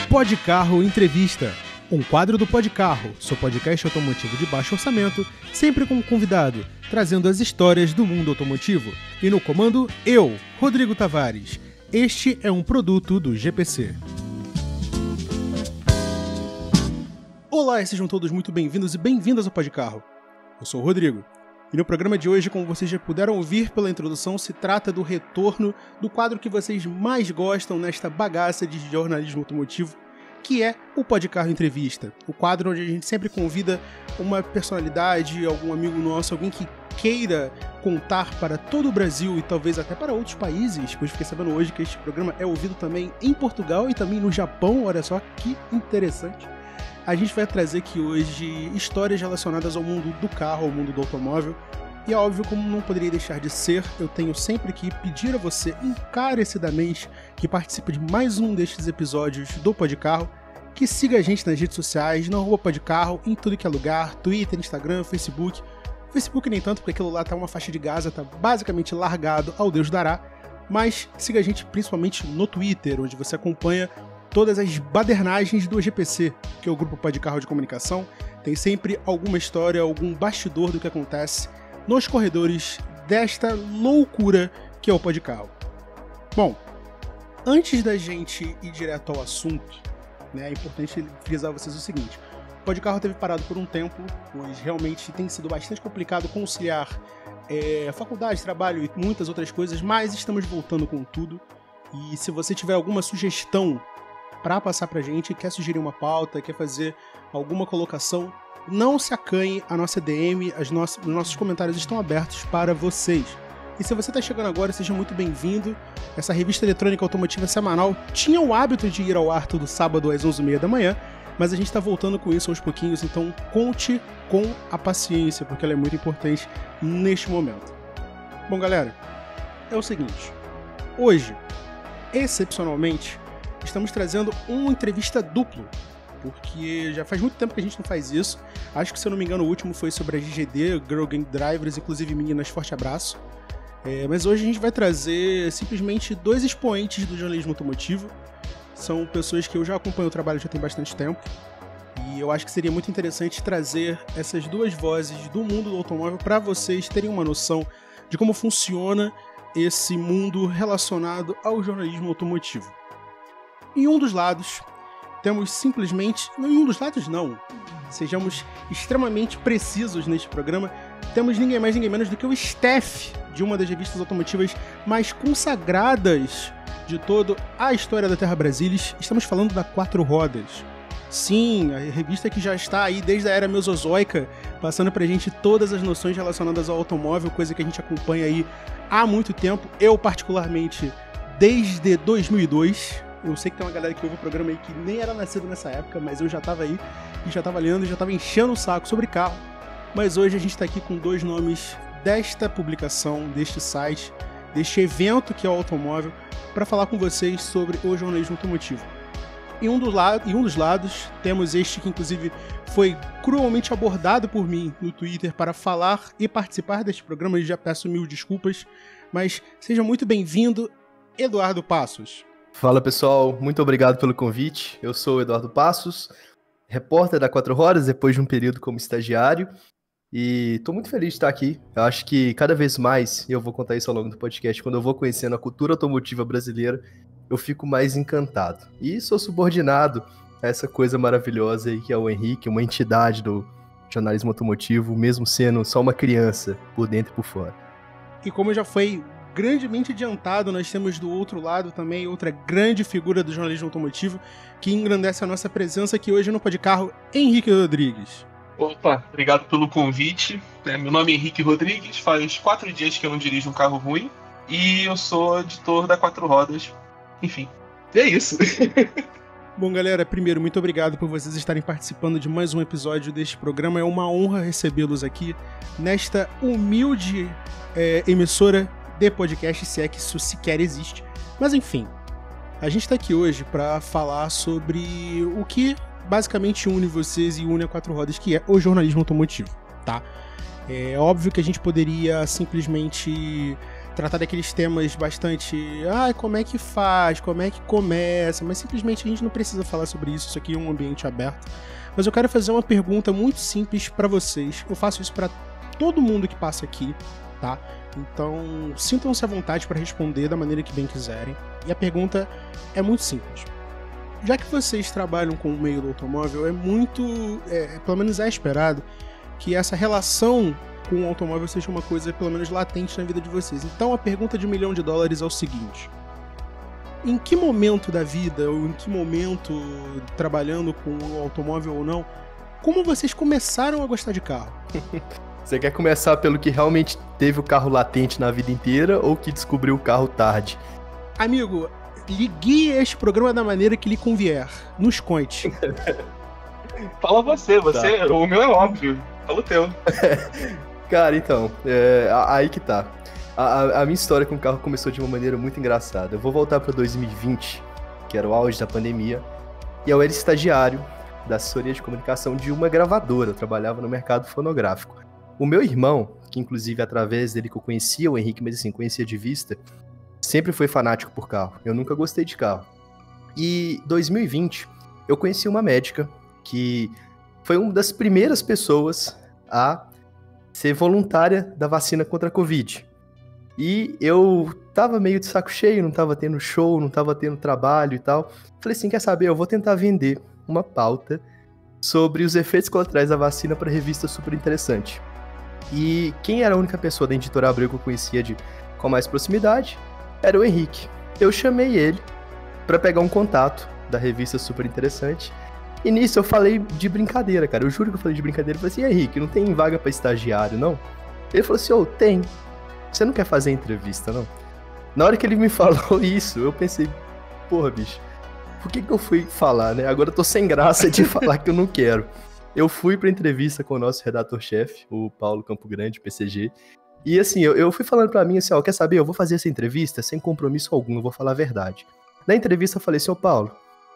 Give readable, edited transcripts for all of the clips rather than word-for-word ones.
Podcarro Entrevista, um quadro do Podcarro, seu podcast automotivo de baixo orçamento, sempre com um convidado, trazendo as histórias do mundo automotivo. E no comando, eu, Rodrigo Tavares. Este é um produto do GPC. Olá, sejam todos muito bem-vindos e bem-vindas ao Podcarro. Eu sou o Rodrigo. E no programa de hoje, como vocês já puderam ouvir pela introdução, se trata do retorno do quadro que vocês mais gostam nesta bagaça de jornalismo automotivo, que é o Podcarro Entrevista. O quadro onde a gente sempre convida uma personalidade, algum amigo nosso, alguém que queira contar para todo o Brasil e talvez até para outros países, pois fiquei sabendo hoje que este programa é ouvido também em Portugal e também no Japão, olha só que interessante. A gente vai trazer aqui hoje histórias relacionadas ao mundo do carro, ao mundo do automóvel. E é óbvio, como não poderia deixar de ser, eu tenho sempre que pedir a você encarecidamente que participe de mais um destes episódios do Podcarro, que siga a gente nas redes sociais, no @podcarro, em tudo que é lugar, Twitter, Instagram, Facebook. Facebook nem tanto, porque aquilo lá tá uma faixa de Gaza, tá basicamente largado ao Deus dará. Mas siga a gente principalmente no Twitter, onde você acompanha todas as badernagens do GPC, que é o grupo Podcarro de comunicação. Tem sempre alguma história, algum bastidor do que acontece nos corredores desta loucura que é o Podcarro. Bom, antes da gente ir direto ao assunto, é importante frisar a vocês o seguinte: o Podcarro teve parado por um tempo, pois realmente tem sido bastante complicado conciliar faculdade, trabalho e muitas outras coisas, mas estamos voltando com tudo. E se você tiver alguma sugestão para passar pra gente, quer sugerir uma pauta, quer fazer alguma colocação, não se acanhe, a nossa DM, os nossos comentários estão abertos para vocês. E se você está chegando agora, seja muito bem-vindo. Essa revista eletrônica automotiva semanal tinha o hábito de ir ao ar todo sábado às 11h30 da manhã, mas a gente está voltando com isso aos pouquinhos, então conte com a paciência, porque ela é muito importante neste momento. Bom, galera, é o seguinte: hoje, excepcionalmente, estamos trazendo uma entrevista duplo, porque já faz muito tempo que a gente não faz isso. Acho que, se eu não me engano, o último foi sobre a GGD, Girl Gang Drivers, inclusive meninas, forte abraço. Mas hoje a gente vai trazer simplesmente dois expoentes do jornalismo automotivo. São pessoas que eu já acompanho o trabalho já tem bastante tempo, e eu acho que seria muito interessante trazer essas duas vozes do mundo do automóvel para vocês terem uma noção de como funciona esse mundo relacionado ao jornalismo automotivo. Em um dos lados, temos simplesmente... Em um dos lados, não. Sejamos extremamente precisos neste programa. Temos ninguém mais, ninguém menos do que o staff de uma das revistas automotivas mais consagradas de toda a história da Terra Brasilis. Estamos falando da Quatro Rodas. Sim, a revista que já está aí desde a era mesozoica, passando pra gente todas as noções relacionadas ao automóvel, coisa que a gente acompanha aí há muito tempo. Eu, particularmente, desde 2002... Eu sei que tem uma galera que ouve o programa aí que nem era nascido nessa época, mas eu já tava aí, e já tava lendo, e já tava enchendo o saco sobre carro. Mas hoje a gente tá aqui com dois nomes desta publicação, deste site, deste evento que é o automóvel, para falar com vocês sobre o jornalismo automotivo. Em um dos lados, temos este que inclusive foi cruelmente abordado por mim no Twitter para falar e participar deste programa, e já peço mil desculpas, mas seja muito bem-vindo, Eduardo Passos. Fala, pessoal, muito obrigado pelo convite. Eu sou o Eduardo Passos, repórter da Quatro Rodas depois de um período como estagiário, e estou muito feliz de estar aqui. Eu acho que cada vez mais, e eu vou contar isso ao longo do podcast, quando eu vou conhecendo a cultura automotiva brasileira, eu fico mais encantado. E sou subordinado a essa coisa maravilhosa aí que é o Henrique, uma entidade do jornalismo automotivo, mesmo sendo só uma criança por dentro e por fora. E como já foi grandemente adiantado, nós temos do outro lado também outra grande figura do jornalismo automotivo que engrandece a nossa presença aqui hoje no Podcarro, Henrique Rodrigues. Opa, obrigado pelo convite. Meu nome é Henrique Rodrigues, faz 4 dias que eu não dirijo um carro ruim e eu sou editor da Quatro Rodas. Enfim, é isso. Bom, galera, primeiro, muito obrigado por vocês estarem participando de mais um episódio deste programa. É uma honra recebê-los aqui nesta humilde emissora de podcast, se é que isso sequer existe. Mas enfim, a gente está aqui hoje para falar sobre o que basicamente une vocês e une a Quatro Rodas, que é o jornalismo automotivo, tá? É óbvio que a gente poderia simplesmente tratar daqueles temas bastante... como é que faz? Como é que começa? Mas simplesmente a gente não precisa falar sobre isso. Isso aqui é um ambiente aberto. Mas eu quero fazer uma pergunta muito simples pra vocês. Eu faço isso pra todo mundo que passa aqui, tá? Então, sintam-se à vontade para responder da maneira que bem quiserem. E a pergunta é muito simples. Já que vocês trabalham com o meio do automóvel, pelo menos é esperado que essa relação com o automóvel seja uma coisa, pelo menos, latente na vida de vocês. Então, a pergunta de $1 milhão é o seguinte: em que momento da vida, ou em que momento, trabalhando com o automóvel ou não, como vocês começaram a gostar de carro? Você quer começar pelo que realmente teve o carro latente na vida inteira ou que descobriu o carro tarde? Amigo, ligue este programa da maneira que lhe convier. Nos conte. Fala você, Tá. O meu é óbvio. Fala o teu. Cara, então, aí que tá. A minha história com o carro começou de uma maneira muito engraçada. Eu vou voltar pra 2020, que era o auge da pandemia, e eu era estagiário da assessoria de comunicação de uma gravadora. Eu trabalhava no mercado fonográfico. O meu irmão, que inclusive através dele que eu conhecia o Henrique, mas assim, conhecia de vista, sempre foi fanático por carro. Eu nunca gostei de carro. E 2020, eu conheci uma médica que foi uma das primeiras pessoas a ser voluntária da vacina contra a Covid. E eu tava meio de saco cheio, não tava tendo show, não tava tendo trabalho e tal. Falei assim, quer saber, eu vou tentar vender uma pauta sobre os efeitos colaterais da vacina para revista Super Interessante. E quem era a única pessoa da Editora Abreu que eu conhecia com mais proximidade era o Henrique. Eu chamei ele para pegar um contato da revista Super Interessante. E nisso eu falei de brincadeira, cara. Eu juro que eu falei de brincadeira. Eu falei assim, Henrique, não tem vaga pra estagiário, não? Ele falou assim, tem. Você não quer fazer entrevista, não? Na hora que ele me falou isso, eu pensei, porra, bicho, por que eu fui falar, né? Agora eu tô sem graça de falar que eu não quero. Eu fui pra entrevista com o nosso redator-chefe, o Paulo Campo Grande, PCG. E assim, eu fui falando pra mim assim, quer saber? Eu vou fazer essa entrevista sem compromisso algum, eu vou falar a verdade. Na entrevista eu falei assim, Paulo,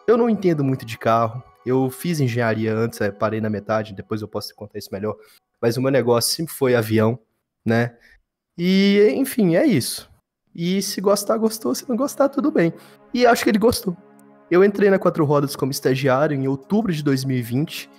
eu não entendo muito de carro. Eu fiz engenharia antes, parei na metade, depois eu posso te contar isso melhor. Mas o meu negócio sempre foi avião, né? E, enfim, é isso. E se gostar, gostou. Se não gostar, tudo bem. E acho que ele gostou. Eu entrei na Quatro Rodas como estagiário em outubro de 2020.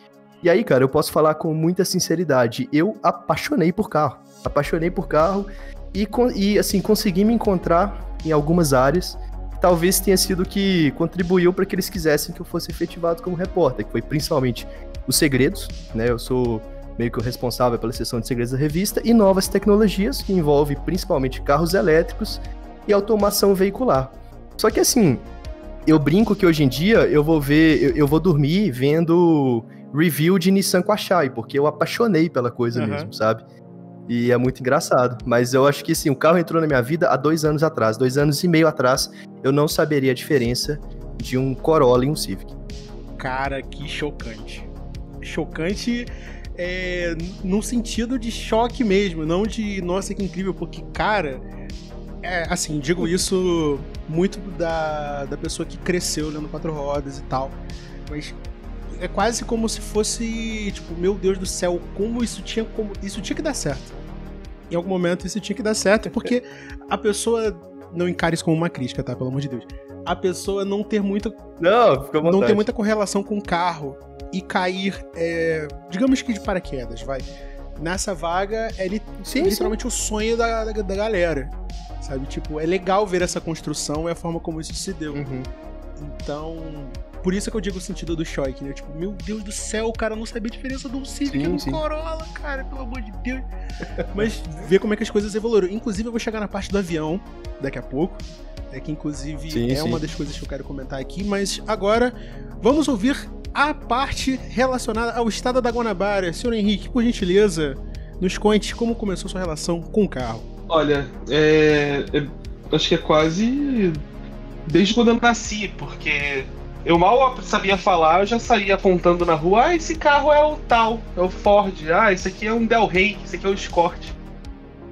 E aí, cara, eu posso falar com muita sinceridade. Eu apaixonei por carro. Apaixonei por carro e assim, consegui me encontrar em algumas áreas. Talvez tenha sido o que contribuiu para que eles quisessem que eu fosse efetivado como repórter, que foi principalmente os segredos, né? Eu sou meio que o responsável pela seção de segredos da revista, e novas tecnologias, que envolve principalmente carros elétricos e automação veicular. Só que assim, eu brinco que hoje em dia eu vou dormir vendo review de Nissan Qashqai, porque eu apaixonei pela coisa mesmo, sabe? E é muito engraçado. Mas eu acho que assim, o carro entrou na minha vida há 2 anos atrás. 2 anos e meio atrás, eu não saberia a diferença de um Corolla e um Civic. Cara, que chocante. Chocante no sentido de choque mesmo, não de nossa, que incrível, porque, cara, assim, digo isso muito da pessoa que cresceu olhando Quatro Rodas e tal, mas é quase como se fosse, tipo, meu Deus do céu, isso tinha que dar certo. Em algum momento isso tinha que dar certo, porque a pessoa, não encare isso como uma crítica, tá? Pelo amor de Deus. A pessoa não ter muita correlação com o carro e cair, digamos que de paraquedas, vai. Nessa vaga é literalmente o sonho da galera, sabe? Tipo, é legal ver essa construção e a forma como isso se deu. Então, por isso que eu digo o sentido do choque, né? Tipo, meu Deus do céu, o cara não sabia a diferença de um Civic e um Corolla, cara, pelo amor de Deus. Mas ver como é que as coisas evoluíram. Inclusive, eu vou chegar na parte do avião daqui a pouco, que inclusive uma das coisas que eu quero comentar aqui, mas agora vamos ouvir a parte relacionada ao estado da Guanabara. Senhor Henrique, por gentileza, nos conte como começou sua relação com o carro. Olha, acho que é quase desde quando eu nasci, porque eu mal sabia falar, eu já saía apontando na rua, esse carro é o tal, é o Ford, esse aqui é um Del Rey, esse aqui é o Escort.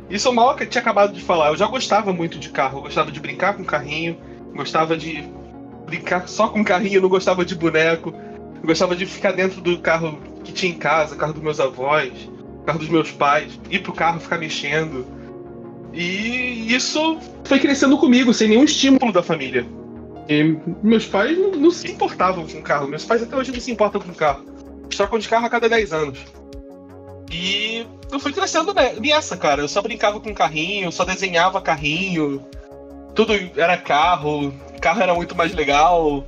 Isso eu mal tinha acabado de falar, eu já gostava muito de carro, eu gostava de brincar com carrinho, gostava de brincar só com carrinho, não gostava de boneco, eu gostava de ficar dentro do carro que tinha em casa, carro dos meus avós, carro dos meus pais, ir pro carro ficar mexendo. E isso foi crescendo comigo, sem nenhum estímulo da família. E meus pais não se importavam com carro. Meus pais até hoje não se importam com carro. Eles trocam de carro a cada 10 anos. E eu fui crescendo nessa, cara. Eu só brincava com carrinho, só desenhava carrinho. Tudo era carro. Carro era muito mais legal.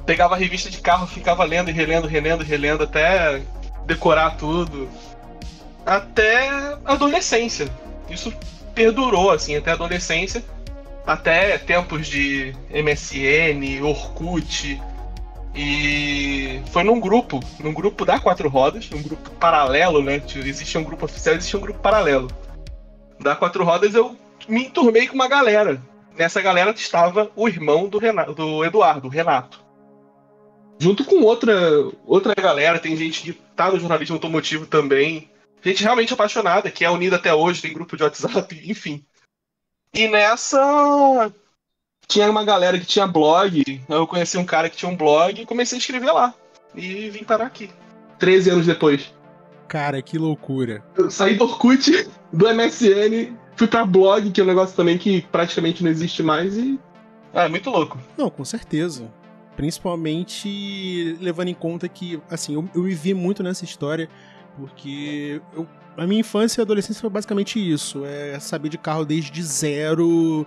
Pegava a revista de carro, ficava lendo e relendo até decorar tudo. Até a adolescência. Isso perdurou, assim, até a adolescência. Até tempos de MSN, Orkut. E foi num grupo da Quatro Rodas, um grupo paralelo, né? Existia um grupo oficial, existia um grupo paralelo. Da Quatro Rodas eu me enturmei com uma galera. Nessa galera estava o irmão do Eduardo, o Renato. Junto com outra galera, tem gente que tá no jornalismo automotivo também. Gente realmente apaixonada, que é unida até hoje, tem grupo de WhatsApp, enfim. E nessa tinha uma galera que tinha blog. Eu conheci um cara que tinha um blog e comecei a escrever lá. E vim parar aqui. 13 anos depois. Cara, que loucura. Eu saí do Orkut, do MSN, fui pra blog, que é um negócio também que praticamente não existe mais, e... é muito louco. Não, com certeza. Principalmente levando em conta que, assim, eu me vi muito nessa história, porque a minha infância e adolescência foi basicamente isso. É saber de carro desde zero,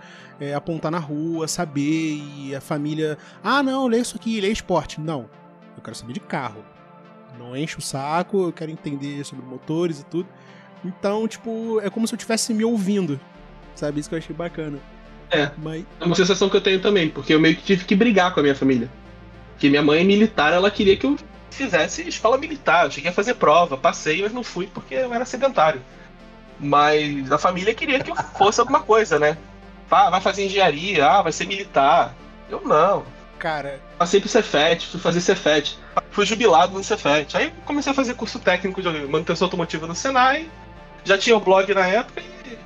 apontar na rua, saber, e a família... ah, não, lê isso aqui, lê esporte. Não, eu quero saber de carro. Não enche o saco, eu quero entender sobre motores e tudo. Então, tipo, é como se eu estivesse me ouvindo, sabe? Isso que eu achei bacana. É uma sensação que eu tenho também, porque eu meio que tive que brigar com a minha família. Porque minha mãe é militar, ela queria que eu fizesse escola militar. Eu cheguei a fazer prova, passei, mas não fui porque eu era sedentário. Mas a família queria que eu fosse alguma coisa, né? Vai fazer engenharia, vai ser militar. Eu não. Cara... passei pro Cefet, fui fazer Cefet. Fui jubilado no Cefet. Aí comecei a fazer curso técnico de manutenção automotiva no Senai. Já tinha o blog na época e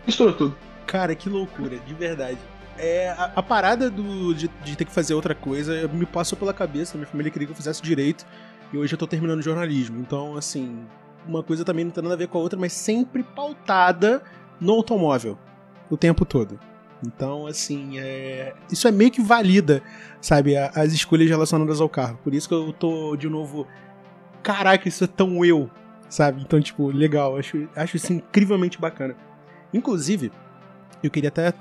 misturou tudo. Cara, que loucura, de verdade. A parada de ter que fazer outra coisa me passou pela cabeça. Minha família queria que eu fizesse direito. E hoje eu tô terminando jornalismo. Então, assim, uma coisa também não tem nada a ver com a outra, mas sempre pautada no automóvel. O tempo todo. Então, assim, isso é meio que valida, sabe, as escolhas relacionadas ao carro. Por isso que eu tô, de novo, caraca, isso é tão eu, sabe? Então, tipo, legal, acho isso incrivelmente bacana. Inclusive, eu queria até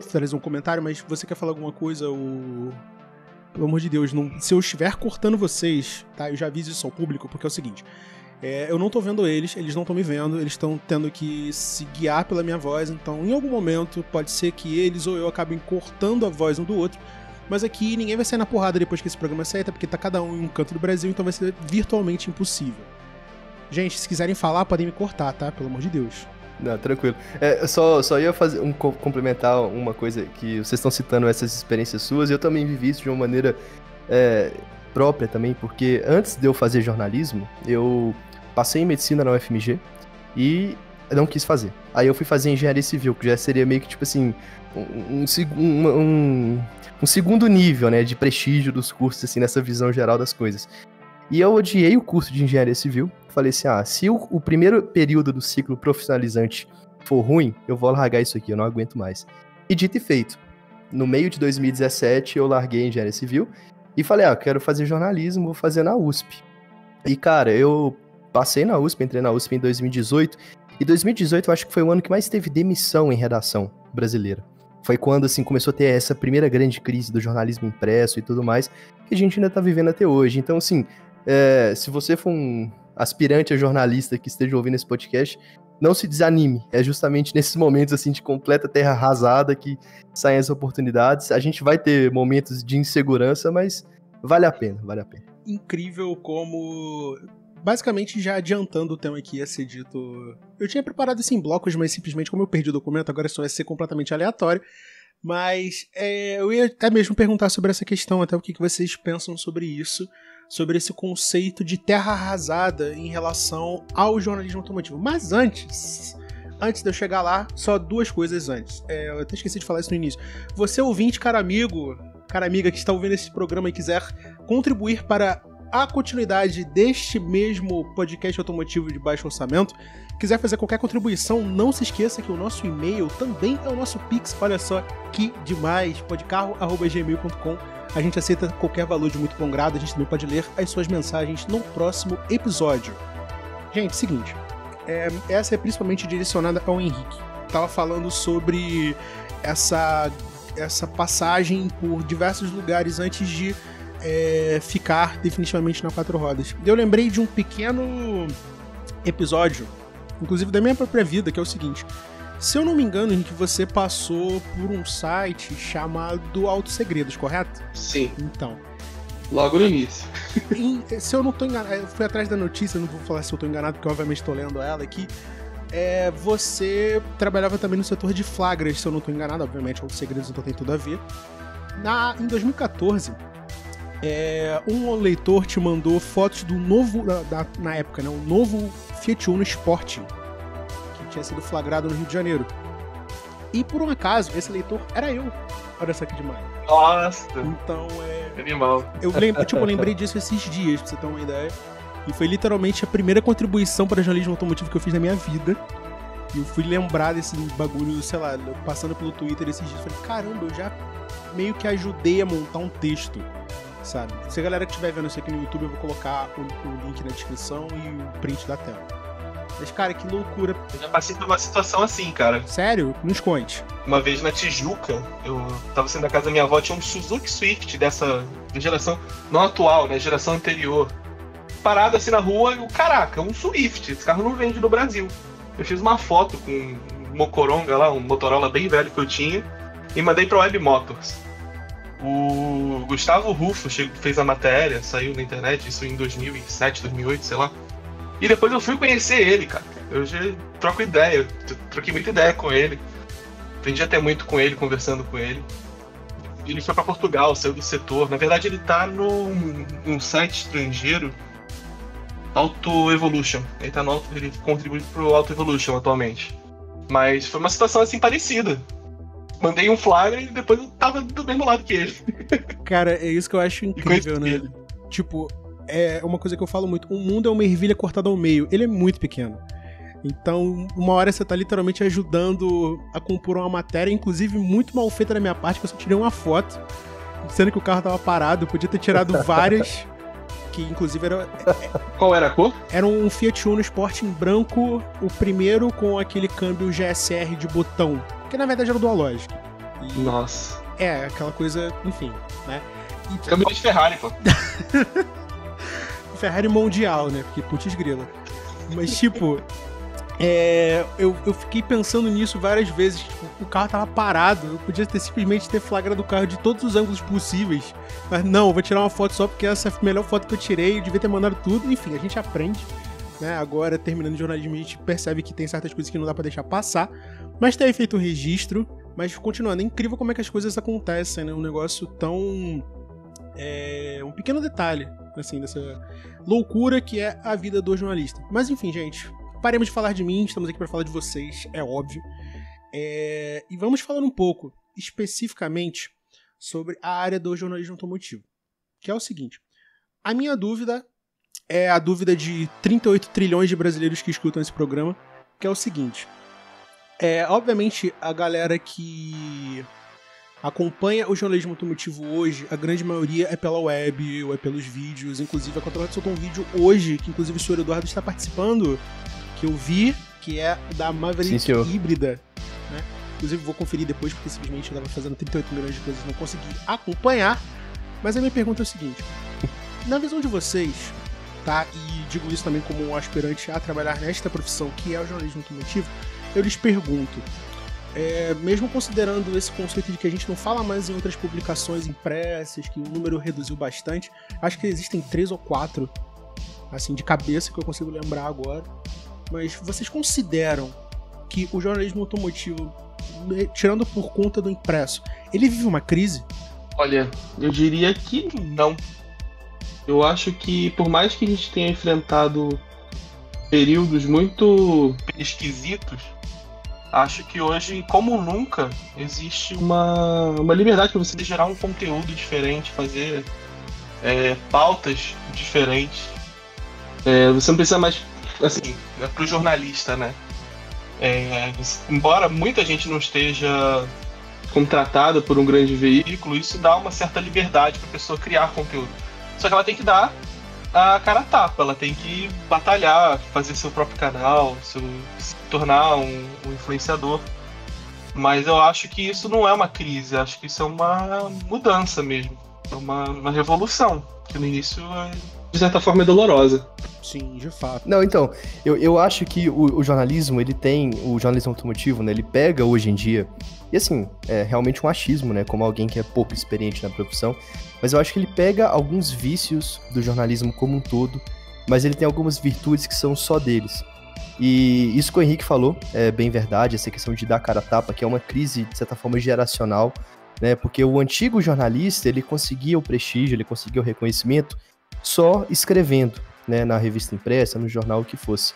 fazer um comentário, mas você quer falar alguma coisa? Pelo amor de Deus, se eu estiver cortando vocês, tá? Eu já aviso isso ao público, porque é o seguinte... eu não tô vendo eles não estão me vendo, eles estão tendo que se guiar pela minha voz, então em algum momento pode ser que eles ou eu acabem cortando a voz um do outro, mas aqui ninguém vai sair na porrada depois que esse programa sair, até porque tá cada um em um canto do Brasil, então vai ser virtualmente impossível. Gente, se quiserem falar, podem me cortar, tá? Pelo amor de Deus. Não, tranquilo. Só ia fazer complementar uma coisa, que vocês estão citando essas experiências suas, e eu também vivi isso de uma maneira própria também, porque antes de eu fazer jornalismo, eu passei em medicina na UFMG e não quis fazer. Aí eu fui fazer engenharia civil, que já seria meio que, tipo assim, um segundo nível, né, de prestígio dos cursos, assim, nessa visão geral das coisas. E eu odiei o curso de engenharia civil. Falei assim, se o primeiro período do ciclo profissionalizante for ruim, eu vou largar isso aqui, eu não aguento mais. E dito e feito. No meio de 2017, eu larguei a engenharia civil e falei, quero fazer jornalismo, vou fazer na USP. E, cara, eu passei na USP, entrei na USP em 2018, e 2018 eu acho que foi o ano que mais teve demissão em redação brasileira. Foi quando, assim, começou a ter essa primeira grande crise do jornalismo impresso e tudo mais, que a gente ainda tá vivendo até hoje. Então, assim, se você for um aspirante a jornalista que esteja ouvindo esse podcast, não se desanime. É justamente nesses momentos, assim, de completa terra arrasada que saem as oportunidades. A gente vai ter momentos de insegurança, mas vale a pena, vale a pena. Incrível como... basicamente, já adiantando o tema que ia ser dito... eu tinha preparado isso em blocos, mas simplesmente como eu perdi o documento, agora só vai ser completamente aleatório. Mas eu ia até mesmo perguntar sobre essa questão, até o que vocês pensam sobre isso, sobre esse conceito de terra arrasada em relação ao jornalismo automotivo. Mas antes de eu chegar lá, só duas coisas antes. Eu até esqueci de falar isso no início. Você ouvinte, cara amigo, cara amiga que está ouvindo esse programa e quiser contribuir para a continuidade deste mesmo podcast automotivo de baixo orçamento, quiser fazer qualquer contribuição, não se esqueça que o nosso e-mail também é o nosso Pix. Olha só que demais, podcarro@gmail.com. A gente aceita qualquer valor de muito bom grado, a gente também pode ler as suas mensagens no próximo episódio. Gente, seguinte, essa é principalmente direcionada ao Henrique. Tava falando sobre essa passagem por diversos lugares antes de ficar definitivamente na 4 rodas. Eu lembrei de um pequeno episódio, inclusive da minha própria vida, que é o seguinte: se eu não me engano, Henrique, você passou por um site chamado Autosegredos, correto? Sim. Então. Logo no início. Se eu não tô enganado, eu fui atrás da notícia, não vou falar se eu tô enganado, porque obviamente tô lendo ela aqui. Você trabalhava também no setor de flagras, se eu não tô enganado, obviamente, Autosegredos então tem tudo a ver. Em 2014, um leitor te mandou fotos do novo, na época, né, o novo Fiat Uno Sporting, que tinha sido flagrado no Rio de Janeiro. E por um acaso, esse leitor era eu. Olha só que demais. Nossa! Então, animal. Eu lembrei disso esses dias, pra você ter uma ideia. E foi literalmente a primeira contribuição para jornalismo automotivo que eu fiz na minha vida. E eu fui lembrar desse bagulho, sei lá, passando pelo Twitter esses dias. Falei, caramba, eu já meio que ajudei a montar um texto, sabe? Se a galera que estiver vendo isso aqui no YouTube, eu vou colocar o link na descrição e o print da tela. Mas, cara, que loucura. Eu já passei por uma situação assim, cara. Sério? Nos conte. Uma vez na Tijuca, eu tava saindo da casa da minha avó, tinha um Suzuki Swift dessa geração, não atual, né, geração anterior. Parado assim na rua, e caraca, um Swift, esse carro não vende no Brasil. Eu fiz uma foto com um Mocoronga lá, um Motorola bem velho que eu tinha, e mandei pra Web Motors. O Gustavo Rufo fez a matéria, saiu na internet, isso em 2007, 2008, sei lá. E depois eu fui conhecer ele, cara. Eu já troco ideia, troquei muita ideia com ele. Aprendi até muito com ele, conversando com ele. Ele foi pra Portugal, saiu do setor. Na verdade, ele tá num site estrangeiro, Auto Evolution. Ele contribui pro Auto Evolution atualmente. Mas foi uma situação assim parecida. Mandei um flagra e depois eu tava do mesmo lado que ele. Cara, é isso que eu acho incrível, né? Tipo, é uma coisa que eu falo muito. O mundo é uma ervilha cortada ao meio. Ele é muito pequeno. Então, uma hora você tá literalmente ajudando a compor uma matéria, inclusive muito mal feita da minha parte, que eu só tirei uma foto, sendo que o carro tava parado. Eu podia ter tirado várias, que inclusive era... Qual era a cor? Era um Fiat Uno Sporting branco, o primeiro com aquele câmbio GSR de botão, que na verdade era o Dualogic. Nossa. Aquela coisa, enfim, né? Câmbio de Ferrari, pô. Ferrari mundial, né? Porque putz grila. Mas tipo... eu fiquei pensando nisso várias vezes. Tipo, o carro tava parado. Eu podia simplesmente ter flagrado o carro de todos os ângulos possíveis. Mas não, eu vou tirar uma foto só porque essa é a melhor foto que eu tirei. Eu devia ter mandado tudo. Enfim, a gente aprende, né? Agora, terminando o jornalismo, a gente percebe que tem certas coisas que não dá pra deixar passar. Mas ter feito o registro. Mas continuando, é incrível como é que as coisas acontecem, né? Um negócio tão... um pequeno detalhe, assim, dessa loucura que é a vida do jornalista. Mas enfim, gente... Paremos de falar de mim, estamos aqui para falar de vocês, é óbvio. E vamos falar um pouco, especificamente, sobre a área do jornalismo automotivo. Que é o seguinte, a minha dúvida é a dúvida de 38 trilhões de brasileiros que escutam esse programa, que é o seguinte. Obviamente, a galera que acompanha o jornalismo automotivo hoje, a grande maioria é pela web, ou é pelos vídeos. Inclusive, a Quatro Rodas soltou um vídeo hoje, que inclusive o senhor Eduardo está participando, que eu vi, que é da Maverick Sim, híbrida, né? Inclusive vou conferir depois, porque simplesmente eu estava fazendo 38 milhões de coisas e não consegui acompanhar. Mas a minha pergunta é o seguinte: na visão de vocês, tá? E digo isso também como um aspirante a trabalhar nesta profissão, que é o jornalismo automotivo, eu lhes pergunto, mesmo considerando esse conceito de que a gente não fala mais em outras publicações impressas, que o número reduziu bastante, acho que existem 3 ou 4, assim, de cabeça, que eu consigo lembrar agora. Mas vocês consideram que o jornalismo automotivo, tirando por conta do impresso, ele vive uma crise? Olha, eu diria que não. Eu acho que, por mais que a gente tenha enfrentado períodos muito esquisitos, acho que hoje, como nunca, existe uma liberdade para você gerar um conteúdo diferente, fazer pautas diferentes. Você não precisa mais, assim, pro jornalista, né? Embora muita gente não esteja contratada por um grande veículo, isso dá uma certa liberdade para a pessoa criar conteúdo. Só que ela tem que dar a cara a tapa, ela tem que batalhar, fazer seu próprio canal, se tornar um influenciador. Mas eu acho que isso não é uma crise, acho que isso é uma mudança mesmo, é uma revolução, que no início, de certa forma, é dolorosa. Sim, de fato. Não, então, eu acho que o jornalismo, o jornalismo automotivo, né, ele pega hoje em dia, e assim, é realmente um achismo, né, como alguém que é pouco experiente na profissão, mas eu acho que ele pega alguns vícios do jornalismo como um todo, mas ele tem algumas virtudes que são só deles. E isso que o Henrique falou é bem verdade, essa questão de dar cara a tapa, que é uma crise, de certa forma, geracional, né, porque o antigo jornalista, ele conseguia o prestígio, ele conseguia o reconhecimento só escrevendo, né, na revista impressa, no jornal, o que fosse.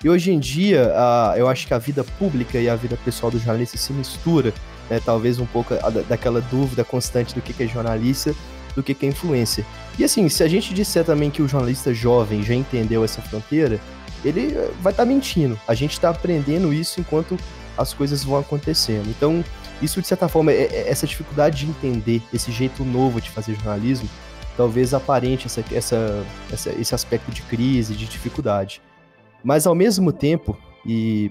E hoje em dia, eu acho que a vida pública e a vida pessoal do jornalista se mistura, né, talvez um pouco daquela dúvida constante do que é jornalista, do que é influencer. E assim, se a gente disser também que o jornalista jovem já entendeu essa fronteira, ele vai estar mentindo. A gente está aprendendo isso enquanto as coisas vão acontecendo. Então, isso de certa forma, essa dificuldade de entender esse jeito novo de fazer jornalismo, talvez aparente esse aspecto de crise, de dificuldade. Mas, ao mesmo tempo, e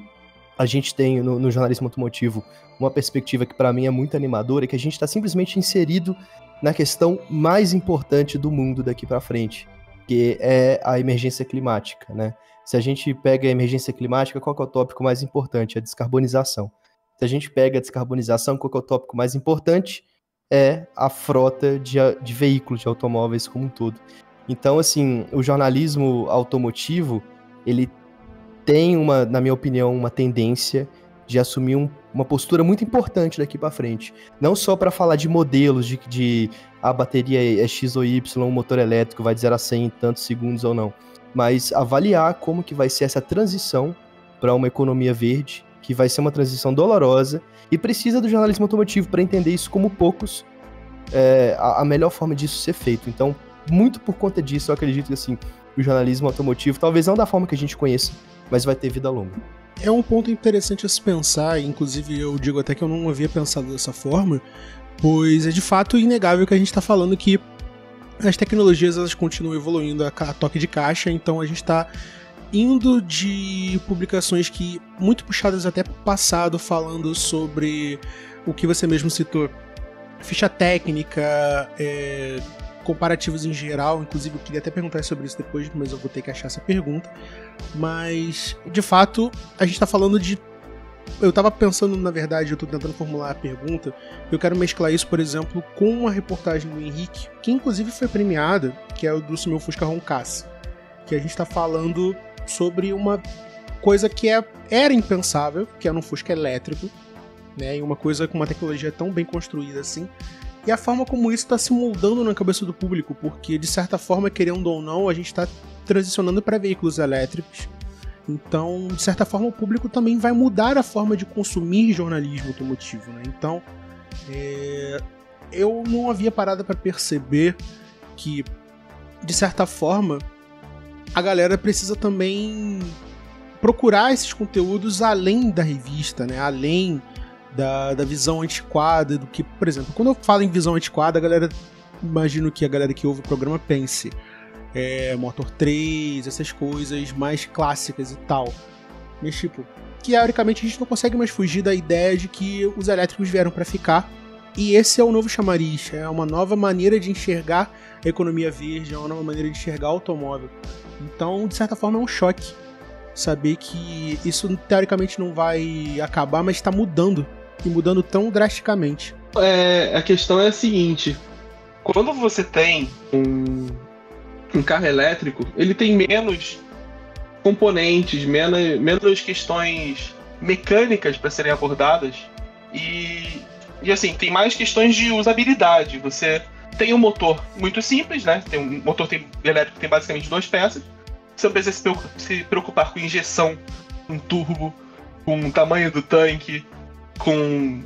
a gente tem no jornalismo automotivo uma perspectiva que, para mim, é muito animadora, é que a gente está simplesmente inserido na questão mais importante do mundo daqui para frente, que é a emergência climática, né? Se a gente pega a emergência climática, qual que é o tópico mais importante? A descarbonização. Se a gente pega a descarbonização, qual que é o tópico mais importante? É a frota de veículos, de automóveis como um todo. Então, assim, o jornalismo automotivo, ele tem, na minha opinião, uma tendência de assumir uma postura muito importante daqui para frente. Não só para falar de modelos, de a bateria é X ou Y, um motor elétrico vai de 0 a 100 em tantos segundos ou não, mas avaliar como que vai ser essa transição para uma economia verde, que vai ser uma transição dolorosa, e precisa do jornalismo automotivo para entender isso como poucos, a melhor forma disso ser feito. Então, muito por conta disso, eu acredito que assim, o jornalismo automotivo, talvez não da forma que a gente conheça, mas vai ter vida longa. É um ponto interessante a se pensar, inclusive eu digo até que eu não havia pensado dessa forma, pois é de fato inegável que a gente está falando que as tecnologias elas continuam evoluindo a toque de caixa, então a gente está indo de publicações que muito puxadas até pro passado, falando sobre o que você mesmo citou, ficha técnica, comparativos em geral. Inclusive eu queria até perguntar sobre isso depois, mas eu vou ter que achar essa pergunta. Mas, de fato, a gente tá falando de... Eu tava pensando, na verdade, eu tô tentando formular a pergunta, eu quero mesclar isso, por exemplo, com uma reportagem do Henrique, que inclusive foi premiada, que é o do Meu Fusca Roncasse, que a gente tá falando sobre uma coisa que era impensável, que era um Fusca elétrico, né, e uma coisa com uma tecnologia tão bem construída assim, e a forma como isso está se moldando na cabeça do público, porque de certa forma, querendo ou não, a gente está transicionando para veículos elétricos, então de certa forma o público também vai mudar a forma de consumir jornalismo automotivo, né? Então eu não havia parado para perceber que de certa forma a galera precisa também procurar esses conteúdos além da revista, né? Além da visão antiquada, do que, por exemplo, quando eu falo em visão antiquada, a galera, imagino que a galera que ouve o programa pense Motor 3, essas coisas mais clássicas e tal. Mas, tipo, teoricamente a gente não consegue mais fugir da ideia de que os elétricos vieram para ficar, e esse é o novo chamariz, é uma nova maneira de enxergar a economia verde, é uma nova maneira de enxergar o automóvel. Então, de certa forma, é um choque saber que isso teoricamente não vai acabar, mas está mudando, e mudando tão drasticamente. A questão é a seguinte: quando você tem um carro elétrico, ele tem menos componentes, menos questões mecânicas para serem abordadas, e assim, tem mais questões de usabilidade. Você tem um motor muito simples, né? Um motor elétrico tem basicamente 2 peças. Você não precisa se preocupar com injeção, com turbo, com o tamanho do tanque, com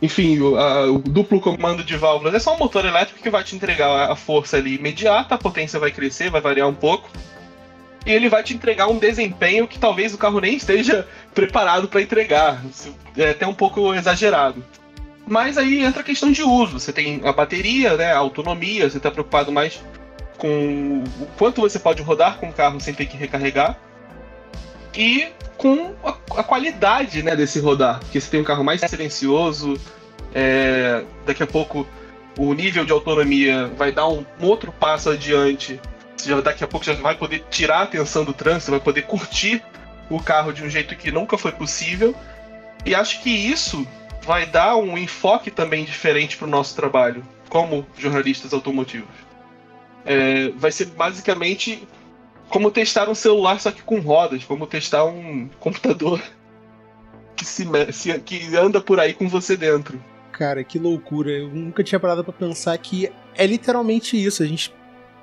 enfim, o duplo comando de válvulas. É só um motor elétrico que vai te entregar a força ali imediata, a potência vai crescer, vai variar um pouco. E ele vai te entregar um desempenho que talvez o carro nem esteja preparado para entregar. É até um pouco exagerado. Mas aí entra a questão de uso. Você tem a bateria, né, a autonomia, você está preocupado mais com o quanto você pode rodar com o carro sem ter que recarregar. E com a qualidade, né, desse rodar. Porque você tem um carro mais silencioso, daqui a pouco o nível de autonomia vai dar um outro passo adiante. Daqui a pouco já vai poder tirar a atenção do trânsito, vai poder curtir o carro de um jeito que nunca foi possível. E acho que isso vai dar um enfoque também diferente para o nosso trabalho, como jornalistas automotivos. Vai ser basicamente como testar um celular, só que com rodas, como testar um computador que anda por aí com você dentro. Cara, que loucura. Eu nunca tinha parado pra pensar que é literalmente isso. A gente...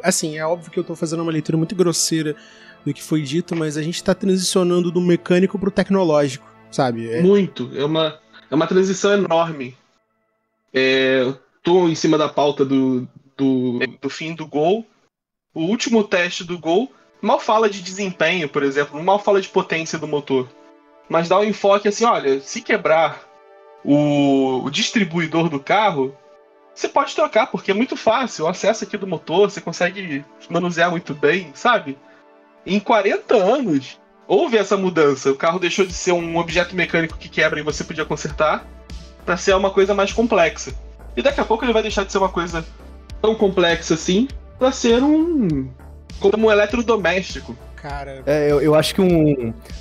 Assim, é óbvio que eu tô fazendo uma leitura muito grosseira do que foi dito, mas a gente tá transicionando do mecânico pro tecnológico, sabe? Muito. É uma transição enorme. Tô em cima da pauta do fim do Gol. O último teste do Gol mal fala de desempenho, por exemplo, mal fala de potência do motor. Mas dá um enfoque assim, olha, se quebrar o distribuidor do carro, você pode trocar, porque é muito fácil. O acesso aqui do motor, você consegue manusear muito bem, sabe? Em 40 anos, houve essa mudança. O carro deixou de ser um objeto mecânico que quebra e você podia consertar, para ser uma coisa mais complexa. E daqui a pouco ele vai deixar de ser uma coisa tão complexa assim, para ser como um eletrodoméstico. Cara... eu acho que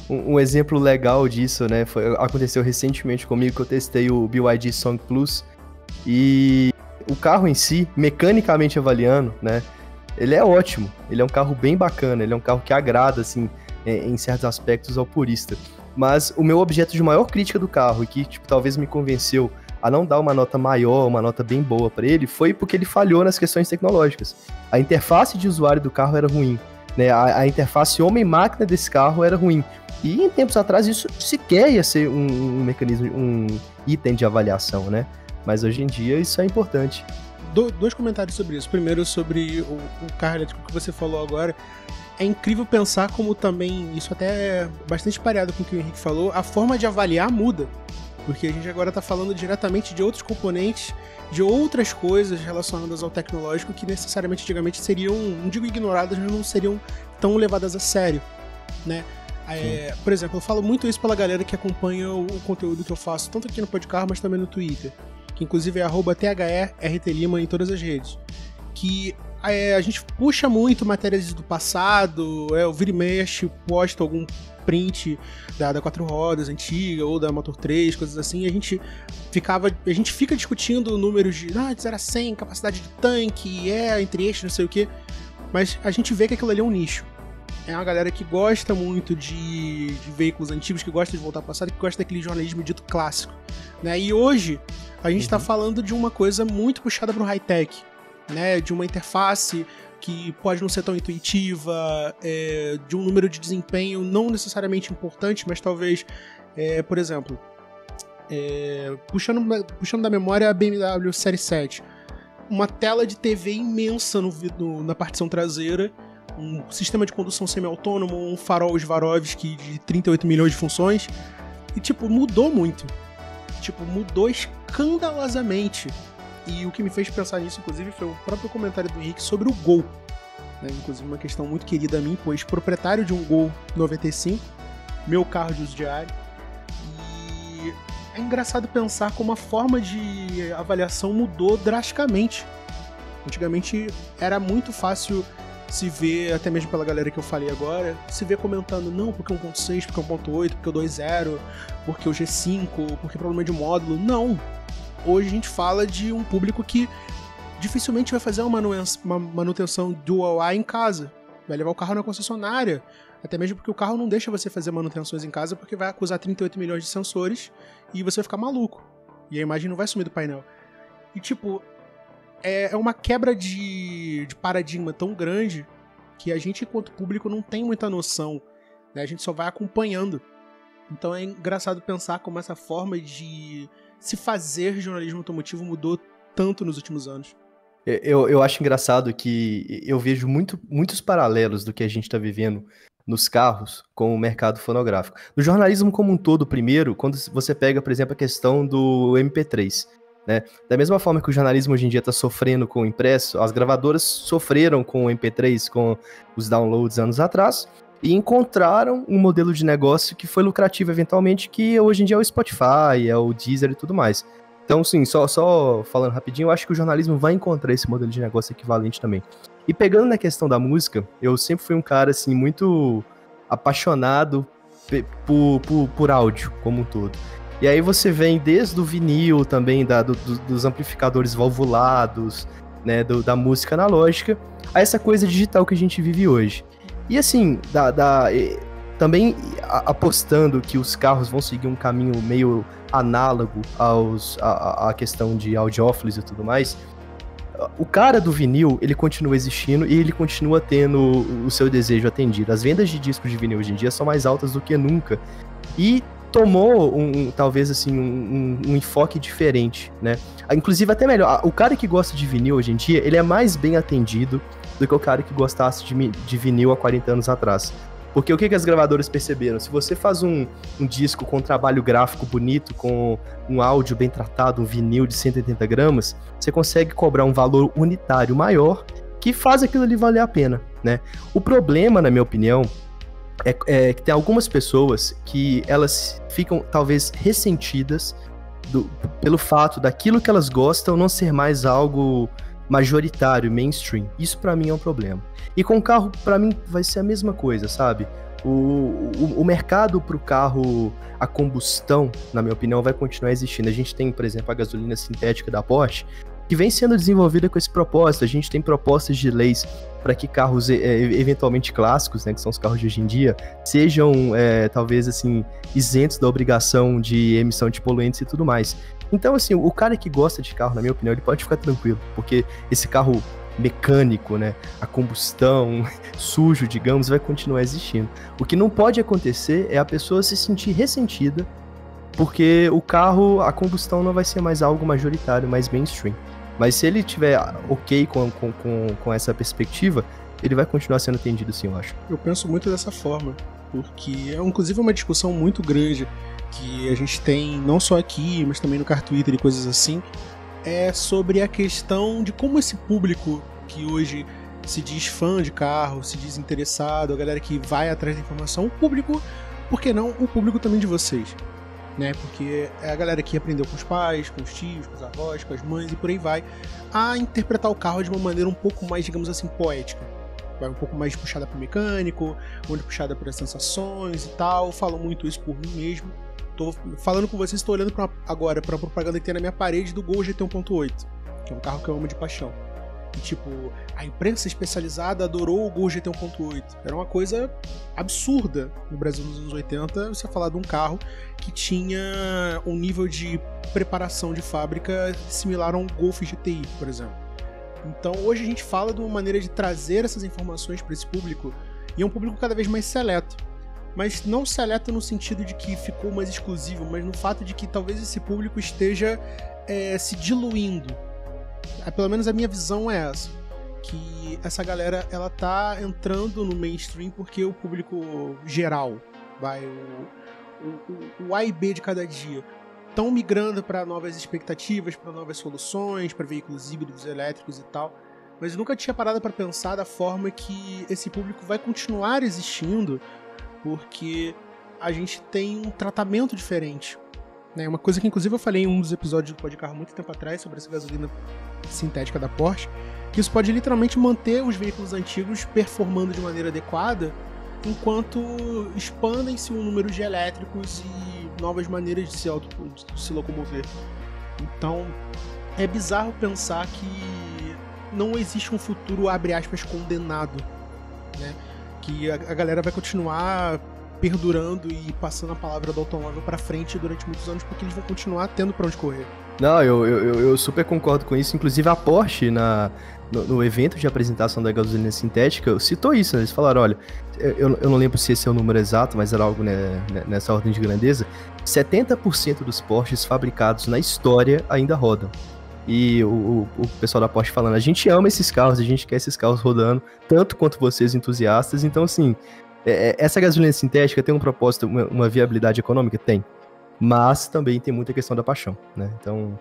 um exemplo legal disso, né, aconteceu recentemente comigo, que eu testei o BYD Song Plus, e o carro em si, mecanicamente avaliando, né, ele é ótimo, ele é um carro bem bacana, ele é um carro que agrada, assim, em certos aspectos ao purista. Mas o meu objeto de maior crítica do carro, e que, tipo, talvez me convenceu a não dar uma nota maior, uma nota bem boa para ele, foi porque ele falhou nas questões tecnológicas. A interface de usuário do carro era ruim, né? A interface homem-máquina desse carro era ruim. E em tempos atrás isso sequer ia ser um mecanismo, um item de avaliação, né? Mas hoje em dia isso é importante. Dois comentários sobre isso. Primeiro, sobre o carro elétrico que você falou agora. É incrível pensar como também, isso até é bastante pareado com o que o Henrique falou, a forma de avaliar muda. Porque a gente agora está falando diretamente de outros componentes, de outras coisas relacionadas ao tecnológico que necessariamente, antigamente, seriam, não digo ignoradas, mas não seriam tão levadas a sério, né? Por exemplo, eu falo muito isso pela galera que acompanha o conteúdo que eu faço, tanto aqui no Podcar, mas também no Twitter, que inclusive é @THERTLima em todas as redes. Que a gente puxa muito matérias do passado, eu vira e mexe, posto algum print da Quatro Rodas antiga, ou da Motor 3, coisas assim, e a gente fica discutindo números de 0 a 100, capacidade de tanque, entre eixos, não sei o que, mas a gente vê que aquilo ali é um nicho. É uma galera que gosta muito de veículos antigos, que gosta de voltar ao passado, que gosta daquele jornalismo dito clássico, né? E hoje a gente tá falando de uma coisa muito puxada pro high-tech, né? De uma interface que pode não ser tão intuitiva, de um número de desempenho não necessariamente importante, mas talvez, por exemplo, puxando da memória a BMW Série 7, uma tela de TV imensa na partição traseira, um sistema de condução semi-autônomo, um farol Swarovski de 38 milhões de funções, e mudou muito. Mudou escandalosamente. E o que me fez pensar nisso, inclusive, foi o próprio comentário do Henrique sobre o Gol. Né? Inclusive, uma questão muito querida a mim, pois proprietário de um Gol 95, meu carro de uso diário. E é engraçado pensar como a forma de avaliação mudou drasticamente. Antigamente era muito fácil se ver, até mesmo pela galera que eu falei agora, se ver comentando, não, porque 1.6, porque 1.8, porque o 2.0, porque o G5, porque problema de módulo. Não. Hoje a gente fala de um público que dificilmente vai fazer uma manutenção dual A em casa. Vai levar o carro na concessionária. Até mesmo porque o carro não deixa você fazer manutenções em casa porque vai acusar 38 milhões de sensores e você vai ficar maluco. E a imagem não vai sumir do painel. E é uma quebra de paradigma tão grande que a gente, enquanto público, não tem muita noção, né? A gente só vai acompanhando. Então é engraçado pensar como essa forma de se fazer jornalismo automotivo mudou tanto nos últimos anos. Eu acho engraçado que eu vejo muitos paralelos do que a gente está vivendo nos carros com o mercado fonográfico. No jornalismo como um todo, primeiro, quando você pega, por exemplo, a questão do MP3, né? Da mesma forma que o jornalismo hoje em dia está sofrendo com o impresso, as gravadoras sofreram com o MP3, com os downloads anos atrás, e encontraram um modelo de negócio que foi lucrativo eventualmente, que hoje em dia é o Spotify, é o Deezer e tudo mais. Então, sim, só falando rapidinho, eu acho que o jornalismo vai encontrar esse modelo de negócio equivalente também. E pegando na questão da música, eu sempre fui um cara, assim, muito apaixonado por áudio como um todo. E aí você vem desde o vinil também, dos amplificadores valvulados, né, da música analógica, a essa coisa digital que a gente vive hoje. E assim, também apostando que os carros vão seguir um caminho meio análogo à questão de audiófilos e tudo mais, o cara do vinil, ele continua existindo e ele continua tendo o seu desejo atendido. As vendas de discos de vinil hoje em dia são mais altas do que nunca. E tomou talvez assim, um enfoque diferente, né? Inclusive até melhor, o cara que gosta de vinil hoje em dia, ele é mais bem atendido do que o cara que gostasse de vinil há 40 anos atrás. Porque o que as gravadoras perceberam? Se você faz um disco com um trabalho gráfico bonito, com um áudio bem tratado, um vinil de 180 gramas, você consegue cobrar um valor unitário maior que faz aquilo ali valer a pena, né? O problema, na minha opinião, é que tem algumas pessoas que elas ficam talvez ressentidas pelo fato daquilo que elas gostam não ser mais algo majoritário, mainstream. Isso pra mim é um problema. E com o carro, pra mim, vai ser a mesma coisa, sabe? O mercado pro carro a combustão, na minha opinião, vai continuar existindo. A gente tem, por exemplo, a gasolina sintética da Porsche, que vem sendo desenvolvida com esse propósito. A gente tem propostas de leis para que carros eventualmente clássicos, né, que são os carros de hoje em dia, sejam, talvez, assim, isentos da obrigação de emissão de poluentes e tudo mais. Então, assim, o cara que gosta de carro, na minha opinião, ele pode ficar tranquilo, porque esse carro mecânico, né, a combustão, sujo, digamos, vai continuar existindo. O que não pode acontecer é a pessoa se sentir ressentida, porque o carro, a combustão não vai ser mais algo majoritário, mais mainstream. Mas se ele tiver ok com essa perspectiva, ele vai continuar sendo atendido, sim, eu acho. Eu penso muito dessa forma, porque é inclusive uma discussão muito grande que a gente tem, não só aqui, mas também no Car Twitter e coisas assim, é sobre a questão de como esse público que hoje se diz fã de carro, se diz interessado, a galera que vai atrás da informação, o público, por que não o público também de vocês? Né? Porque é a galera que aprendeu com os pais, com os tios, com os avós, com as mães e por aí vai, a interpretar o carro de uma maneira um pouco mais, digamos assim, poética. Vai um pouco mais puxada pro mecânico, onde puxada para as sensações e tal. Falo muito isso por mim mesmo. Tô falando com vocês, estou olhando agora para a propaganda que tem na minha parede do Gol GT 1.8, que é um carro que eu amo de paixão. E tipo, a imprensa especializada adorou o Gol GT 1.8. Era uma coisa absurda no Brasil nos anos 80 você falar de um carro que tinha um nível de preparação de fábrica similar a um Golf GTI, por exemplo. Então hoje a gente fala de uma maneira de trazer essas informações para esse público, e é um público cada vez mais seleto. Mas não seleto no sentido de que ficou mais exclusivo, mas no fato de que talvez esse público esteja se diluindo. Pelo menos a minha visão é essa, que essa galera ela tá entrando no mainstream porque o público geral, o A e B de cada dia, estão migrando para novas expectativas, para novas soluções, para veículos híbridos, elétricos e tal. Mas eu nunca tinha parado para pensar da forma que esse público vai continuar existindo, porque a gente tem um tratamento diferente. Né? Uma coisa que inclusive eu falei em um dos episódios do Podcarro muito tempo atrás, sobre essa gasolina sintética da Porsche, que isso pode literalmente manter os veículos antigos performando de maneira adequada, enquanto expandem-se o número de elétricos e novas maneiras de se locomover. Então é bizarro pensar que não existe um futuro, abre aspas, condenado, né? Que a galera vai continuar perdurando e passando a palavra do automóvel para frente durante muitos anos, porque eles vão continuar tendo para onde correr. Não, eu super concordo com isso. Inclusive a Porsche, no evento de apresentação da gasolina sintética, citou isso, né? Eles falaram, olha, eu não lembro se esse é o número exato, mas era algo, né, nessa ordem de grandeza, 70% dos Porsches fabricados na história ainda rodam. E o pessoal da Porsche falando, a gente ama esses carros, a gente quer esses carros rodando, tanto quanto vocês entusiastas. Então, assim, essa gasolina sintética tem um propósito, uma viabilidade econômica? Tem. Mas também tem muita questão da paixão, né? Então,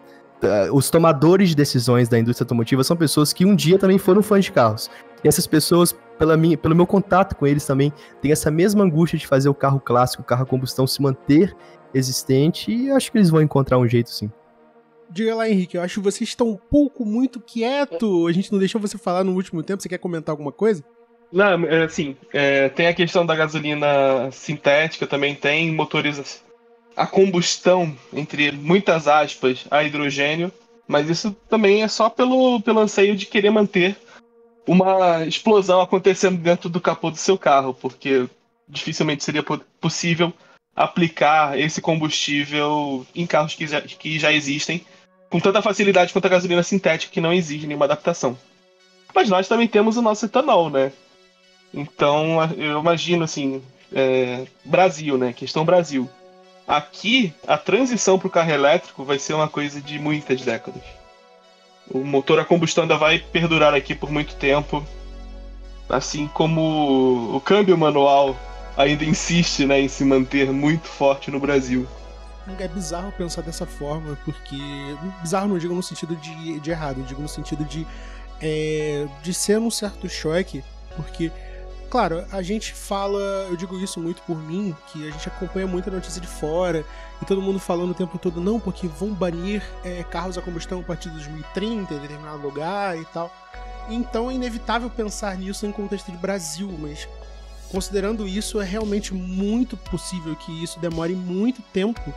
os tomadores de decisões da indústria automotiva são pessoas que um dia também foram fãs de carros. E essas pessoas, pelo meu contato com eles também, têm essa mesma angústia de fazer o carro clássico, o carro a combustão se manter existente, e acho que eles vão encontrar um jeito, sim. Diga lá, Henrique, eu acho que você está um pouco muito quieto. A gente não deixou você falar no último tempo. Você quer comentar alguma coisa? Não, assim, tem a questão da gasolina sintética, também tem motores a combustão, entre muitas aspas, a hidrogênio, mas isso também é só pelo anseio de querer manter uma explosão acontecendo dentro do capô do seu carro, porque dificilmente seria possível aplicar esse combustível em carros que já existem com tanta facilidade quanto a gasolina sintética, que não exige nenhuma adaptação. Mas nós também temos o nosso etanol, né? Então, eu imagino, assim, Brasil, né? Questão Brasil. Aqui, a transição para o carro elétrico vai ser uma coisa de muitas décadas. O motor a combustão ainda vai perdurar aqui por muito tempo. Assim como o câmbio manual ainda insiste, né, em se manter muito forte no Brasil. É bizarro pensar dessa forma, porque... Bizarro não digo no sentido de errado, eu digo no sentido de ser um certo choque, porque... Claro, a gente fala, eu digo isso muito por mim, que a gente acompanha muita notícia de fora, e todo mundo falando o tempo todo, não, porque vão banir carros a combustão a partir de 2030 em determinado lugar e tal. Então é inevitável pensar nisso em contexto de Brasil, mas considerando isso, é realmente muito possível que isso demore muito tempo,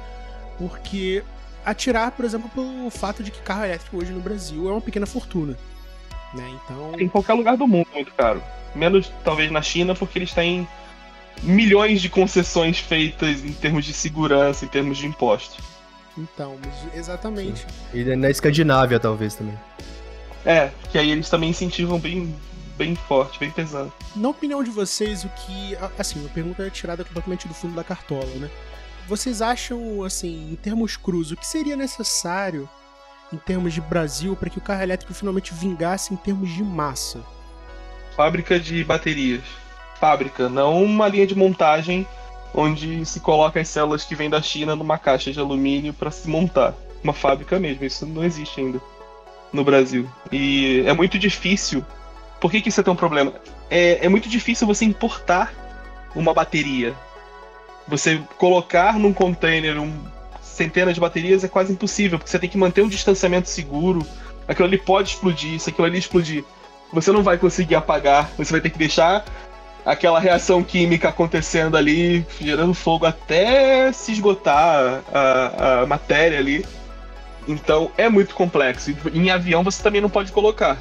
porque atirar, por exemplo, pelo fato de que carro elétrico hoje no Brasil é uma pequena fortuna, né? Então... Em qualquer lugar do mundo é muito caro. Menos, talvez, na China, porque eles têm milhões de concessões feitas em termos de segurança, em termos de impostos. Então, mas exatamente. E na Escandinávia, talvez, também. Que aí eles também incentivam bem forte, bem pesado. Na opinião de vocês, o que... Assim, a pergunta é tirada completamente do fundo da cartola, né? Vocês acham, assim, em termos crus, o que seria necessário, em termos de Brasil, para que o carro elétrico finalmente vingasse em termos de massa? Fábrica de baterias. Fábrica, não uma linha de montagem onde se coloca as células que vêm da China numa caixa de alumínio para se montar. Uma fábrica mesmo, isso não existe ainda no Brasil. E é muito difícil. Por que isso é tão problema? É muito difícil você importar uma bateria. Você colocar num container centenas de baterias é quase impossível, porque você tem que manter um distanciamento seguro. Aquilo ali pode explodir, se aquilo ali explodir, você não vai conseguir apagar, você vai ter que deixar aquela reação química acontecendo ali, gerando fogo até se esgotar a matéria ali. Então é muito complexo. Em avião você também não pode colocar.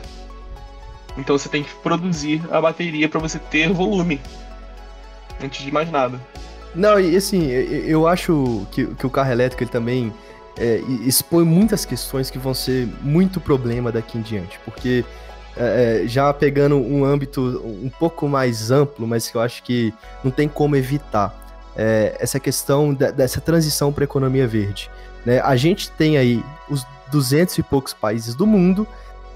Então você tem que produzir a bateria para você ter volume, antes de mais nada. Não, e assim, eu acho que o carro elétrico ele também expõe muitas questões que vão ser muito problema daqui em diante, porque já pegando um âmbito um pouco mais amplo, mas que eu acho que não tem como evitar, essa questão dessa transição para a economia verde, né? A gente tem aí os 200 e poucos países do mundo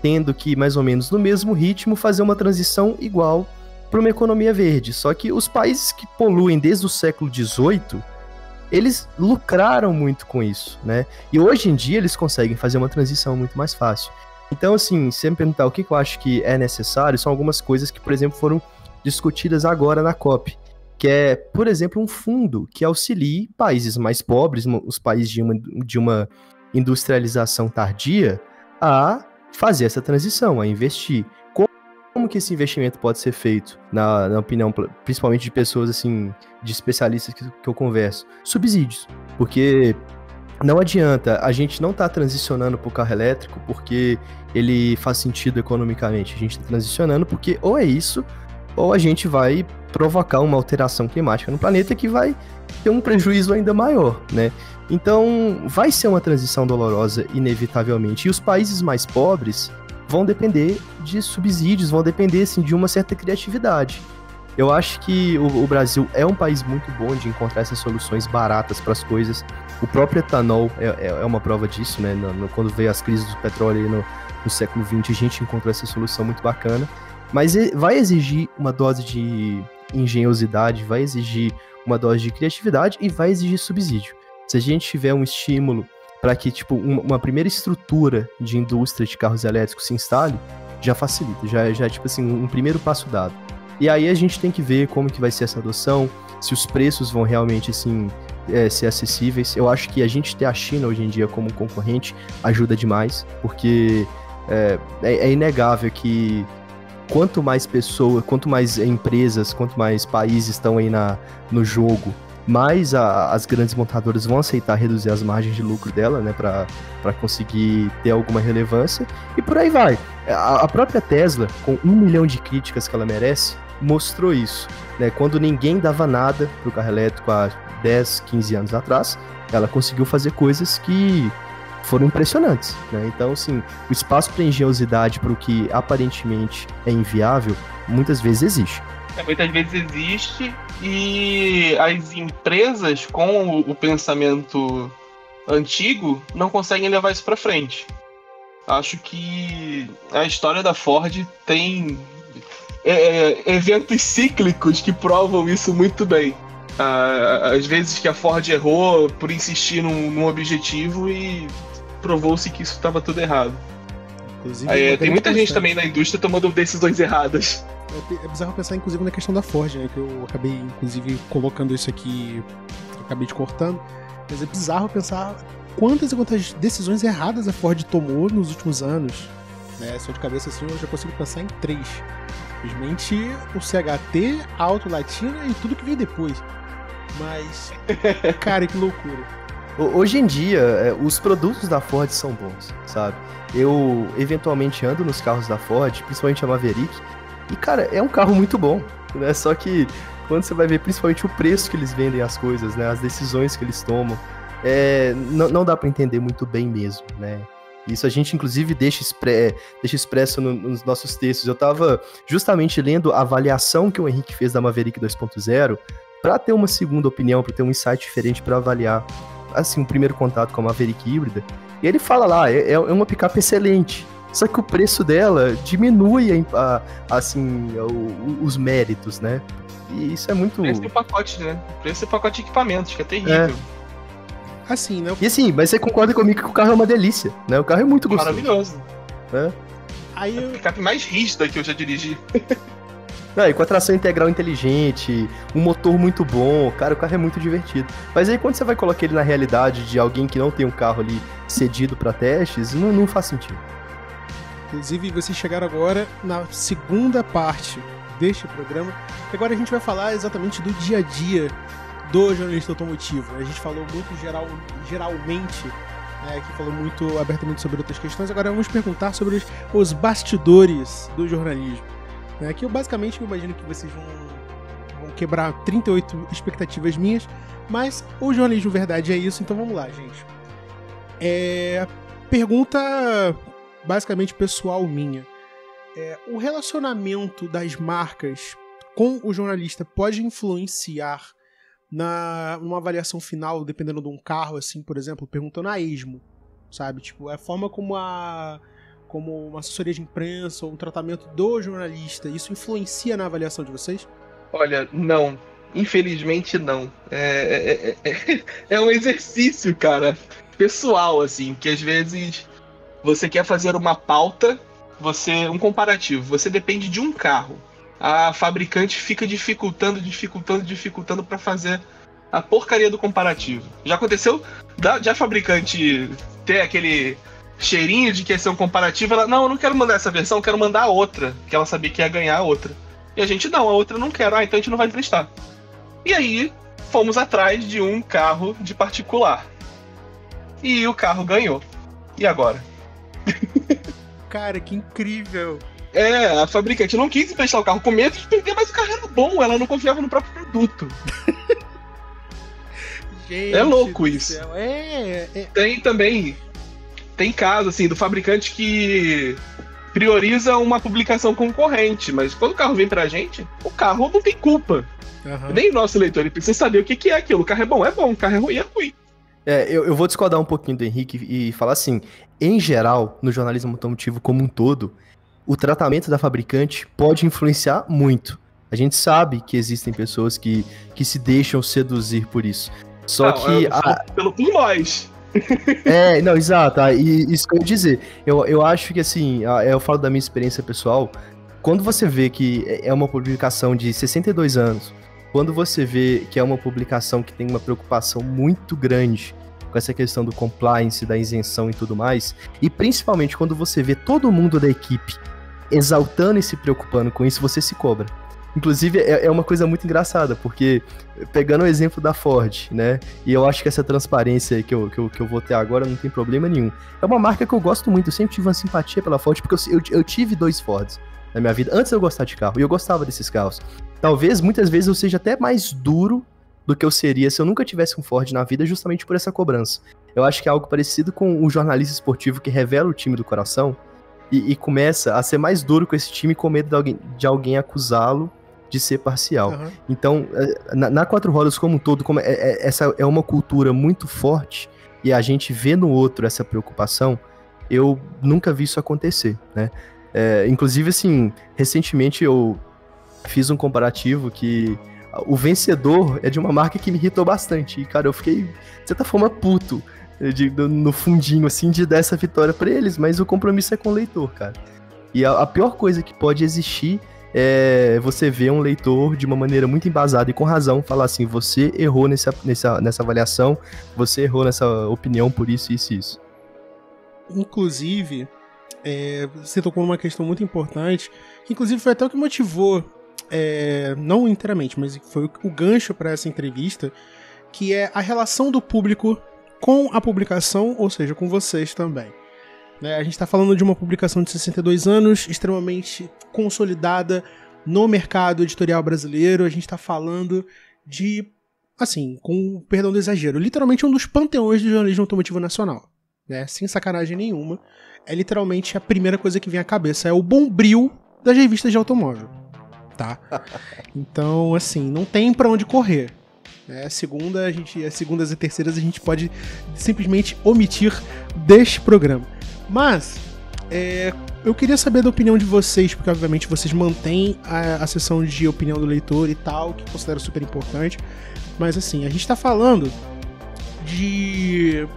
tendo que, mais ou menos no mesmo ritmo, fazer uma transição igual para uma economia verde. Só que os países que poluem desde o século XVIII, eles lucraram muito com isso, né? E hoje em dia eles conseguem fazer uma transição muito mais fácil. Então, assim, se você me perguntar o que eu acho que é necessário, são algumas coisas que, por exemplo, foram discutidas agora na COP, que é, por exemplo, um fundo que auxilie países mais pobres, os países de uma industrialização tardia, a fazer essa transição, a investir. Como que esse investimento pode ser feito, na opinião, principalmente de pessoas, assim, de especialistas que eu converso? Subsídios, porque não adianta, a gente não tá transicionando pro carro elétrico porque ele faz sentido economicamente, a gente tá transicionando porque ou é isso, ou a gente vai provocar uma alteração climática no planeta que vai ter um prejuízo ainda maior, né? Então, vai ser uma transição dolorosa, inevitavelmente. E os países mais pobres vão depender de subsídios, vão depender, assim, de uma certa criatividade. Eu acho que o Brasil é um país muito bom de encontrar essas soluções baratas para as coisas. O próprio etanol é uma prova disso, né? Quando veio as crises do petróleo no século XX, a gente encontrou essa solução muito bacana. Mas vai exigir uma dose de engenhosidade, vai exigir uma dose de criatividade e vai exigir subsídio. Se a gente tiver um estímulo para que, tipo, uma primeira estrutura de indústria de carros elétricos se instale, já facilita, já tipo assim, um primeiro passo dado. E aí a gente tem que ver como que vai ser essa adoção, se os preços vão realmente, assim, ser acessíveis. Eu acho que a gente ter a China hoje em dia como concorrente ajuda demais, porque é inegável que quanto mais pessoas, quanto mais empresas, quanto mais países estão aí no jogo, mais as grandes montadoras vão aceitar reduzir as margens de lucro dela, né, para conseguir ter alguma relevância, e por aí vai. A própria Tesla, com 1 milhão de críticas que ela merece, mostrou isso, né? Quando ninguém dava nada pro carro elétrico há 10, 15 anos atrás, ela conseguiu fazer coisas que foram impressionantes, né? Então, assim, o espaço para engenhosidade para o que aparentemente é inviável, muitas vezes existe. Muitas vezes existe, e as empresas com o pensamento antigo não conseguem levar isso para frente. Acho que a história da Ford tem eventos cíclicos que provam isso muito bem. Às vezes que a Ford errou por insistir num objetivo e provou-se que isso estava tudo errado. Tem muita gente também na indústria tomando decisões erradas. É bizarro pensar, inclusive, na questão da Ford, né? Que eu acabei, inclusive, colocando isso aqui, eu acabei te cortando. Mas é bizarro pensar quantas e quantas decisões erradas a Ford tomou nos últimos anos. Né? Só de cabeça assim, eu já consigo pensar em 3. Simplesmente o CHT, a Auto Latina e tudo que veio depois. Mas, cara, que loucura. Hoje em dia, os produtos da Ford são bons, sabe? Eu, eventualmente, ando nos carros da Ford, principalmente a Maverick, e, cara, é um carro muito bom, né? Só que quando você vai ver principalmente o preço que eles vendem as coisas, né? As decisões que eles tomam, não dá pra entender muito bem mesmo, né? Isso a gente, inclusive, deixa expresso nos nossos textos. Eu tava justamente lendo a avaliação que o Henrique fez da Maverick 2.0 para ter uma segunda opinião, para ter um insight diferente para avaliar, assim, um primeiro contato com a Maverick híbrida. E ele fala lá, é uma picape excelente, só que o preço dela diminui, assim, os méritos, né? E isso é muito... O preço do pacote, né? O preço do pacote de equipamentos, que é terrível. Assim, né? E assim, mas você concorda comigo que o carro é uma delícia, né? O carro é muito gostoso. Maravilhoso. Aí a picape mais rígida que eu já dirigi. E com a tração integral inteligente, um motor muito bom, cara, o carro é muito divertido. Mas aí quando você vai colocar ele na realidade de alguém que não tem um carro ali cedido para testes, não faz sentido. Inclusive, vocês chegaram agora na segunda parte deste programa, e agora a gente vai falar exatamente do dia a dia do jornalista automotivo. A gente falou muito geralmente, né, aqui falou muito abertamente sobre outras questões, agora vamos perguntar sobre os bastidores do jornalismo. Aqui eu basicamente imagino que vocês vão quebrar 38 expectativas minhas, mas o jornalismo verdade é isso, então vamos lá, gente. Pergunta basicamente pessoal minha. O relacionamento das marcas com o jornalista pode influenciar numa avaliação final, dependendo de um carro, assim, por exemplo, perguntando a esmo, sabe? Tipo, a forma como uma assessoria de imprensa ou um tratamento do jornalista, isso influencia na avaliação de vocês? Olha, não. Infelizmente, não. É um exercício, cara, pessoal, assim, que às vezes você quer fazer uma pauta, um comparativo, você depende de um carro. A fabricante fica dificultando para fazer a porcaria do comparativo. Já aconteceu de a fabricante ter aquele cheirinho de que ia ser um comparativo, ela, não, eu não quero mandar essa versão, eu quero mandar a outra, que ela sabia que ia ganhar a outra. E a gente, não, a outra eu não quero, então a gente não vai emprestar. E aí, fomos atrás de um carro de particular. E o carro ganhou. E agora? Cara, que incrível! A fabricante não quis emprestar o carro com medo de perder, mas o carro era bom, ela não confiava no próprio produto. Gente, é louco isso. Tem caso, assim, do fabricante que prioriza uma publicação concorrente, mas quando o carro vem pra gente, o carro não tem culpa. Uhum. Nem o nosso leitor, ele precisa saber o que é aquilo. O carro é bom, o carro é ruim. Eu vou discordar um pouquinho do Henrique e falar assim, em geral, no jornalismo automotivo como um todo, o tratamento da fabricante pode influenciar muito. A gente sabe que existem pessoas que se deixam seduzir por isso. Só que... Por nós. Não, exato. E isso que eu ia dizer. Eu acho que, assim, eu falo da minha experiência pessoal, quando você vê que é uma publicação de 62 anos, quando você vê que é uma publicação que tem uma preocupação muito grande com essa questão do compliance, da isenção e tudo mais, e principalmente quando você vê todo mundo da equipe exaltando e se preocupando com isso, você se cobra. Inclusive, é uma coisa muito engraçada, porque, pegando o exemplo da Ford, né, e eu acho que essa transparência que eu vou ter agora não tem problema nenhum. É uma marca que eu gosto muito, eu sempre tive uma simpatia pela Ford, porque eu tive 2 Fords na minha vida, antes de eu gostar de carro, e eu gostava desses carros. Talvez, muitas vezes, eu seja até mais duro do que eu seria se eu nunca tivesse um Ford na vida, justamente por essa cobrança. Eu acho que é algo parecido com o jornalista esportivo que revela o time do coração, e começa a ser mais duro com esse time com medo de alguém acusá-lo de ser parcial. Uhum. Então, na Quatro Rodas como um todo, essa é uma cultura muito forte e a gente vê no outro essa preocupação, eu nunca vi isso acontecer, né? Inclusive, assim, recentemente eu fiz um comparativo que o vencedor é de uma marca que me irritou bastante. E, cara, eu fiquei, de certa forma, puto no fundinho, assim, de dar essa vitória pra eles, mas o compromisso é com o leitor, cara. E a pior coisa que pode existir é você ver um leitor de uma maneira muito embasada e com razão falar assim, você errou nessa avaliação, você errou nessa opinião por isso, isso e isso. Inclusive, você tocou numa questão muito importante, que inclusive foi até o que motivou, não inteiramente, mas foi o gancho para essa entrevista, que é a relação do público com a publicação, ou seja, com vocês também. A gente está falando de uma publicação de 62 anos, extremamente consolidada no mercado editorial brasileiro. A gente está falando de, assim, com perdão do exagero, literalmente um dos panteões do jornalismo automotivo nacional, né? Sem sacanagem nenhuma. É literalmente a primeira coisa que vem à cabeça, é o Bombril das revistas de automóvel, tá? Então, assim, não tem pra onde correr. As segundas e terceiras a gente pode simplesmente omitir deste programa. Mas, eu queria saber da opinião de vocês, porque obviamente vocês mantêm a seção de opinião do leitor e tal, que eu considero super importante. Mas assim, a gente tá falando de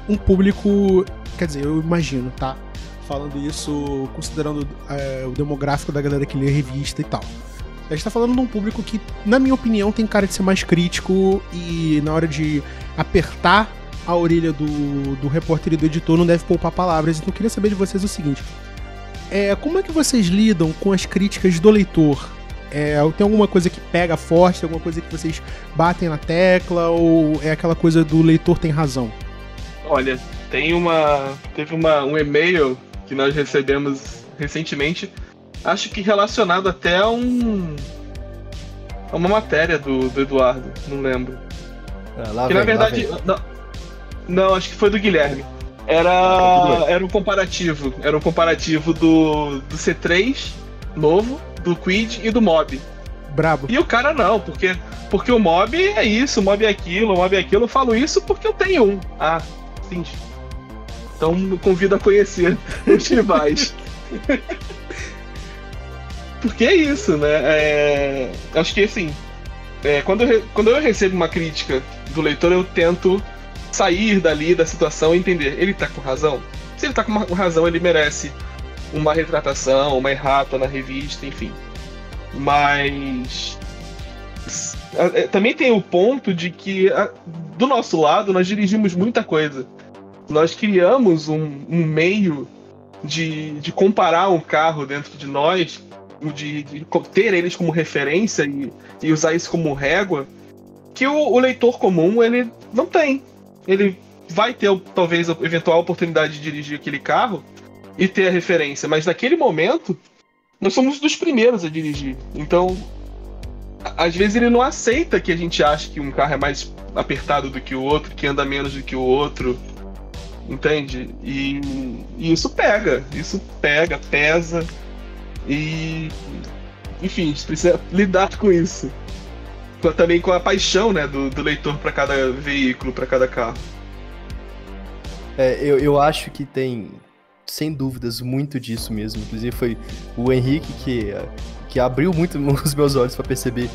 um público, quer dizer, eu imagino, tá? Falando isso, considerando o demográfico da galera que lê a revista e tal. A gente tá falando de um público que, na minha opinião, tem cara de ser mais crítico e na hora de apertar a orelha do repórter e do editor não deve poupar palavras. Então eu queria saber de vocês o seguinte, como é que vocês lidam com as críticas do leitor? Tem alguma coisa que pega forte, tem alguma coisa que vocês batem na tecla, ou é aquela coisa do leitor tem razão? Olha, teve um e-mail que nós recebemos recentemente, acho que relacionado até a uma matéria do Eduardo, não lembro. Que na verdade... Não, acho que foi do Guilherme. Era um comparativo do C3 novo, do Kwid e do Mob. Brabo. E o cara não, porque o Mob é isso, o Mob é aquilo, eu falo isso porque eu tenho um. Ah, entendi. Então me convido a conhecer os rivais. Porque é isso, né? Acho que assim, quando eu recebo uma crítica do leitor, eu tento sair dali da situação e entender, ele tá com razão? Se ele tá com razão, ele merece uma retratação, uma errata na revista, enfim. Mas também tem o ponto de que do nosso lado nós dirigimos muita coisa. Nós criamos um meio de comparar um carro dentro de nós, de ter eles como referência e usar isso como régua, que o leitor comum ele não tem. Ele vai ter, talvez, a eventual oportunidade de dirigir aquele carro e ter a referência, mas naquele momento nós somos dos primeiros a dirigir. Então, às vezes ele não aceita que a gente ache que um carro é mais apertado do que o outro, que anda menos do que o outro, entende? E isso pesa. E, enfim, a gente precisa lidar com isso. Também com a paixão, né, do leitor para cada veículo, para cada carro. Eu acho que tem, sem dúvidas, muito disso mesmo. Inclusive foi o Henrique que abriu muito os meus olhos para perceber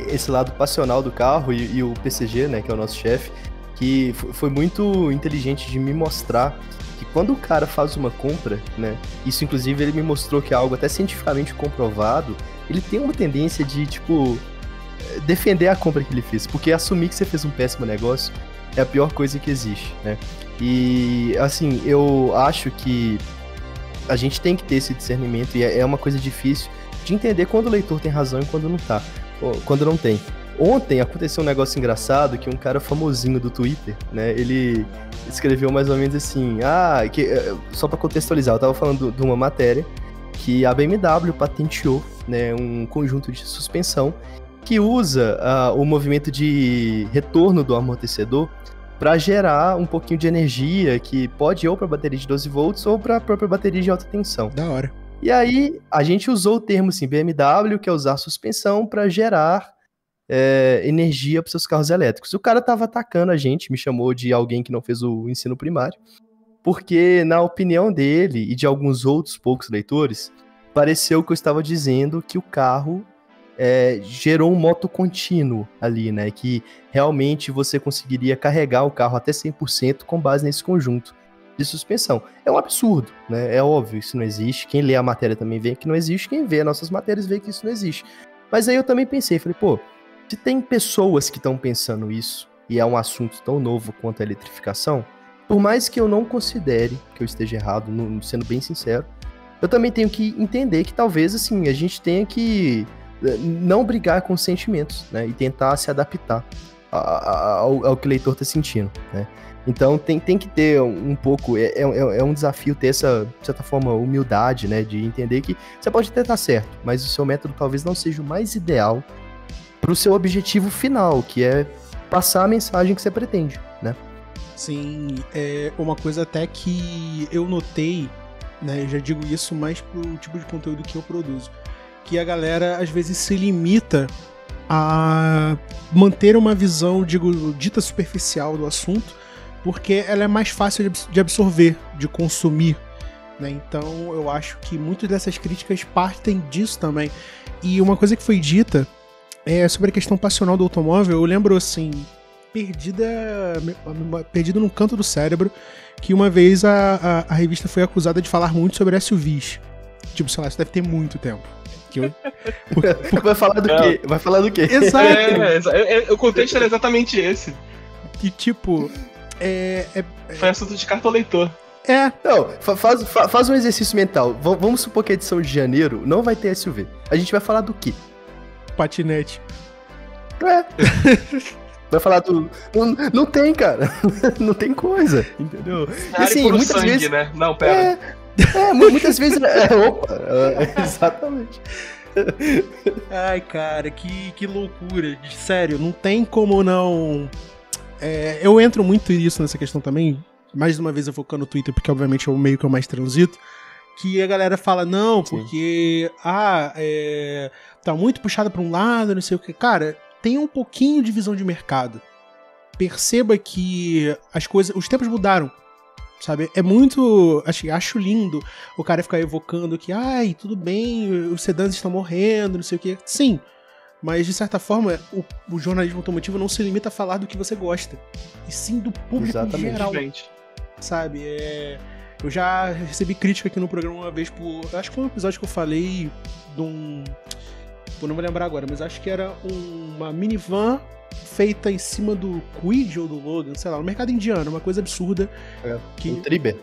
esse lado passional do carro, e o PCG, né, que é o nosso chefe, que foi muito inteligente de me mostrar que quando o cara faz uma compra, né, isso inclusive ele me mostrou que é algo até cientificamente comprovado, ele tem uma tendência de, tipo, defender a compra que ele fez, porque assumir que você fez um péssimo negócio é a pior coisa que existe, né? E, assim, eu acho que a gente tem que ter esse discernimento, e é uma coisa difícil de entender quando o leitor tem razão e quando não tem. Ontem aconteceu um negócio engraçado, que um cara famosinho do Twitter, né, ele escreveu mais ou menos assim, só pra contextualizar, eu tava falando de uma matéria que a BMW patenteou, né, um conjunto de suspensão que usa o movimento de retorno do amortecedor para gerar um pouquinho de energia que pode ir ou para bateria de 12 volts ou para a própria bateria de alta tensão. Da hora. E aí a gente usou o termo assim, BMW, que é usar suspensão para gerar energia para seus carros elétricos. O cara tava atacando a gente, me chamou de alguém que não fez o ensino primário, porque na opinião dele e de alguns outros poucos leitores, pareceu que eu estava dizendo que o carro gerou um moto contínuo ali, né? Que realmente você conseguiria carregar o carro até 100% com base nesse conjunto de suspensão. É um absurdo, né? É óbvio, isso não existe. Quem lê a matéria também vê que não existe. Quem vê as nossas matérias vê que isso não existe. Mas aí eu também pensei, falei, pô, se tem pessoas que estão pensando isso, e é um assunto tão novo quanto a eletrificação, por mais que eu não considere que eu esteja errado, sendo bem sincero, eu também tenho que entender que talvez, assim, a gente tenha que não brigar com os sentimentos, né, e tentar se adaptar ao que o leitor está sentindo, né. Então tem que ter um pouco, é um desafio ter essa, de certa forma, humildade, né, de entender que você pode até estar certo, mas o seu método talvez não seja o mais ideal para o seu objetivo final, que é passar a mensagem que você pretende, né. Sim, é uma coisa até que eu notei, né, eu já digo isso mais pro tipo de conteúdo que eu produzo, que a galera às vezes se limita a manter uma visão, dita superficial do assunto, porque ela é mais fácil de absorver, de consumir, né? Então eu acho que muitas dessas críticas partem disso também. E uma coisa que foi dita sobre a questão passional do automóvel, eu lembro assim, perdido num canto do cérebro, que uma vez a revista foi acusada de falar muito sobre SUVs. Tipo, sei lá, isso deve ter muito tempo. Vai falar do quê? Vai falar do quê? Exato. O contexto era exatamente esse. E tipo, foi assunto de carta ao leitor. Não, faz um exercício mental. Vamos supor que a edição de janeiro não vai ter SUV. A gente vai falar do quê? Patinete. Vai falar do... Não tem, cara. Não tem coisa, entendeu? E assim, muitas sangue, vezes... né? Não, pera. Muitas vezes... exatamente. Ai, cara, que loucura. Sério, não tem como não... eu entro muito nisso nessa questão também. Mais uma vez eu focando no Twitter, porque obviamente é o meio que eu mais transito. Que a galera fala, não, porque... tá muito puxado pra um lado, não sei o que. Cara, tem um pouquinho de visão de mercado. Perceba que os tempos mudaram. Sabe? É muito... Acho lindo o cara ficar evocando que, tudo bem, os sedãs estão morrendo, não sei o que. Sim, mas de certa forma, o jornalismo automotivo não se limita a falar do que você gosta, e sim do público em geral. Sabe? Eu já recebi crítica aqui no programa uma vez acho que foi um episódio que eu falei de um... Eu não vou lembrar agora, mas acho que era uma minivan feita em cima do Kwid ou do Logan, sei lá, no mercado indiano, uma coisa absurda. Um Triber.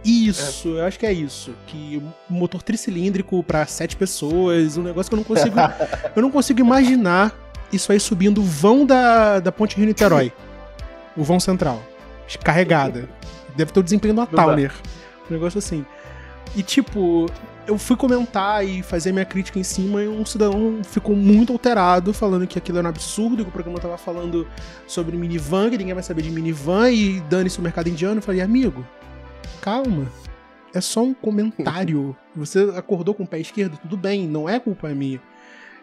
Isso, eu acho que é isso. Que um motor tricilíndrico pra 7 pessoas, um negócio que eu não consigo imaginar isso aí subindo o vão da Ponte Rio-Niterói. O vão central. Carregada. Deve ter o desempenho de uma Towner. Um negócio assim. E tipo, eu fui comentar e fazer minha crítica em cima e um cidadão ficou muito alterado, falando que aquilo era um absurdo, que o programa tava falando sobre minivan, que ninguém vai saber de minivan, e dane-se o mercado indiano. Eu falei, amigo, calma, é só um comentário. Você acordou com o pé esquerdo, tudo bem, não é culpa minha.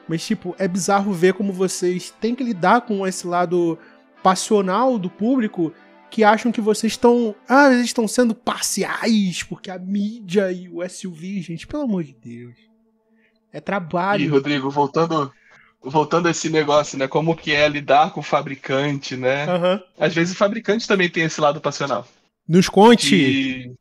Mas, tipo, é bizarro ver como vocês têm que lidar com esse lado passional do público, que acham que vocês estão... eles estão sendo parciais, porque a mídia e o SUV, gente, pelo amor de Deus. É trabalho. E, Rodrigo, voltando a esse negócio, né? Como que é lidar com o fabricante, né? Uhum. Às vezes o fabricante também tem esse lado passional. Nos conte!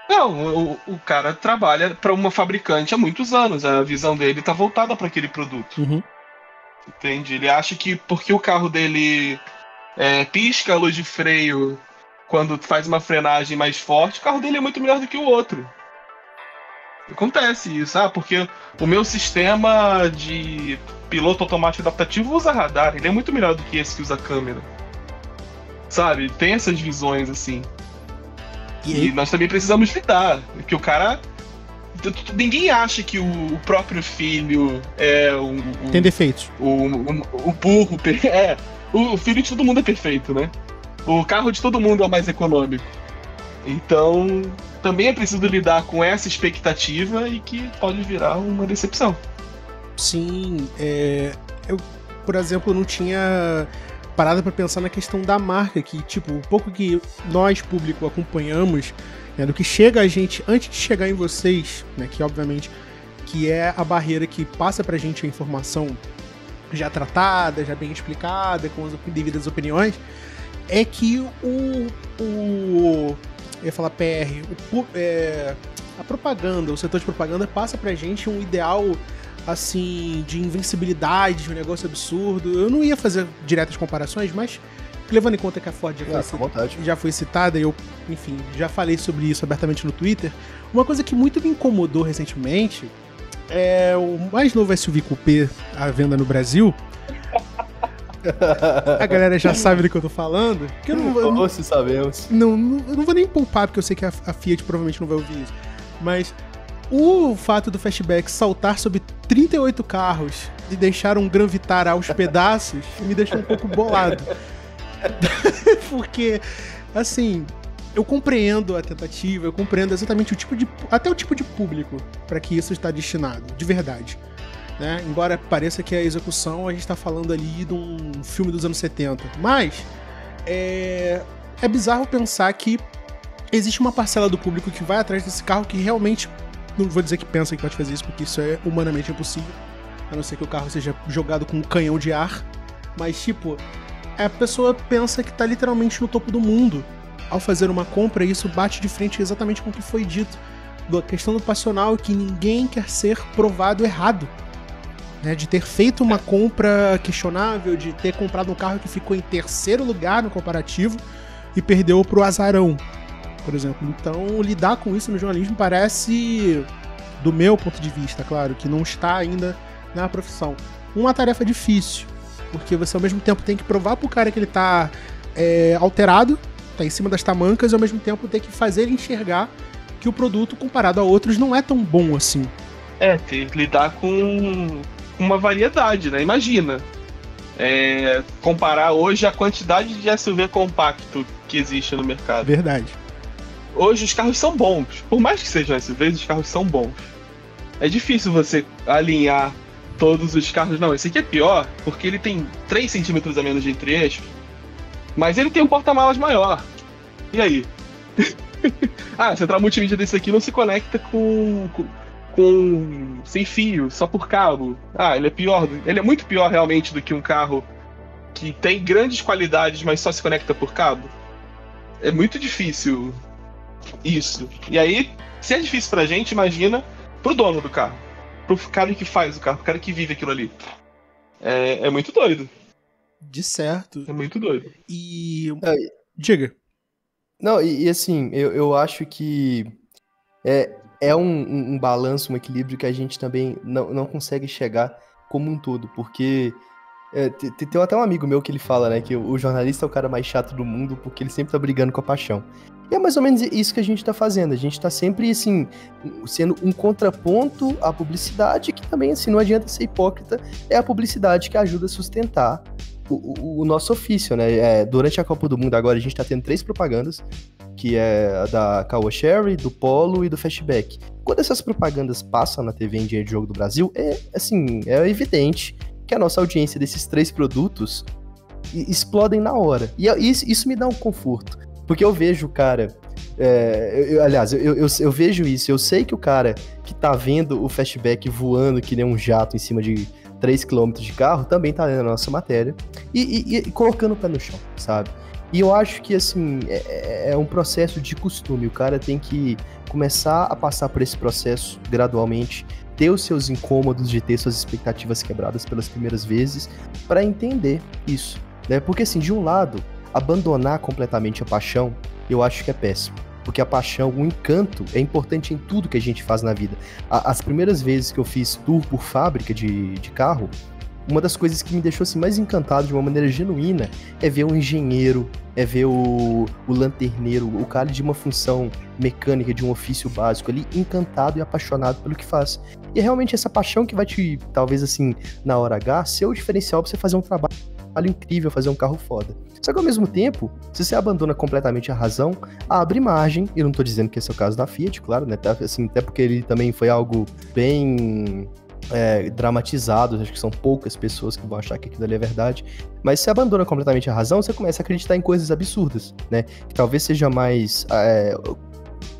Não, o cara trabalha para uma fabricante há muitos anos. A visão dele tá voltada para aquele produto. Uhum. Entende? Ele acha que porque o carro dele pisca a luz de freio quando faz uma frenagem mais forte, o carro dele é muito melhor do que o outro. Acontece isso, porque o meu sistema de piloto automático adaptativo usa radar, ele é muito melhor do que esse que usa câmera. Sabe? Tem essas visões assim. E nós também precisamos lidar, porque o cara... Ninguém acha que o próprio filho é tem defeitos. O burro... O filho de todo mundo é perfeito, né? O carro de todo mundo é o mais econômico. Então, também é preciso lidar com essa expectativa e que pode virar uma decepção. Sim, eu, por exemplo, não tinha parado pra pensar na questão da marca, que, tipo, o pouco que nós, público, acompanhamos, né, do que chega a gente antes de chegar em vocês, né, que obviamente que é a barreira que passa pra gente a informação já tratada, já bem explicada, com as devidas opiniões, é que eu ia falar PR, a propaganda, o setor de propaganda passa pra gente um ideal, assim, de invencibilidade, de um negócio absurdo. Eu não ia fazer diretas comparações, mas levando em conta que a Ford já foi citada, eu, enfim, já falei sobre isso abertamente no Twitter, uma coisa que muito me incomodou recentemente é o mais novo SUV Coupé à venda no Brasil. A galera já sabe do que eu tô falando. Que eu não sabemos. Eu não vou nem poupar, porque eu sei que a Fiat provavelmente não vai ouvir isso. Mas o fato do Fastback saltar sobre 38 carros e deixar um Gran Vitara aos pedaços me deixou um pouco bolado. Porque, assim, eu compreendo a tentativa, eu compreendo exatamente até o tipo de público para que isso está destinado, de verdade. Né? Embora pareça que a execução a gente está falando ali de um filme dos anos 70. Mas é bizarro pensar que existe uma parcela do público que vai atrás desse carro que realmente, não vou dizer que pensa que pode fazer isso, porque isso é humanamente impossível, a não ser que o carro seja jogado com um canhão de ar. Mas, tipo, a pessoa pensa que tá literalmente no topo do mundo ao fazer uma compra, e isso bate de frente exatamente com o que foi dito, da questão do passional, que ninguém quer ser provado errado. Né, de ter feito uma compra questionável, de ter comprado um carro que ficou em terceiro lugar no comparativo e perdeu pro azarão, por exemplo. Então, lidar com isso no jornalismo parece, do meu ponto de vista, claro, que não está ainda na profissão, uma tarefa difícil, porque você ao mesmo tempo tem que provar pro cara que ele tá alterado, tá em cima das tamancas, e ao mesmo tempo tem que fazer ele enxergar que o produto, comparado a outros, não é tão bom assim. Tem que lidar com uma variedade, né? Imagina, comparar hoje a quantidade de SUV compacto que existe no mercado. Verdade. Hoje os carros são bons. Por mais que sejam SUVs, os carros são bons. É difícil você alinhar todos os carros. Não, esse aqui é pior, porque ele tem 3 centímetros a menos de entre-eixos, mas ele tem um porta-malas maior. E aí? A central multimídia desse aqui não se conecta com sem fio, só por cabo. Ele é pior. Ele é muito pior realmente do que um carro que tem grandes qualidades, mas só se conecta por cabo. É muito difícil isso. E aí, se é difícil pra gente, imagina pro dono do carro, pro cara que faz o carro, pro cara que vive aquilo ali. É muito doido. De certo. É muito doido. E... Diga. Não, e assim, eu acho que é um balanço, um equilíbrio que a gente também não consegue chegar como um todo, porque Tem até um amigo meu que ele fala, né, que o jornalista é o cara mais chato do mundo porque ele sempre tá brigando com a paixão. E é mais ou menos isso que a gente tá fazendo. A gente tá sempre, assim, sendo um contraponto à publicidade, que também, assim, não adianta ser hipócrita, é a publicidade que ajuda a sustentar o nosso ofício, né? Durante a Copa do Mundo agora, a gente tá tendo 3 propagandas, que é a da Caoa Sherry, do Polo e do Fastback. Quando essas propagandas passam na TV em dia de jogo do Brasil, é evidente que a nossa audiência desses 3 produtos explodem na hora. E isso me dá um conforto. Porque eu vejo o cara... eu vejo isso. Eu sei que o cara que tá vendo o Fastback voando que nem um jato em cima de 3 km de carro também tá lendo a nossa matéria e colocando o pé no chão, sabe? E eu acho que, assim, é um processo de costume. O cara tem que começar a passar por esse processo gradualmente, ter os seus incômodos de ter suas expectativas quebradas pelas primeiras vezes, para entender isso, né? Porque, assim, de um lado, abandonar completamente a paixão, eu acho que é péssimo. Porque a paixão, o encanto, é importante em tudo que a gente faz na vida. As primeiras vezes que eu fiz tour por fábrica de carro, uma das coisas que me deixou assim, mais encantado de uma maneira genuína é ver o engenheiro, é ver o lanterneiro, o cara de uma função mecânica, de um ofício básico ali, encantado e apaixonado pelo que faz. E é realmente essa paixão que vai te, talvez assim, na hora H, ser o diferencial pra você fazer um trabalho incrível, fazer um carro foda. Só que ao mesmo tempo, se você abandona completamente a razão, abre margem, e não tô dizendo que esse é o caso da Fiat, claro, né? Assim, até porque ele também foi algo bem dramatizado, acho que são poucas pessoas que vão achar que aquilo ali é verdade, mas se você abandona completamente a razão, você começa a acreditar em coisas absurdas, né? Que talvez seja mais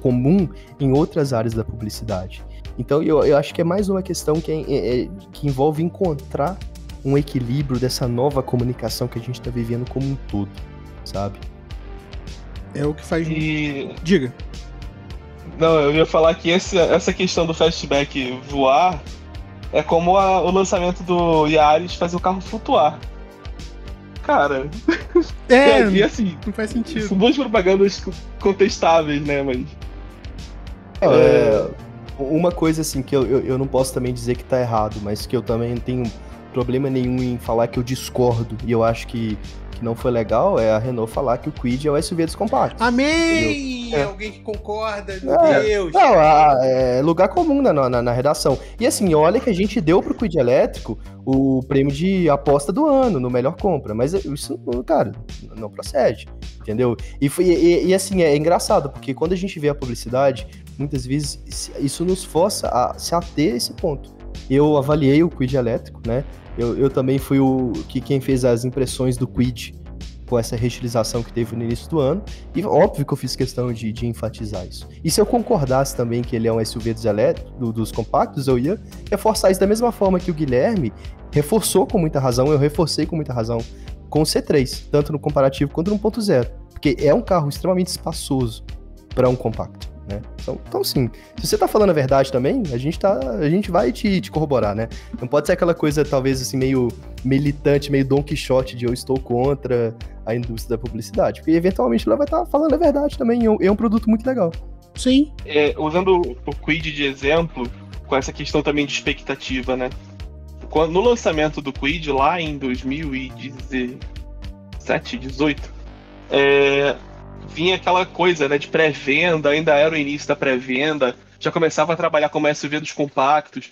comum em outras áreas da publicidade. Então eu acho que é mais uma questão que envolve encontrar um equilíbrio dessa nova comunicação que a gente tá vivendo como um todo, sabe? É o que faz... Diga. Não, eu ia falar que essa questão do Fastback voar é como o lançamento do Yaris fazer o carro flutuar. Cara... e assim, não faz sentido. São 2 propagandas contestáveis, né, mas... Uma coisa assim que eu não posso também dizer que tá errado, mas que eu também não tenho problema nenhum em falar que eu discordo, e eu acho que não foi legal, é a Renault falar que o Kwid é o SUV dos compactos. Amém! Alguém que concorda, meu Deus! Não, é lugar comum na redação. E assim, olha que a gente deu pro Kwid elétrico o prêmio de aposta do ano, no melhor compra, mas isso, cara, não procede, entendeu? E assim, é engraçado, porque quando a gente vê a publicidade, muitas vezes isso nos força a se ater a esse ponto. Eu avaliei o Kwid elétrico, né? Eu também fui quem fez as impressões do Kwid com essa reutilização que teve no início do ano. E óbvio que eu fiz questão de enfatizar isso. E se eu concordasse também que ele é um SUV dos compactos, eu ia reforçar isso da mesma forma que o Guilherme reforçou com muita razão, eu reforcei com muita razão com o C3, tanto no comparativo quanto no 1.0. Porque é um carro extremamente espaçoso para um compacto. Né? Então, sim, se você tá falando a verdade também, a gente vai te corroborar, né? Não pode ser aquela coisa, talvez, assim, meio militante, meio Don Quixote de eu estou contra a indústria da publicidade, porque eventualmente ela vai estar falando a verdade também, é um produto muito legal. Sim. Usando o Kwid de exemplo, com essa questão também de expectativa, né? No lançamento do Kwid, lá em 2017, 18, vinha aquela coisa, né, de pré-venda, ainda era o início da pré-venda, já começava a trabalhar como SUV dos compactos.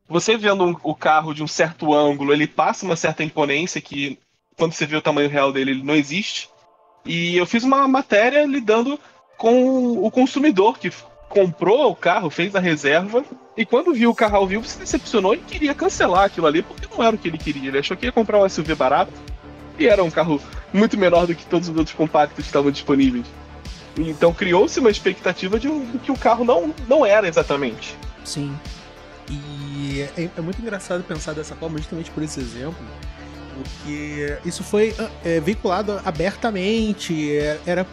Você vendo o carro de um certo ângulo, ele passa uma certa imponência que, quando você vê o tamanho real dele, ele não existe. E eu fiz uma matéria lidando com o consumidor que comprou o carro, fez a reserva, e quando viu o carro ao vivo se decepcionou e queria cancelar aquilo ali, porque não era o que ele queria. Ele achou que ia comprar um SUV barato, e era um carro muito menor do que todos os outros compactos que estavam disponíveis. Então criou-se uma expectativa de que o carro não era exatamente. Sim. E é muito engraçado pensar dessa forma, justamente por esse exemplo, porque isso foi veiculado abertamente, era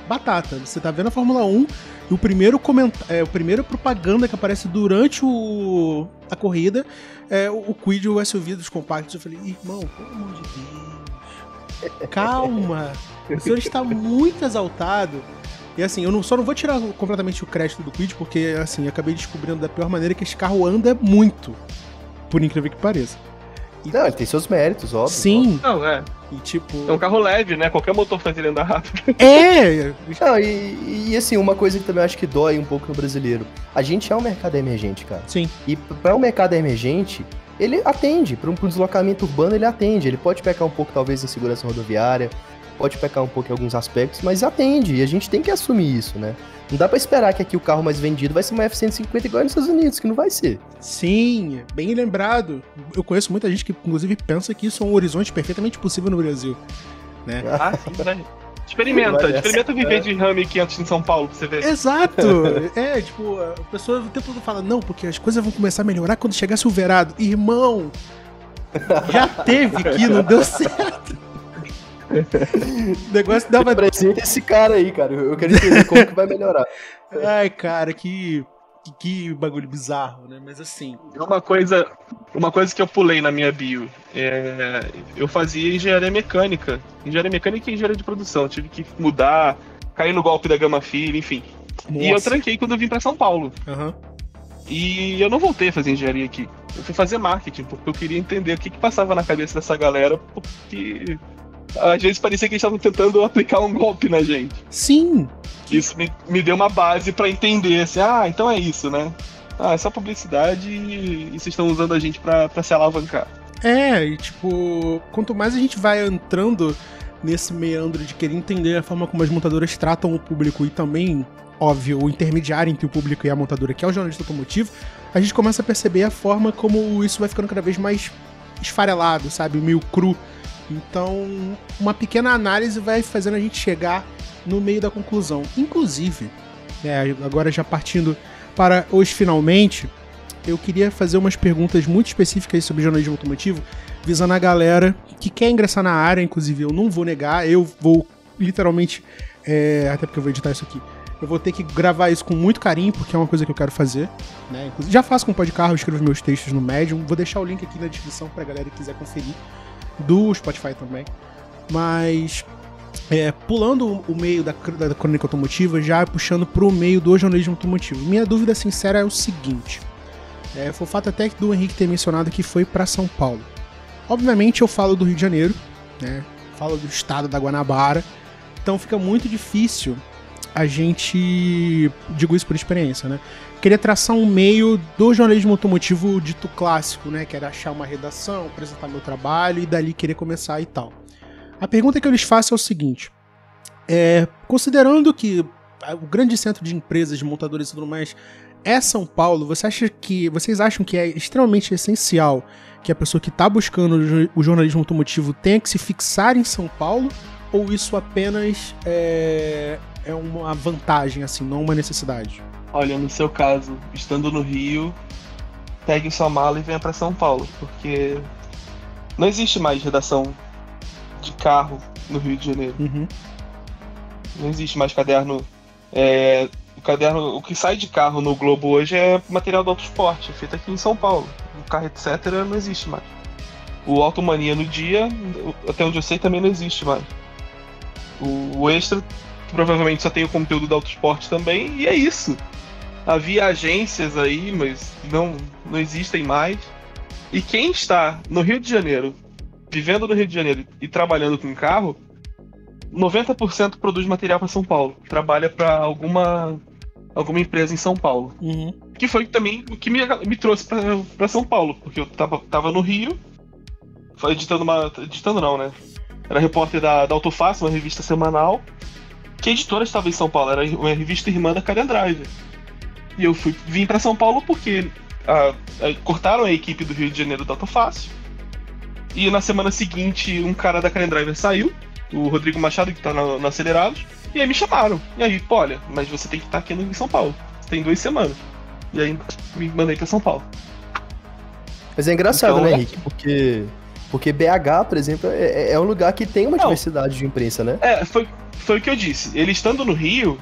batata. Você tá vendo a Fórmula 1 e o primeiro propaganda que aparece durante a corrida é o Kwid, o SUV dos compactos. Eu falei, irmão, pelo amor de Deus, calma, o senhor está muito exaltado. E assim, eu só não vou tirar completamente o crédito do Kwid, porque assim, eu acabei descobrindo da pior maneira que esse carro anda muito, por incrível que pareça. Não, ele tem seus méritos, óbvio. Sim. Não, é. E tipo... É um carro leve, né? Qualquer motor faz ele andar rápido. É! Não, e assim, uma coisa que também eu acho que dói um pouco no brasileiro. A gente é um mercado emergente, cara. Sim. E para um mercado emergente, ele atende. Para um deslocamento urbano, ele atende. Ele pode pecar um pouco, talvez, em segurança rodoviária, pode pecar um pouco em alguns aspectos, mas atende. E a gente tem que assumir isso, né? Não dá pra esperar que aqui o carro mais vendido vai ser uma F-150 igual nos Estados Unidos, que não vai ser. Sim, bem lembrado. Eu conheço muita gente que, inclusive, pensa que isso é um horizonte perfeitamente possível no Brasil. Né? Ah, sim, né? Experimenta viver de Ram 500 em São Paulo pra você ver. Exato! Tipo, a pessoa o tempo todo fala, não, porque as coisas vão começar a melhorar quando chegar Silverado. Irmão, já teve aqui, não deu certo. O negócio dava... Apresenta esse cara aí, cara. Eu quero entender como que vai melhorar. Ai, cara, que bagulho bizarro, né? Mas assim... Uma coisa que eu pulei na minha bio. Eu fazia engenharia mecânica. Engenharia mecânica e engenharia de produção. Eu tive que mudar, cair no golpe da Gama Filho, enfim. Nossa. E eu tranquei quando eu vim pra São Paulo. Uhum. E eu não voltei a fazer engenharia aqui. Eu fui fazer marketing, porque eu queria entender o que passava na cabeça dessa galera, porque... Às vezes parecia que eles estavam tentando aplicar um golpe na gente. Sim. Isso me deu uma base pra entender, assim, então é isso, né? É só publicidade e vocês estão usando a gente pra se alavancar. E tipo, quanto mais a gente vai entrando nesse meandro de querer entender a forma como as montadoras tratam o público e também, óbvio, o intermediário entre o público e a montadora, que é o jornalista automotivo, a gente começa a perceber a forma como isso vai ficando cada vez mais esfarelado, sabe? Meio cru. Então, uma pequena análise vai fazendo a gente chegar no meio da conclusão. Inclusive, agora já partindo para os finalmente, eu queria fazer umas perguntas muito específicas sobre jornalismo automotivo, visando a galera que quer ingressar na área. Inclusive, eu não vou negar, eu vou literalmente, até porque eu vou editar isso aqui, eu vou ter que gravar isso com muito carinho, porque é uma coisa que eu quero fazer, né? Inclusive, já faço com o Podcarro, eu escrevo meus textos no Medium, vou deixar o link aqui na descrição pra galera que quiser conferir, do Spotify também. Mas pulando o meio da crônica automotiva, já puxando pro meio do jornalismo automotivo, minha dúvida sincera é o seguinte, foi o fato até do Henrique ter mencionado que foi para São Paulo. Obviamente eu falo do Rio de Janeiro, né? Falo do estado da Guanabara, então fica muito difícil a gente, digo isso por experiência, né? Queria traçar um meio do jornalismo automotivo dito clássico, né? Que era achar uma redação, apresentar meu trabalho e dali querer começar e tal. A pergunta que eu lhes faço é o seguinte: considerando que o grande centro de empresas, de montadores e tudo mais é São Paulo, vocês acham que é extremamente essencial que a pessoa que está buscando o jornalismo automotivo tenha que se fixar em São Paulo? Ou isso apenas é uma vantagem, assim, não uma necessidade? Olha, no seu caso, estando no Rio, pegue sua mala e venha pra São Paulo, porque não existe mais redação de carro no Rio de Janeiro. Uhum. Não existe mais caderno. O que sai de carro no Globo hoje é material do autoesporte, feito aqui em São Paulo. O carro, etc., não existe mais. O Automania no Dia, até onde eu sei, também não existe mais. O Extra provavelmente só tem o conteúdo do autoesporte também, e é isso. Havia agências aí, mas não existem mais. E quem está no Rio de Janeiro, vivendo no Rio de Janeiro e trabalhando com carro, 90% produz material para São Paulo. Trabalha para alguma empresa em São Paulo. Uhum. Que foi também o que me trouxe para São Paulo, porque eu tava no Rio, editando não, né? Era repórter da Autofácil, uma revista semanal, que a editora estava em São Paulo, era uma revista irmã da Car and Drive. E eu vim para São Paulo porque cortaram a equipe do Rio de Janeiro da Autofácil. E na semana seguinte, um cara da Car and Drive saiu, o Rodrigo Machado, que tá no Acelerados, e aí me chamaram. E aí, olha, mas você tem que estar aqui em São Paulo. Você tem 2 semanas. E aí me mandei para São Paulo. Mas é engraçado, Então, né, Henrique? Porque BH, por exemplo, é um lugar que tem uma diversidade de imprensa, né? Foi o que eu disse. Ele estando no Rio,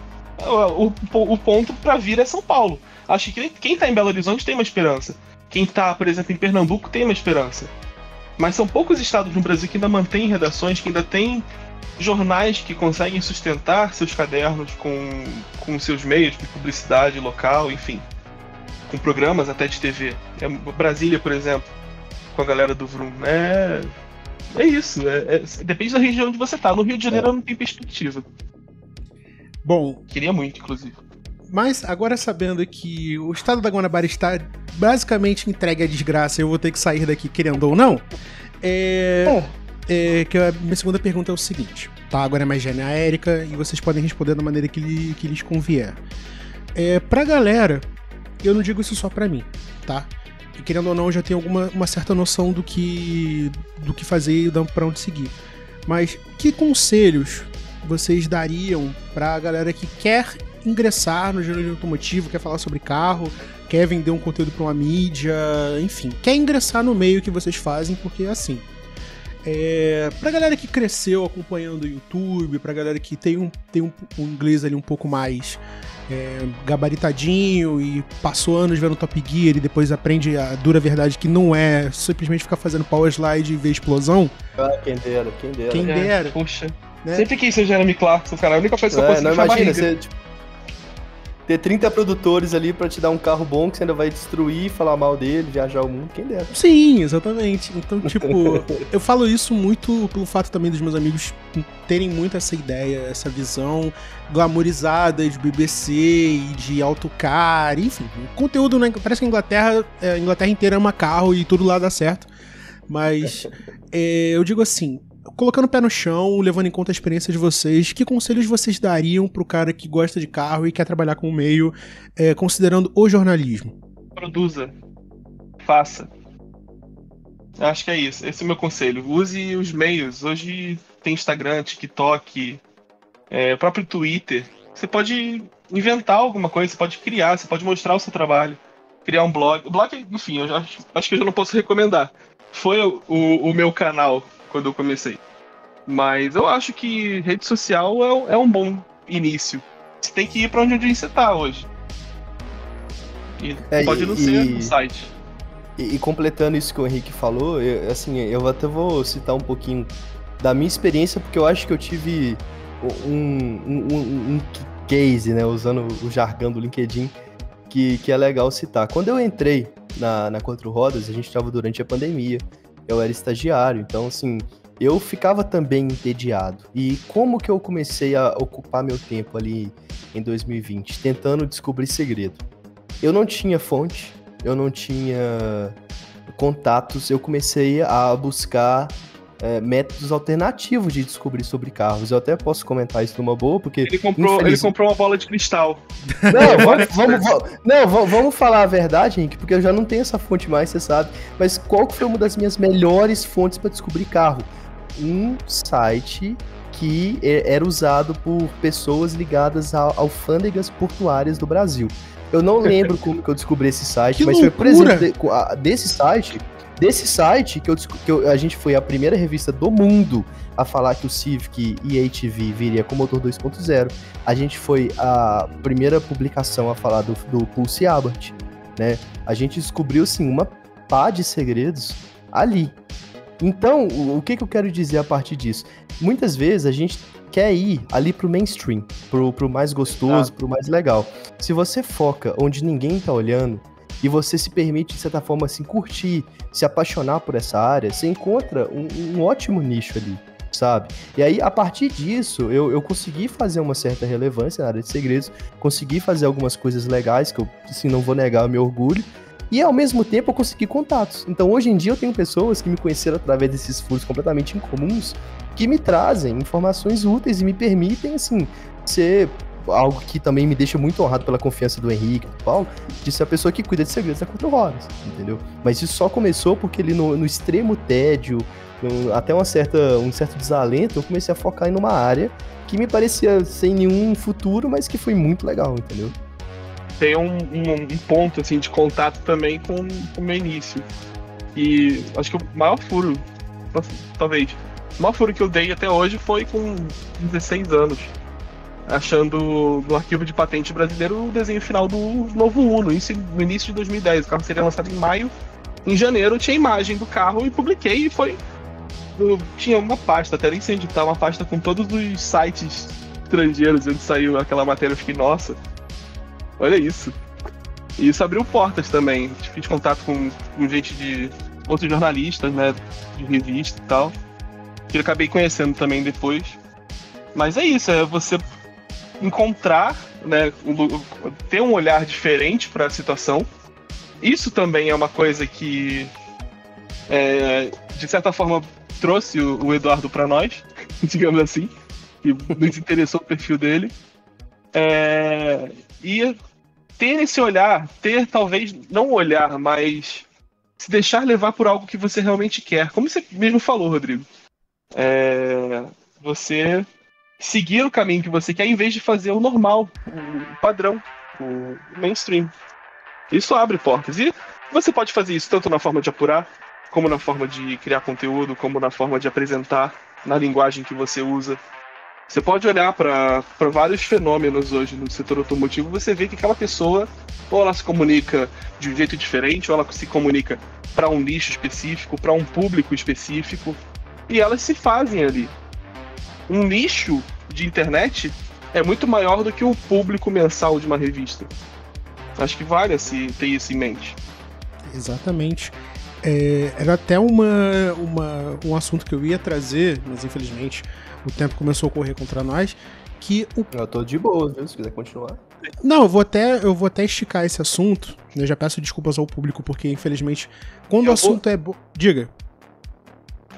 o ponto pra vir é São Paulo. Acho que quem tá em Belo Horizonte tem uma esperança. Quem tá, por exemplo, em Pernambuco tem uma esperança. Mas são poucos estados no Brasil que ainda mantêm redações, que ainda tem jornais que conseguem sustentar seus cadernos com seus meios de publicidade local, enfim. Com programas até de TV. Brasília, por exemplo, com a galera do Vroom. É isso. Depende da região onde você tá. No Rio de Janeiro eu não tenho perspectiva. Bom... Queria muito, inclusive. Mas agora sabendo que o estado da Guanabara está basicamente entregue à desgraça, eu vou ter que sair daqui querendo ou não, que a minha segunda pergunta é o seguinte, tá? Agora é mais genérica e vocês podem responder da maneira que lhes convier. Pra galera, eu não digo isso só pra mim, tá? E querendo ou não, eu já tenho uma certa noção do que fazer e pra onde seguir. Mas que conselhos vocês dariam pra galera que quer ingressar no gênero automotivo, quer falar sobre carro, quer vender um conteúdo pra uma mídia, enfim, quer ingressar no meio que vocês fazem, porque assim, pra galera que cresceu acompanhando o YouTube, pra galera que tem um inglês ali um pouco mais gabaritadinho e passou anos vendo Top Gear e depois aprende a dura verdade que não é simplesmente ficar fazendo power slide e ver explosão. Quem dera. Quem dera. Poxa. Né? Sempre quis ser Jeremy Clarkson, cara. A única coisa que eu consegui foi a imagina, barriga. você ter 30 produtores ali pra te dar um carro bom que você ainda vai destruir, falar mal dele, viajar o mundo, quem dera. Sim, exatamente. Então, tipo, eu falo isso muito pelo fato também dos meus amigos terem muito essa ideia, essa visão glamourizada de BBC e de autocar, enfim. Conteúdo, né? Parece que a Inglaterra inteira ama carro e tudo lá dá certo. Mas eu digo assim, colocando o pé no chão, levando em conta a experiência de vocês, que conselhos vocês dariam pro cara que gosta de carro e quer trabalhar com o meio, considerando o jornalismo? Produza. Faça. Eu acho que é isso. Esse é o meu conselho. Use os meios. Hoje tem Instagram, TikTok, o próprio Twitter. Você pode inventar alguma coisa, você pode criar, você pode mostrar o seu trabalho. Criar um blog. O blog, enfim, eu acho que eu já não posso recomendar. Foi o meu canal quando eu comecei. Mas eu acho que rede social é um bom início. Você tem que ir pra onde você tá hoje. E pode não ser no site. E completando isso que o Henrique falou, eu até vou citar um pouquinho da minha experiência, porque eu acho que eu tive um case, né, usando o jargão do LinkedIn, que é legal citar. Quando eu entrei na Quatro Rodas, a gente estava durante a pandemia, eu era estagiário, então assim, eu ficava também entediado. E como que eu comecei a ocupar meu tempo ali em 2020? Tentando descobrir segredo. Eu não tinha fonte, eu não tinha contatos, eu comecei a buscar métodos alternativos de descobrir sobre carros. Eu até posso comentar isso numa boa, porque... Ele comprou uma bola de cristal. Vamos falar a verdade, Henrique, porque eu já não tenho essa fonte mais, você sabe. Mas qual que foi uma das minhas melhores fontes para descobrir carro? Um site que era usado por pessoas ligadas a alfândegas portuárias do Brasil. Eu não lembro como que eu descobri esse site, mas foi, por exemplo, desse site que a gente foi a primeira revista do mundo a falar que o Civic e-HEV viria com motor 2.0. A gente foi a primeira publicação a falar do Pulse Abarth, né? A gente descobriu, assim, uma pá de segredos ali. Então, o que eu quero dizer a partir disso? Muitas vezes a gente quer ir ali pro mainstream, pro mais gostoso, pro mais legal. Se você foca onde ninguém tá olhando, e você se permite, de certa forma, assim, curtir, se apaixonar por essa área, você encontra um ótimo nicho ali, sabe? E aí, a partir disso, eu consegui fazer uma certa relevância na área de segredos, consegui fazer algumas coisas legais, que eu, assim, não vou negar o meu orgulho, e ao mesmo tempo eu consegui contatos. Então, hoje em dia, eu tenho pessoas que me conheceram através desses furos completamente incomuns, que me trazem informações úteis e me permitem, assim, ser... algo que também me deixa muito honrado pela confiança do Henrique, do Paulo, de ser a pessoa que cuida de segredos da Quatro Rodas, entendeu? Mas isso só começou porque ele no extremo tédio, até um certo desalento, eu comecei a focar em uma área que me parecia sem nenhum futuro, mas que foi muito legal, entendeu? Tem um ponto, assim, de contato também com o meu início. E acho que o maior furo, talvez, o maior furo que eu dei até hoje foi com 16 anos. Achando no arquivo de patente brasileiro o desenho final do novo Uno, no início de 2010. O carro seria lançado em maio. Em janeiro eu tinha a imagem do carro e publiquei, e foi... tinha uma pasta, até nem sei onde tá, uma pasta com todos os sites estrangeiros onde saiu aquela matéria. Eu fiquei, nossa, olha isso. E isso abriu portas também. Fiz contato com gente de outros jornalistas, né, de revista e tal, que eu acabei conhecendo também depois. Mas é isso, é você encontrar, né, ter um olhar diferente para a situação. Isso também é uma coisa que, de certa forma, trouxe o Eduardo para nós, digamos assim, que nos interessou o perfil dele. E ter esse olhar, talvez não olhar, mas se deixar levar por algo que você realmente quer. Como você mesmo falou, Rodrigo. Você seguir o caminho que você quer em vez de fazer o normal, o padrão, o mainstream. Isso abre portas. E você pode fazer isso tanto na forma de apurar, como na forma de criar conteúdo, como na forma de apresentar, na linguagem que você usa. Você pode olhar para vários fenômenos hoje no setor automotivo e você vê que aquela pessoa, ou ela se comunica de um jeito diferente, ou ela se comunica para um nicho específico, para um público específico, e elas se fazem ali. Um nicho de internet é muito maior do que o público mensal de uma revista. Acho que vale ter isso em mente. Exatamente. Era até um assunto que eu ia trazer, mas infelizmente o tempo começou a correr contra nós, que Eu tô de boa, viu? Se quiser continuar. Não, eu vou até esticar esse assunto. Eu já peço desculpas ao público, porque infelizmente, quando o assunto é bom... Diga.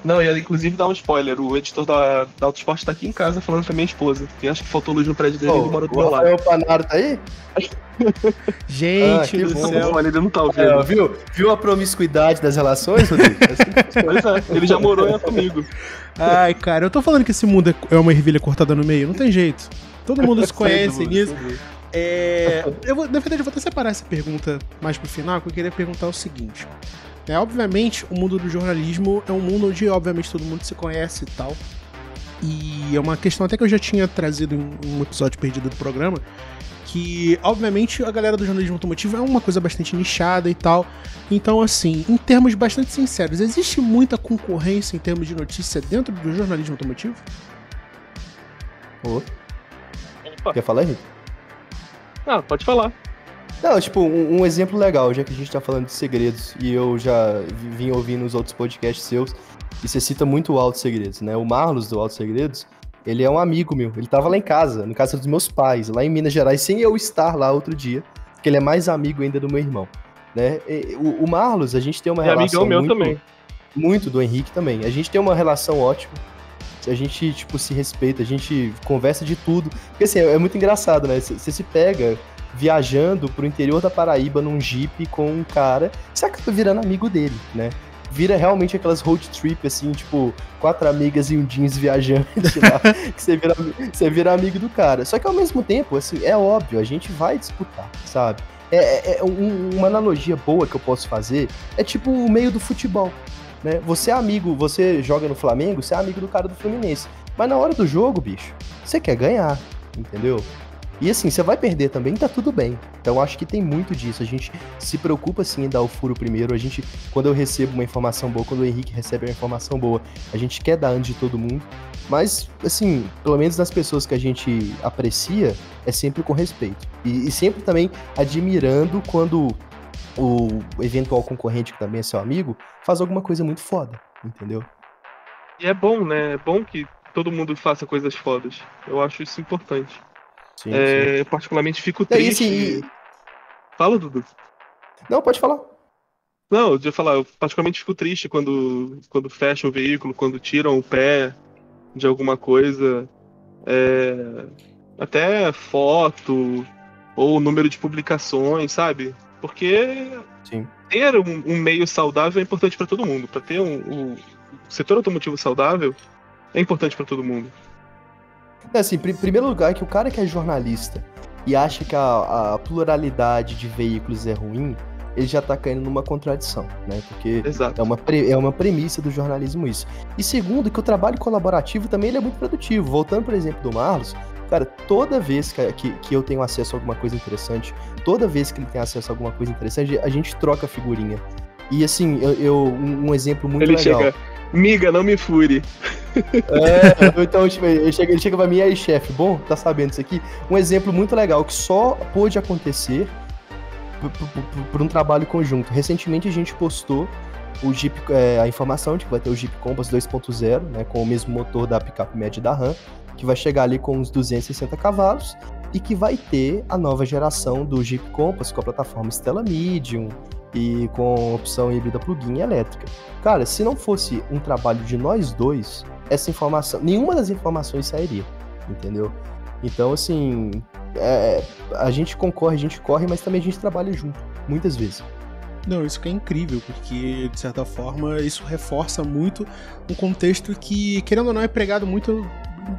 Não, eu ia inclusive dar um spoiler. O editor da Autosport tá aqui em casa falando pra minha esposa. Que acho que faltou luz no prédio dele e ele mora do meu lado. O Panaro tá aí? Gente do céu. Ele não tá ouvindo. Viu a promiscuidade das relações, Rodrigo? Pois é, ele já morou comigo. Ai, cara, eu tô falando que esse mundo é uma ervilha cortada no meio, não tem jeito. Todo mundo se conhece nisso. Na verdade, eu vou até separar essa pergunta mais pro final, porque eu queria perguntar o seguinte. Obviamente, o mundo do jornalismo é um mundo onde, obviamente, todo mundo se conhece e tal. E é uma questão até que eu já tinha trazido em um episódio perdido do programa, que, obviamente, a galera do jornalismo automotivo é uma coisa bastante nichada e tal. Então, assim, em termos bastante sinceros, existe muita concorrência em termos de notícia dentro do jornalismo automotivo? Quer falar, Henrique? Ah, pode falar. Não, tipo, um exemplo legal, já que a gente tá falando de segredos, e eu já vim ouvindo os outros podcasts seus, e você cita muito o Auto Segredos, né? O Marlos do Auto Segredos, ele é um amigo meu, ele tava lá em casa, no casa dos meus pais, lá em Minas Gerais, sem eu estar lá outro dia, porque ele é mais amigo ainda do meu irmão, né? O Marlos, a gente tem uma relação amigão meu também. Muito do Henrique também, a gente tem uma relação ótima, a gente, tipo, se respeita, a gente conversa de tudo, porque assim, é muito engraçado, né? Você se pega viajando pro interior da Paraíba num Jeep com um cara, você acaba virando amigo dele, né? Vira realmente aquelas road trip, assim, tipo, 4 amigas e um jeans viajando lá, que você vira amigo do cara. Só que ao mesmo tempo, assim, é óbvio, a gente vai disputar, sabe? Uma analogia boa que eu posso fazer é tipo o meio do futebol, né? Você é amigo, você joga no Flamengo, você é amigo do cara do Fluminense. Mas na hora do jogo, bicho, você quer ganhar, entendeu? E assim, você vai perder também, tá tudo bem. Então acho que tem muito disso. A gente se preocupa sim em dar o furo primeiro. Quando eu recebo uma informação boa, quando o Henrique recebe uma informação boa, a gente quer dar antes de todo mundo. Mas, assim, pelo menos nas pessoas que a gente aprecia, é sempre com respeito. E sempre também admirando quando o eventual concorrente, que também é seu amigo, faz alguma coisa muito foda, entendeu? E é bom, né? É bom que todo mundo faça coisas fodas. Eu acho isso importante. Sim. Eu particularmente fico triste. Fala, Dudu. Não, pode falar. Não, eu ia falar, eu particularmente fico triste quando fecham o veículo, quando tiram o pé de alguma coisa. Até foto ou número de publicações, sabe? Porque Sim. ter um meio saudável é importante para todo mundo. Para ter um setor automotivo saudável é importante para todo mundo. Assim, em primeiro lugar, que o cara que é jornalista e acha que a pluralidade de veículos é ruim, ele já tá caindo numa contradição, né? Porque Exato. é uma premissa do jornalismo isso. E segundo, que o trabalho colaborativo também ele é muito produtivo. Voltando, por exemplo, do Marlos, cara, toda vez que eu tenho acesso a alguma coisa interessante, toda vez que ele tem acesso a alguma coisa interessante, a gente troca figurinha. E assim, um exemplo muito ele legal. Chega, miga, não me fure. Então tipo, ele chega pra mim, aí chefe, bom, tá sabendo isso aqui? Um exemplo muito legal que só pôde acontecer por um trabalho conjunto. Recentemente a gente postou o Jeep, a informação de que vai ter o Jeep Compass 2.0, né, com o mesmo motor da picape média da Ram, que vai chegar ali com uns 260 cavalos, e que vai ter a nova geração do Jeep Compass com a plataforma Stella Medium e com opção híbrida plug-in elétrica. Cara, se não fosse um trabalho de nós dois, essa informação, nenhuma das informações sairia, entendeu? Então, assim, a gente concorre, a gente corre, mas também a gente trabalha junto, muitas vezes. Não, isso que é incrível, porque, de certa forma, isso reforça muito um contexto que, querendo ou não, é pregado muito,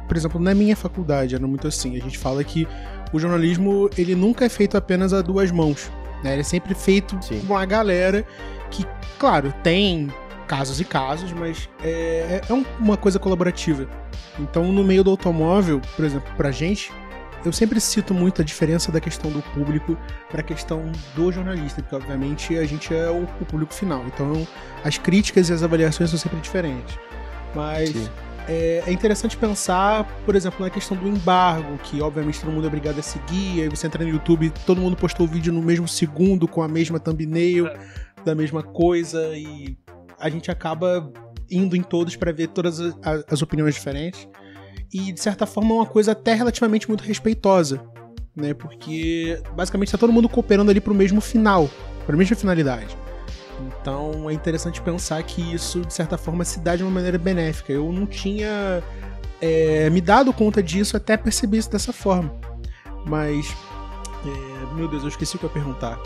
por exemplo, na minha faculdade, era muito assim, a gente fala que o jornalismo, ele nunca é feito apenas a duas mãos, né? Ele é sempre feito com uma galera que, claro, tem casos e casos, mas é uma coisa colaborativa. Então, no meio do automóvel, por exemplo, pra gente, eu sempre cito muito a diferença da questão do público para a questão do jornalista, porque, obviamente, a gente é o público final. Então, as críticas e as avaliações são sempre diferentes. Mas é interessante pensar, por exemplo, na questão do embargo, que, obviamente, todo mundo é obrigado a seguir. Aí você entra no YouTube, todo mundo postou o vídeo no mesmo segundo, com a mesma thumbnail, da mesma coisa, e a gente acaba indo em todos para ver todas as opiniões diferentes. E, de certa forma, é uma coisa até relativamente muito respeitosa, né? Porque, basicamente, tá todo mundo cooperando ali pro mesmo final, pra mesma finalidade. Então, é interessante pensar que isso, de certa forma, se dá de uma maneira benéfica. Eu não tinha me dado conta disso até perceber isso dessa forma. Mas, meu Deus, eu esqueci o que eu ia perguntar.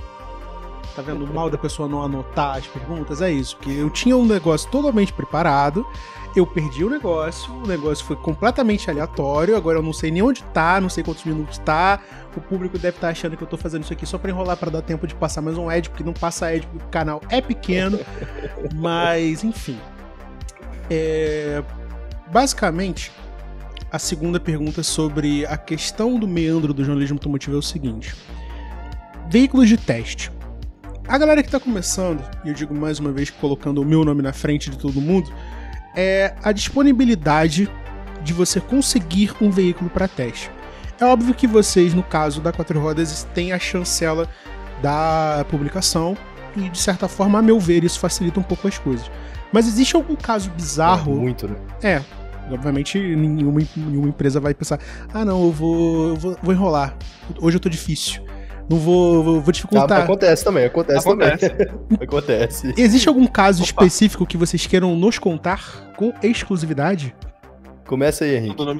Tá vendo o mal da pessoa não anotar as perguntas? É isso, porque eu tinha um negócio totalmente preparado, eu perdi o negócio foi completamente aleatório, agora eu não sei nem onde tá, não sei quantos minutos tá, o público deve estar achando que eu tô fazendo isso aqui só pra enrolar, pra dar tempo de passar mais um ad, porque não passa ad, porque o canal é pequeno, mas enfim. Basicamente, a segunda pergunta sobre a questão do meandro do jornalismo automotivo é o seguinte: veículos de teste. A galera que tá começando, e eu digo mais uma vez colocando o meu nome na frente de todo mundo, é a disponibilidade de você conseguir um veículo para teste. É óbvio que vocês, no caso da Quatro Rodas, têm a chancela da publicação e, de certa forma, a meu ver, isso facilita um pouco as coisas. Mas existe algum caso bizarro... muito, né? Obviamente, nenhuma empresa vai pensar: ah, não, eu vou enrolar, hoje eu tô difícil. Não vou dificultar. Acontece também. Acontece. Existe algum caso específico que vocês queiram nos contar com exclusividade? Começa aí, Henrique. Dando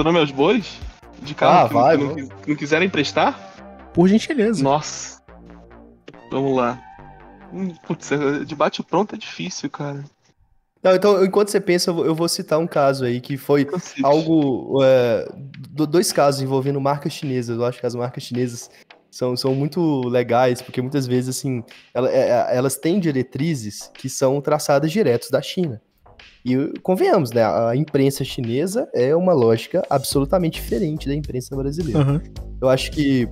nome aos bois? De carro que não quiserem emprestar? Por gentileza. Nossa. Vamos lá. Putz, de bate pronto é difícil, cara. Não, então, enquanto você pensa, eu vou citar um caso aí que foi algo... dois casos envolvendo marcas chinesas. Eu acho que as marcas chinesas são muito legais, porque muitas vezes, assim, elas têm diretrizes que são traçadas diretos da China. E convenhamos, né? A imprensa chinesa é uma lógica absolutamente diferente da imprensa brasileira. Uhum. Eu acho que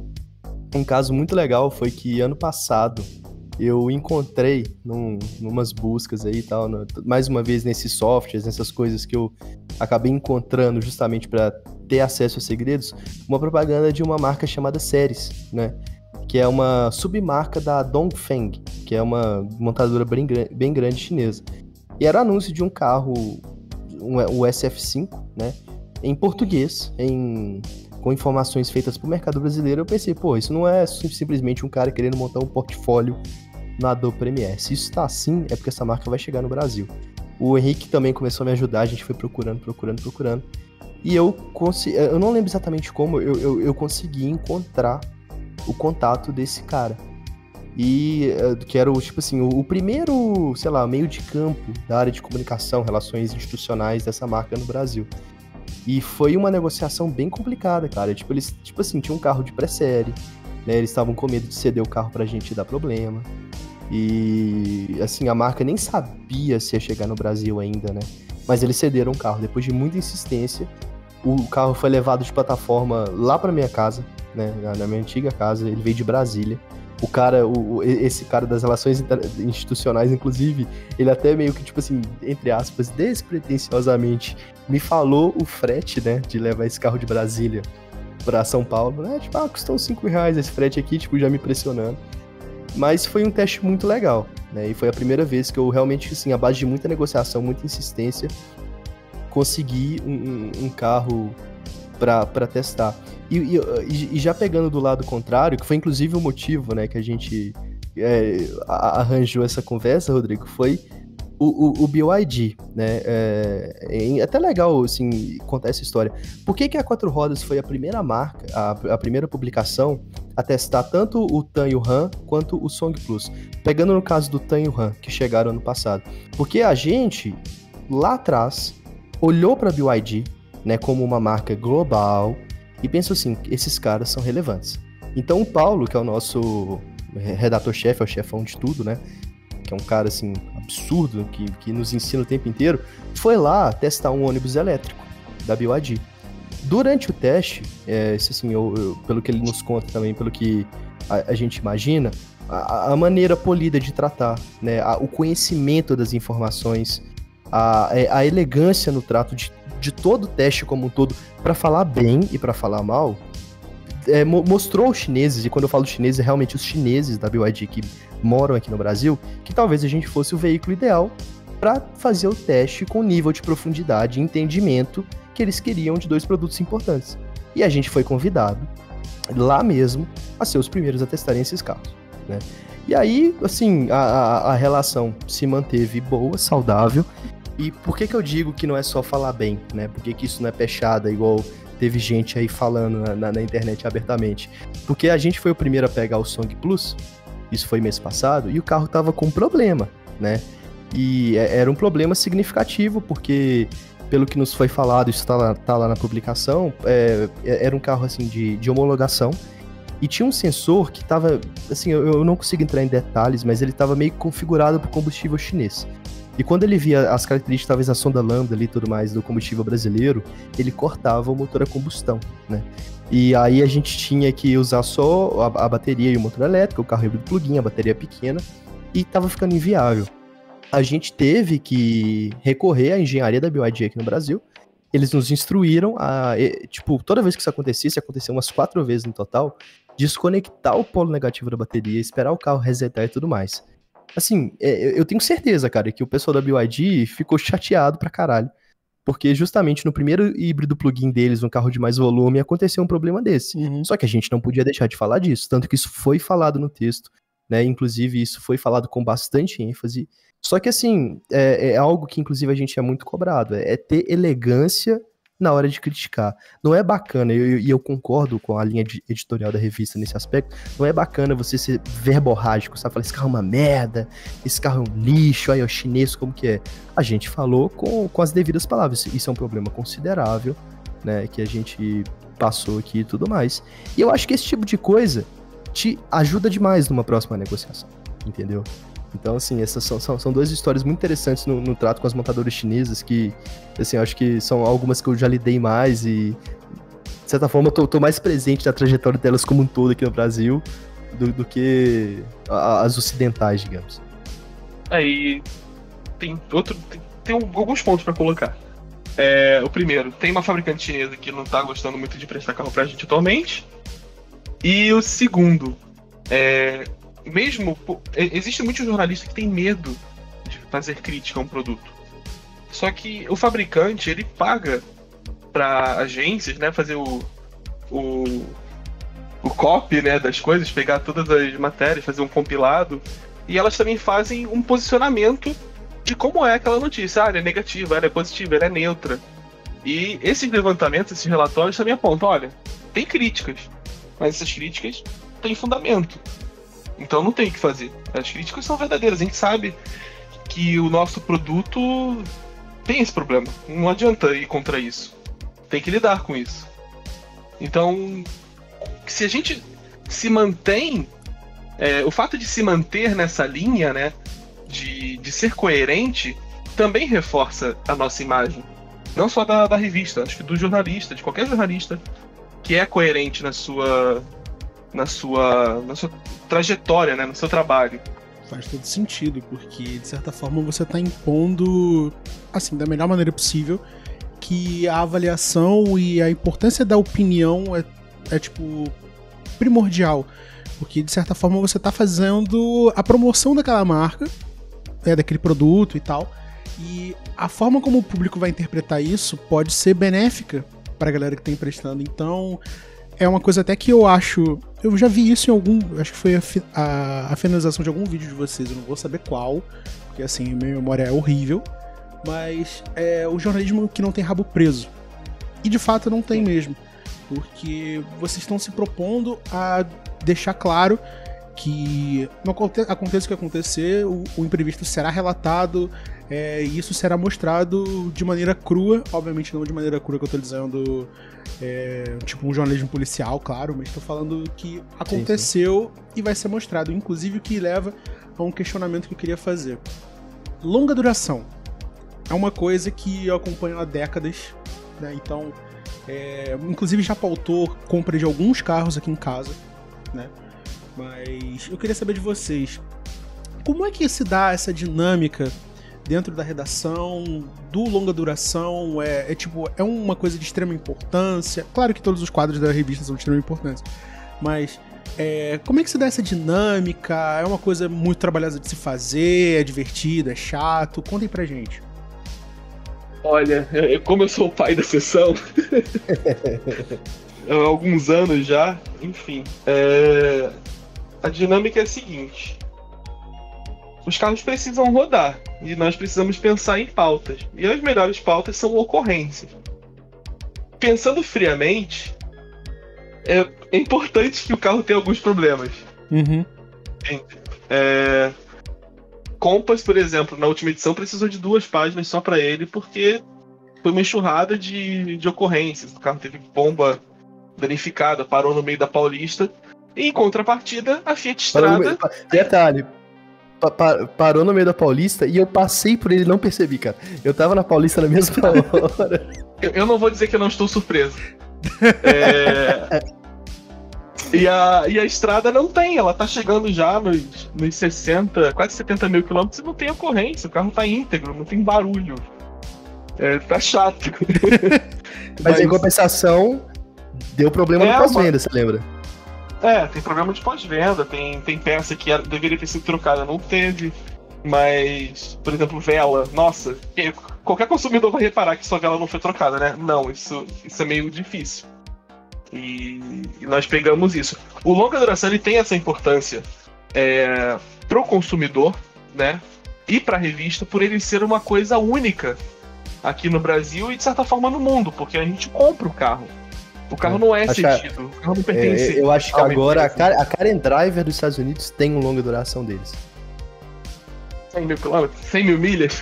um caso muito legal foi que ano passado eu encontrei numas buscas aí e tal, mais uma vez nesses softwares, nessas coisas que eu acabei encontrando justamente para ter acesso a segredos, uma propaganda de uma marca chamada Ceres, né? Que é uma submarca da Dongfeng, que é uma montadora bem grande chinesa. E era anúncio de um carro, o SF5, né? Em português, com informações feitas pro mercado brasileiro. Eu pensei, pô, isso não é simplesmente um cara querendo montar um portfólio na Adobe Premiere. Se isso tá assim, é porque essa marca vai chegar no Brasil. O Henrique também começou a me ajudar, a gente foi procurando. E eu não lembro exatamente como, eu consegui encontrar o contato desse cara. E que era tipo assim, o primeiro, sei lá, meio de campo da área de comunicação, relações institucionais dessa marca no Brasil. E foi uma negociação bem complicada, cara. Tipo, eles, assim, tinham um carro de pré-série, né? Eles estavam com medo de ceder o carro pra gente dar problema. E, assim, a marca nem sabia se ia chegar no Brasil ainda, né? Mas eles cederam o carro. Depois de muita insistência, o carro foi levado de plataforma lá pra minha casa, né? Na minha antiga casa. Ele veio de Brasília. O cara, esse cara das relações institucionais, inclusive, ele até meio que, tipo assim, entre aspas, despretensiosamente, me falou o frete, né, de levar esse carro de Brasília pra São Paulo, né, tipo, custou R$5 esse frete aqui, tipo, já me pressionando. Mas foi um teste muito legal, né? E foi a primeira vez que eu realmente, assim, à base de muita negociação, muita insistência, consegui um carro para testar. E já pegando do lado contrário, que foi inclusive o motivo, né, que a gente arranjou essa conversa, Rodrigo, foi o BYD, né? É até legal, assim, contar essa história. Por que a Quatro Rodas foi a primeira marca, a primeira publicação a testar tanto o Tan e o Han quanto o Song Plus? Pegando no caso do Tan e o Han, que chegaram ano passado. Porque a gente, lá atrás, olhou para a BYD, né, como uma marca global e pensou assim, esses caras são relevantes. Então o Paulo, que é o nosso redator-chefe, é o chefão de tudo, né? Que é um cara, assim, absurdo, que nos ensina o tempo inteiro, foi lá testar um ônibus elétrico da BYD. Durante o teste, assim, pelo que ele nos conta também, pelo que a gente imagina, a maneira polida de tratar, né, o conhecimento das informações, a elegância no trato de todo o teste como um todo, para falar bem e para falar mal, mostrou aos chineses, e quando eu falo chineses, é realmente os chineses da BYD que moram aqui no Brasil, que talvez a gente fosse o veículo ideal para fazer o teste com o nível de profundidade e entendimento que eles queriam de dois produtos importantes. E a gente foi convidado, lá mesmo, a ser os primeiros a testarem esses carros, né? E aí, assim, a relação se manteve boa, saudável. E por que eu digo que não é só falar bem, né? Por que isso não é pechada, igual teve gente aí falando na internet abertamente? Porque a gente foi o primeiro a pegar o Song Plus, isso foi mês passado, e o carro tava com problema, né? E era um problema significativo, porque, pelo que nos foi falado, isso tá lá na publicação, era um carro, assim, de homologação, e tinha um sensor que tava, assim, eu não consigo entrar em detalhes, mas ele tava meio configurado para combustível chinês. E quando ele via as características, talvez a sonda lambda ali e tudo mais do combustível brasileiro, ele cortava o motor a combustão, né? E aí a gente tinha que usar só a bateria e o motor elétrico, o carro híbrido plug-in, a bateria pequena, e tava ficando inviável. A gente teve que recorrer à engenharia da BYD aqui no Brasil. Eles nos instruíram tipo, toda vez que isso aconteceu umas 4 vezes no total, desconectar o polo negativo da bateria, esperar o carro resetar e tudo mais. Assim, eu tenho certeza, cara, que o pessoal da BYD ficou chateado pra caralho, porque justamente no primeiro híbrido plug-in deles, um carro de mais volume, aconteceu um problema desse. Só que a gente não podia deixar de falar disso, tanto que isso foi falado no texto, né? Inclusive, isso foi falado com bastante ênfase. Só que, assim, é algo que, inclusive, a gente é muito cobrado, é ter elegância na hora de criticar. Não é bacana, e eu concordo com a linha editorial da revista nesse aspecto, não é bacana você ser verborrágico, sabe? Falar, esse carro é uma merda, esse carro é um lixo, aí é o chinês, como que é? A gente falou com as devidas palavras, isso é um problema considerável, né, que a gente passou aqui e tudo mais. E eu acho que esse tipo de coisa te ajuda demais numa próxima negociação, entendeu? Então, assim, essas são duas histórias muito interessantes no trato com as montadoras chinesas que, assim, eu acho que são algumas que eu já lidei mais e, de certa forma, eu tô mais presente na trajetória delas como um todo aqui no Brasil do que as ocidentais, digamos. Aí tem alguns pontos pra colocar. O primeiro, tem uma fabricante chinesa que não tá gostando muito de prestar carro pra gente atualmente. E o segundo, existe muitos jornalistas que têm medo de fazer crítica a um produto. Só que o fabricante, ele paga para agências, né, fazer o copy, né, das coisas, pegar todas as matérias, fazer um compilado, e elas também fazem um posicionamento de como é aquela notícia. Ela é negativa, ela é positiva, ela é neutra. E esses levantamentos, esses relatórios também apontam, olha, tem críticas, mas essas críticas têm fundamento. Então não tem o que fazer. As críticas são verdadeiras. A gente sabe que o nosso produto tem esse problema. Não adianta ir contra isso. Tem que lidar com isso. Então, se a gente se mantém... o fato de se manter nessa linha, né, de ser coerente, também reforça a nossa imagem. Não só da revista, acho que do jornalista, de qualquer jornalista que é coerente na sua trajetória, né, no seu trabalho. Faz todo sentido, porque de certa forma você está impondo, assim, da melhor maneira possível, que a avaliação e a importância da opinião é tipo, primordial. Porque, de certa forma, você tá fazendo a promoção daquela marca, daquele produto e tal. E a forma como o público vai interpretar isso pode ser benéfica pra galera que tá emprestando. Então, é uma coisa até que eu acho... Eu já vi isso em algum... Acho que foi a finalização de algum vídeo de vocês. Eu não vou saber qual, porque, assim, minha memória é horrível. Mas é o jornalismo que não tem rabo preso. E, de fato, não tem mesmo. Porque vocês estão se propondo a deixar claro que não aconteça o que acontecer, o imprevisto será relatado, e isso será mostrado de maneira crua, obviamente não de maneira crua que eu tô dizendo, tipo um jornalismo policial, claro, mas tô falando que aconteceu e vai ser mostrado, inclusive o que leva a um questionamento que eu queria fazer. Longa duração é uma coisa que eu acompanho há décadas, né? Então, inclusive já pautou compra de alguns carros aqui em casa, né? Mas eu queria saber de vocês, como é que se dá essa dinâmica dentro da redação, do longa duração? É uma coisa de extrema importância? Claro que todos os quadros da revista são de extrema importância, mas como é que se dá essa dinâmica? É uma coisa muito trabalhosa de se fazer? É divertido? É chato? Contem pra gente. Olha, como eu sou o pai da sessão há alguns anos já, enfim, a dinâmica é a seguinte: os carros precisam rodar e nós precisamos pensar em pautas, e as melhores pautas são ocorrências. Pensando friamente, é importante que o carro tenha alguns problemas. Compass, por exemplo, na última edição precisou de 2 páginas só para ele, porque foi uma enxurrada de ocorrências. O carro teve bomba danificada, parou no meio da Paulista. E, em contrapartida, a Fiat Strada... Detalhe, parou no meio da Paulista e eu passei por ele e não percebi, cara. Eu tava na Paulista na mesma hora. Eu não vou dizer que eu não estou surpreso. E a estrada não tem, ela tá chegando já nos 60, quase 70 mil quilômetros e não tem ocorrência, o carro tá íntegro, não tem barulho. Tá chato. Mas em compensação, deu problema no pós-venda, você lembra? Tem problema de pós-venda, tem peça que deveria ter sido trocada, não teve. Mas, por exemplo, vela, nossa, qualquer consumidor vai reparar que sua vela não foi trocada, né? Não, isso é meio difícil. E nós pegamos isso. O longa duração ele tem essa importância pro consumidor, né? E pra revista, por ele ser uma coisa única aqui no Brasil e de certa forma no mundo, porque a gente compra o carro. O carro não é cedido, o carro não pertence. Eu acho que agora a Karen Driver dos Estados Unidos tem um longa duração deles. 100 mil quilômetros? 100 mil milhas?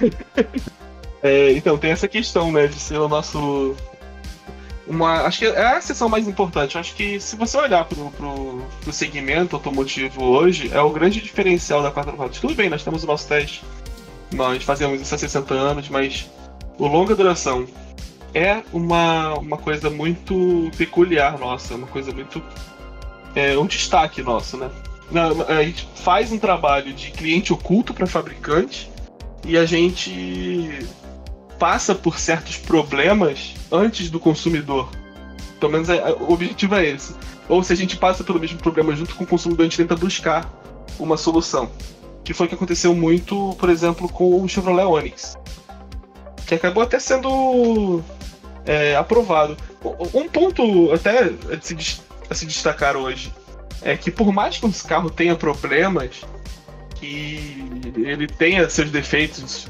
Então, tem essa questão, né, de ser o nosso... acho que é a seção mais importante. Acho que se você olhar pro segmento automotivo hoje, é o grande diferencial da Quatro Rodas. Tudo bem, nós temos o nosso teste, nós fazemos isso há 60 anos, mas o longa duração é uma coisa muito peculiar nossa, uma coisa muito... um destaque nosso, né? A gente faz um trabalho de cliente oculto para fabricante e a gente passa por certos problemas antes do consumidor. Pelo menos o objetivo é esse. Ou se a gente passa pelo mesmo problema junto com o consumidor, a gente tenta buscar uma solução. Que foi o que aconteceu muito, por exemplo, com o Chevrolet Onix, que acabou até sendo aprovado. Um ponto até a se destacar hoje é que, por mais que um carro tenha problemas, que ele tenha seus defeitos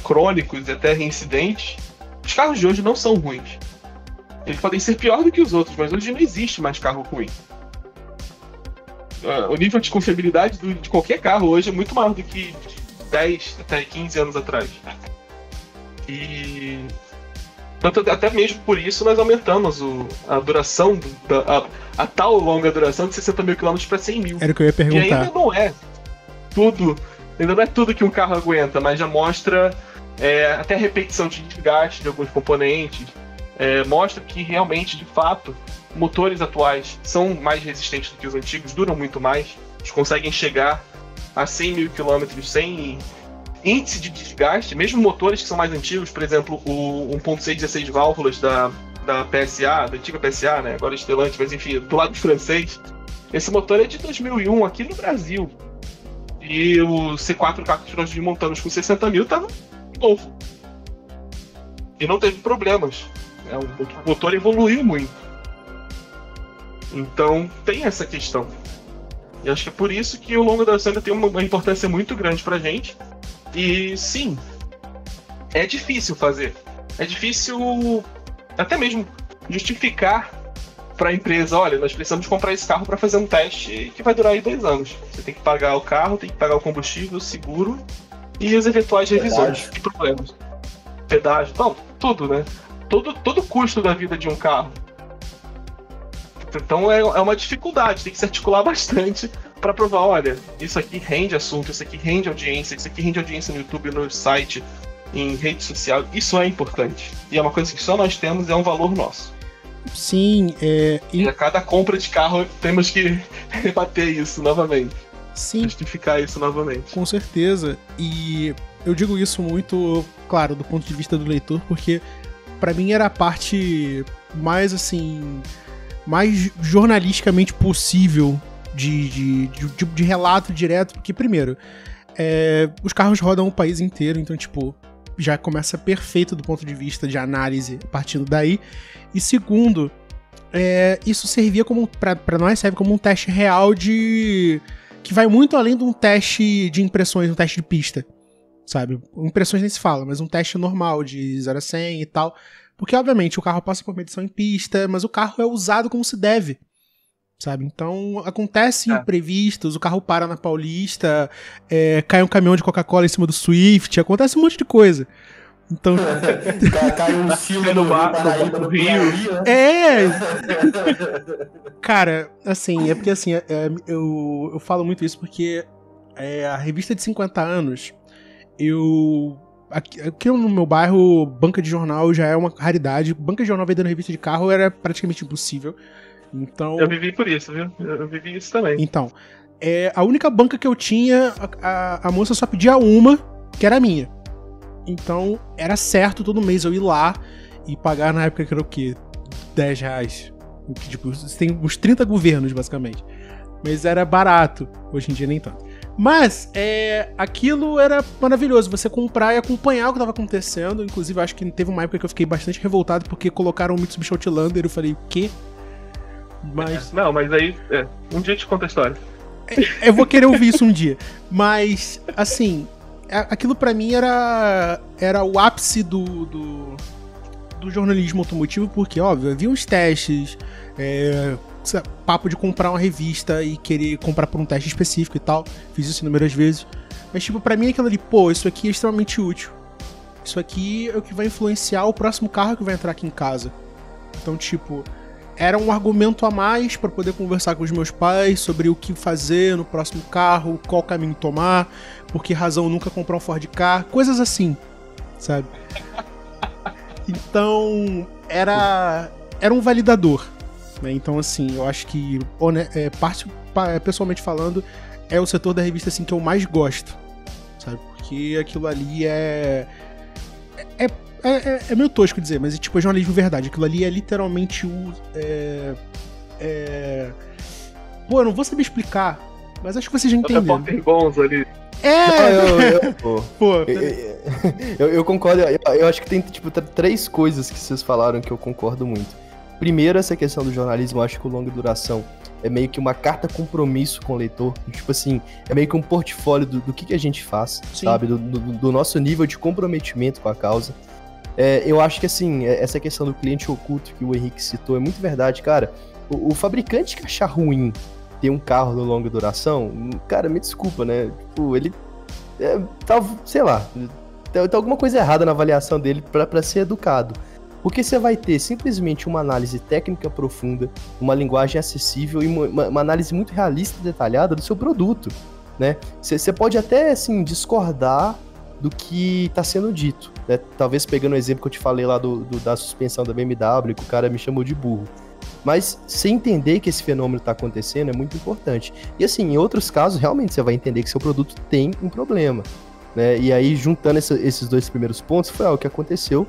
crônicos e até reincidentes, os carros de hoje não são ruins. Eles podem ser pior do que os outros, mas hoje não existe mais carro ruim. O nível de confiabilidade de qualquer carro hoje é muito maior do que de 10 até 15 anos atrás. E até mesmo por isso nós aumentamos a duração, a tal longa duração de 60 mil km para 100 mil. Era o que eu ia perguntar. E ainda não é tudo que um carro aguenta, mas já mostra até a repetição de desgaste de alguns componentes, mostra que realmente, de fato, motores atuais são mais resistentes do que os antigos, duram muito mais, eles conseguem chegar a 100 mil km sem índice de desgaste, mesmo motores que são mais antigos, por exemplo, o 1.6 16 válvulas da PSA, da antiga PSA, né, agora Stellantis, mas enfim, do lado francês, Esse motor é de 2001 aqui no Brasil. E o C4K que nós montamos com 60 mil tava novo. E não teve problemas. O motor evoluiu muito. Então tem essa questão. E acho que é por isso que o longa duração ainda tem uma importância muito grande pra gente. E sim, é difícil fazer. É difícil até mesmo justificar para a empresa, olha, nós precisamos comprar esse carro para fazer um teste que vai durar aí 2 anos. Você tem que pagar o carro, tem que pagar o combustível, o seguro e as eventuais revisões e problemas. Pedágio, não, tudo, né? Todo o custo da vida de um carro. Então é uma dificuldade, tem que se articular bastante para provar, olha, isso aqui rende assunto, isso aqui rende audiência, isso aqui rende audiência no YouTube, no site, em rede social. Isso é importante. E é uma coisa que só nós temos, é um valor nosso. Sim, e a cada compra de carro temos que rebater isso novamente. Sim. Justificar isso novamente. Com certeza. E eu digo isso muito, claro, do ponto de vista do leitor, porque pra mim era a parte mais, assim, mais jornalisticamente possível de relato direto, porque, primeiro, os carros rodam o país inteiro, então, tipo, já começa perfeito do ponto de vista de análise partindo daí. E segundo, isso servia como, pra nós, serve como um teste real que vai muito além de um teste de impressões, um teste de pista, sabe? Impressões nem se fala, mas um teste normal de 0 a 100 e tal. Porque, obviamente, o carro passa por medição em pista, mas o carro é usado como se deve, sabe? Então, acontece imprevistos, o carro para na Paulista, cai um caminhão de Coca-Cola em cima do Swift, acontece um monte de coisa. Então... cai um filme no Paraíba, no Rio. Cara, assim, porque assim, eu falo muito isso porque a revista de 50 anos, aqui no meu bairro, banca de jornal já é uma raridade. Banca de jornal vendendo revista de carro era praticamente impossível. Então... Eu vivi por isso, viu? Eu vivi isso também. Então, a única banca que eu tinha, a moça só pedia uma, que era a minha. Então, era certo todo mês eu ir lá e pagar na época que era o quê? R$10. Tipo, tem uns 30 governos, basicamente. Mas era barato. Hoje em dia, nem tanto. Mas, aquilo era maravilhoso. Você comprar e acompanhar o que estava acontecendo. Inclusive, acho que teve uma época que eu fiquei bastante revoltado porque colocaram o Mitsubishi Outlander. Eu falei, o quê? Mas... Não, mas aí, um dia eu te conto a história. Eu vou querer ouvir isso um dia. Mas, assim... Aquilo pra mim era o ápice do jornalismo automotivo, porque, óbvio, havia uns testes, papo de comprar uma revista e querer comprar por um teste específico e tal. Fiz isso inúmeras vezes. Mas, tipo, pra mim aquilo ali, isso aqui é extremamente útil. Isso aqui é o que vai influenciar o próximo carro que vai entrar aqui em casa. Então, tipo, era um argumento a mais pra poder conversar com os meus pais sobre o que fazer no próximo carro, qual caminho tomar, por que razão nunca comprar um Ford Ka, coisas assim, sabe? Então, era um validador, né? Então, assim, eu acho que, pessoalmente falando, é o setor da revista assim, que eu mais gosto, sabe? Porque aquilo ali é meio tosco dizer, mas tipo, é jornalismo verdade. Aquilo ali é literalmente eu não vou saber explicar, mas acho que vocês já entenderam. Bons ali. Eu concordo. Eu acho que tem tipo 3 coisas que vocês falaram que eu concordo muito. Primeiro, essa questão do jornalismo, eu acho que o longa duração é meio que uma carta compromisso com o leitor. Tipo assim, é meio que um portfólio do que a gente faz, Sim. sabe? Do nosso nível de comprometimento com a causa. Eu acho que assim, essa questão do cliente oculto que o Henrique citou é muito verdade, cara. O fabricante que achar ruim ter um carro de longa duração, cara, me desculpa, né? Tipo, ele sei lá, tem alguma coisa errada na avaliação dele pra ser educado. Porque você vai ter simplesmente uma análise técnica profunda, uma linguagem acessível e uma análise muito realista e detalhada do seu produto, né? Você pode até, assim, discordar do que está sendo dito, né? Talvez pegando o exemplo que eu te falei lá da suspensão da BMW, que o cara me chamou de burro. Mas você entender que esse fenômeno está acontecendo é muito importante. E assim, em outros casos, realmente você vai entender que seu produto tem um problema, né? E aí, juntando esses 2 primeiros pontos, foi algo que aconteceu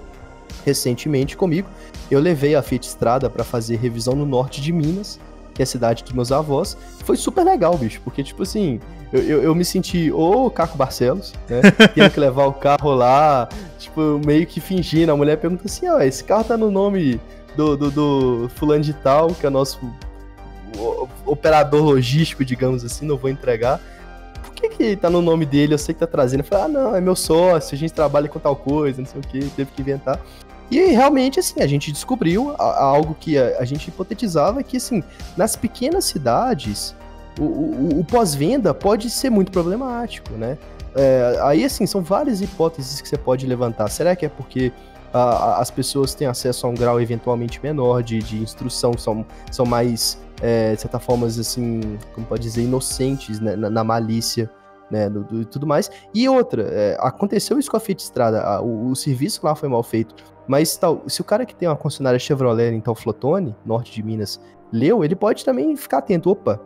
recentemente comigo. Eu levei a Fiat Strada para fazer revisão no norte de Minas, que é a cidade dos meus avós. Foi super legal, bicho, porque, tipo assim, eu me senti o Caco Barcelos, né? Tendo que levar o carro lá, tipo, meio que fingindo. A mulher pergunta assim, ó, esse carro tá no nome do fulano de tal, que é o nosso operador logístico, digamos assim, não vou entregar. Por que tá no nome dele? Eu sei que tá trazendo. Eu falei, não, é meu sócio, a gente trabalha com tal coisa, não sei o que, teve que inventar. E realmente, assim, a gente descobriu algo que a gente hipotetizava, que, assim, nas pequenas cidades, o pós-venda pode ser muito problemático, né? Aí, assim, são várias hipóteses que você pode levantar. Será que é porque as pessoas têm acesso a um grau eventualmente menor de instrução, são mais, de certa forma, assim, como pode dizer, inocentes, né, na malícia, né, e tudo mais. E outra, aconteceu isso com a Fiat Strada, o serviço lá foi mal feito, mas se o cara que tem uma concessionária Chevrolet em Teoflotone, norte de Minas, leu, ele pode também ficar atento. Opa,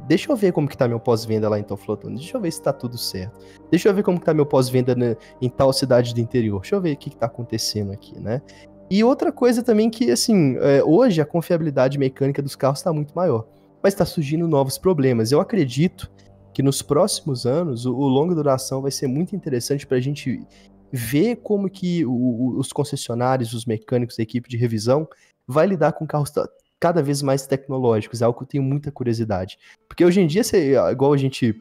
deixa eu ver como que tá meu pós-venda lá em Teoflotone, deixa eu ver se tá tudo certo, deixa eu ver como que tá meu pós-venda em tal cidade do interior, deixa eu ver o que tá acontecendo aqui, né? E outra coisa também que, assim, hoje a confiabilidade mecânica dos carros tá muito maior, mas tá surgindo novos problemas. Eu acredito que nos próximos anos o longa duração vai ser muito interessante pra gente ver como que os concessionários, os mecânicos, a equipe de revisão vai lidar com carros cada vez mais tecnológicos. É algo que eu tenho muita curiosidade. Porque hoje em dia, igual a gente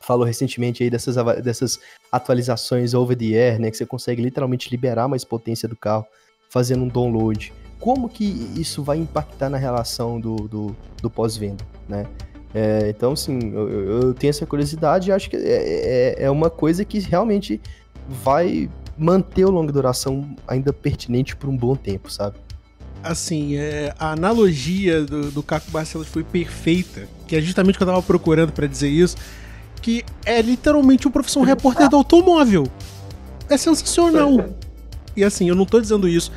falou recentemente aí dessas atualizações over the air, né, que você consegue literalmente liberar mais potência do carro fazendo um download. Como que isso vai impactar na relação do pós-venda, né? Então, assim, eu tenho essa curiosidade e acho que é uma coisa que realmente vai manter o longa duração ainda pertinente por um bom tempo, sabe? Assim, a analogia do Caco Barcelos foi perfeita, que é justamente o que eu tava procurando pra dizer isso, que é literalmente uma profissão repórter do automóvel. É sensacional. E assim, eu não tô dizendo isso,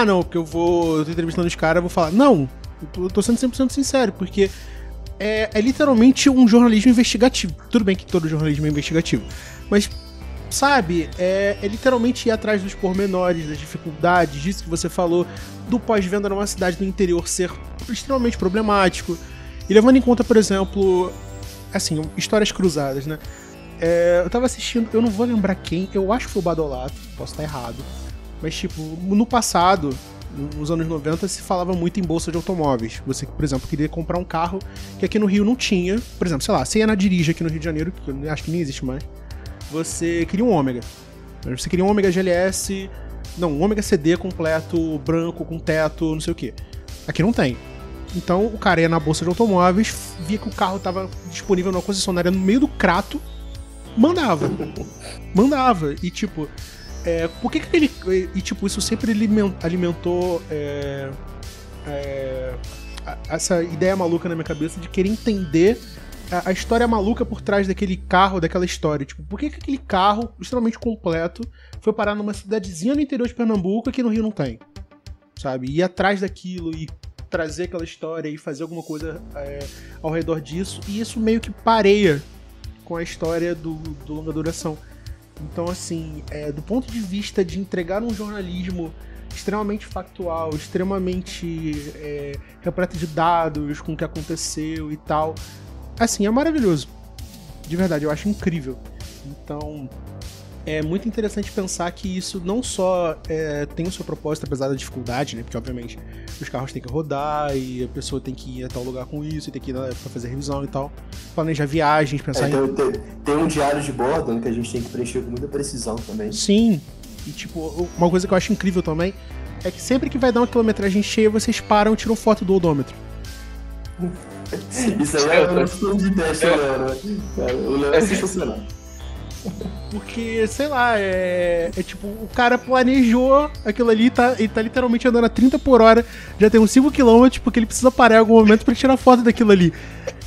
não, porque eu tô entrevistando os caras, eu vou falar, não, eu tô sendo 100% sincero, porque é literalmente um jornalismo investigativo. Tudo bem que todo jornalismo é investigativo, mas, sabe, é literalmente ir atrás dos pormenores, das dificuldades, disso que você falou, do pós-venda numa cidade do interior ser extremamente problemático. E levando em conta, por exemplo, assim, histórias cruzadas, né? Eu tava assistindo, eu não vou lembrar quem, eu acho que foi o Badolato, posso estar errado, mas tipo, no passado, nos anos 90, se falava muito em bolsa de automóveis. Você, por exemplo, queria comprar um carro que aqui no Rio não tinha, por exemplo, sei lá, você ia na Dirige aqui no Rio de Janeiro, que eu acho que nem existe mais, você queria um Ômega. Você queria um Ômega GLS, não, um Ômega CD completo, branco, com teto, não sei o que. Aqui não tem. Então o cara ia na bolsa de automóveis, via que o carro estava disponível numa concessionária no meio do Crato, mandava. E tipo, por que ele... E tipo, isso sempre alimentou essa ideia maluca na minha cabeça de querer entender a história maluca por trás daquele carro, daquela história. Tipo, por que aquele carro, extremamente completo, foi parar numa cidadezinha no interior de Pernambuco e aqui no Rio não tem? Sabe? Ir atrás daquilo e trazer aquela história e fazer alguma coisa ao redor disso. E isso meio que pareia com a história do longa duração. Então, assim, do ponto de vista de entregar um jornalismo extremamente factual, extremamente repleto de dados com o que aconteceu e tal, assim, é maravilhoso. De verdade, eu acho incrível. Então, é muito interessante pensar que isso não só tem o seu propósito, apesar da dificuldade, né? Porque, obviamente, os carros têm que rodar e a pessoa tem que ir a tal lugar com isso, e tem que ir pra fazer revisão e tal. Planejar viagens, pensar em... Tem um diário de bordo, né, que a gente tem que preencher com muita precisão também. Sim. E, tipo, uma coisa que eu acho incrível também é que sempre que vai dar uma quilometragem cheia, vocês param e tiram foto do odômetro. Isso aí é o nosso plano de teste, Léo. O Léo é sensacional. Porque, sei lá, tipo, o cara planejou aquilo ali e tá literalmente andando a 30 por hora, já tem uns 5 km, porque ele precisa parar em algum momento pra tirar foto daquilo ali.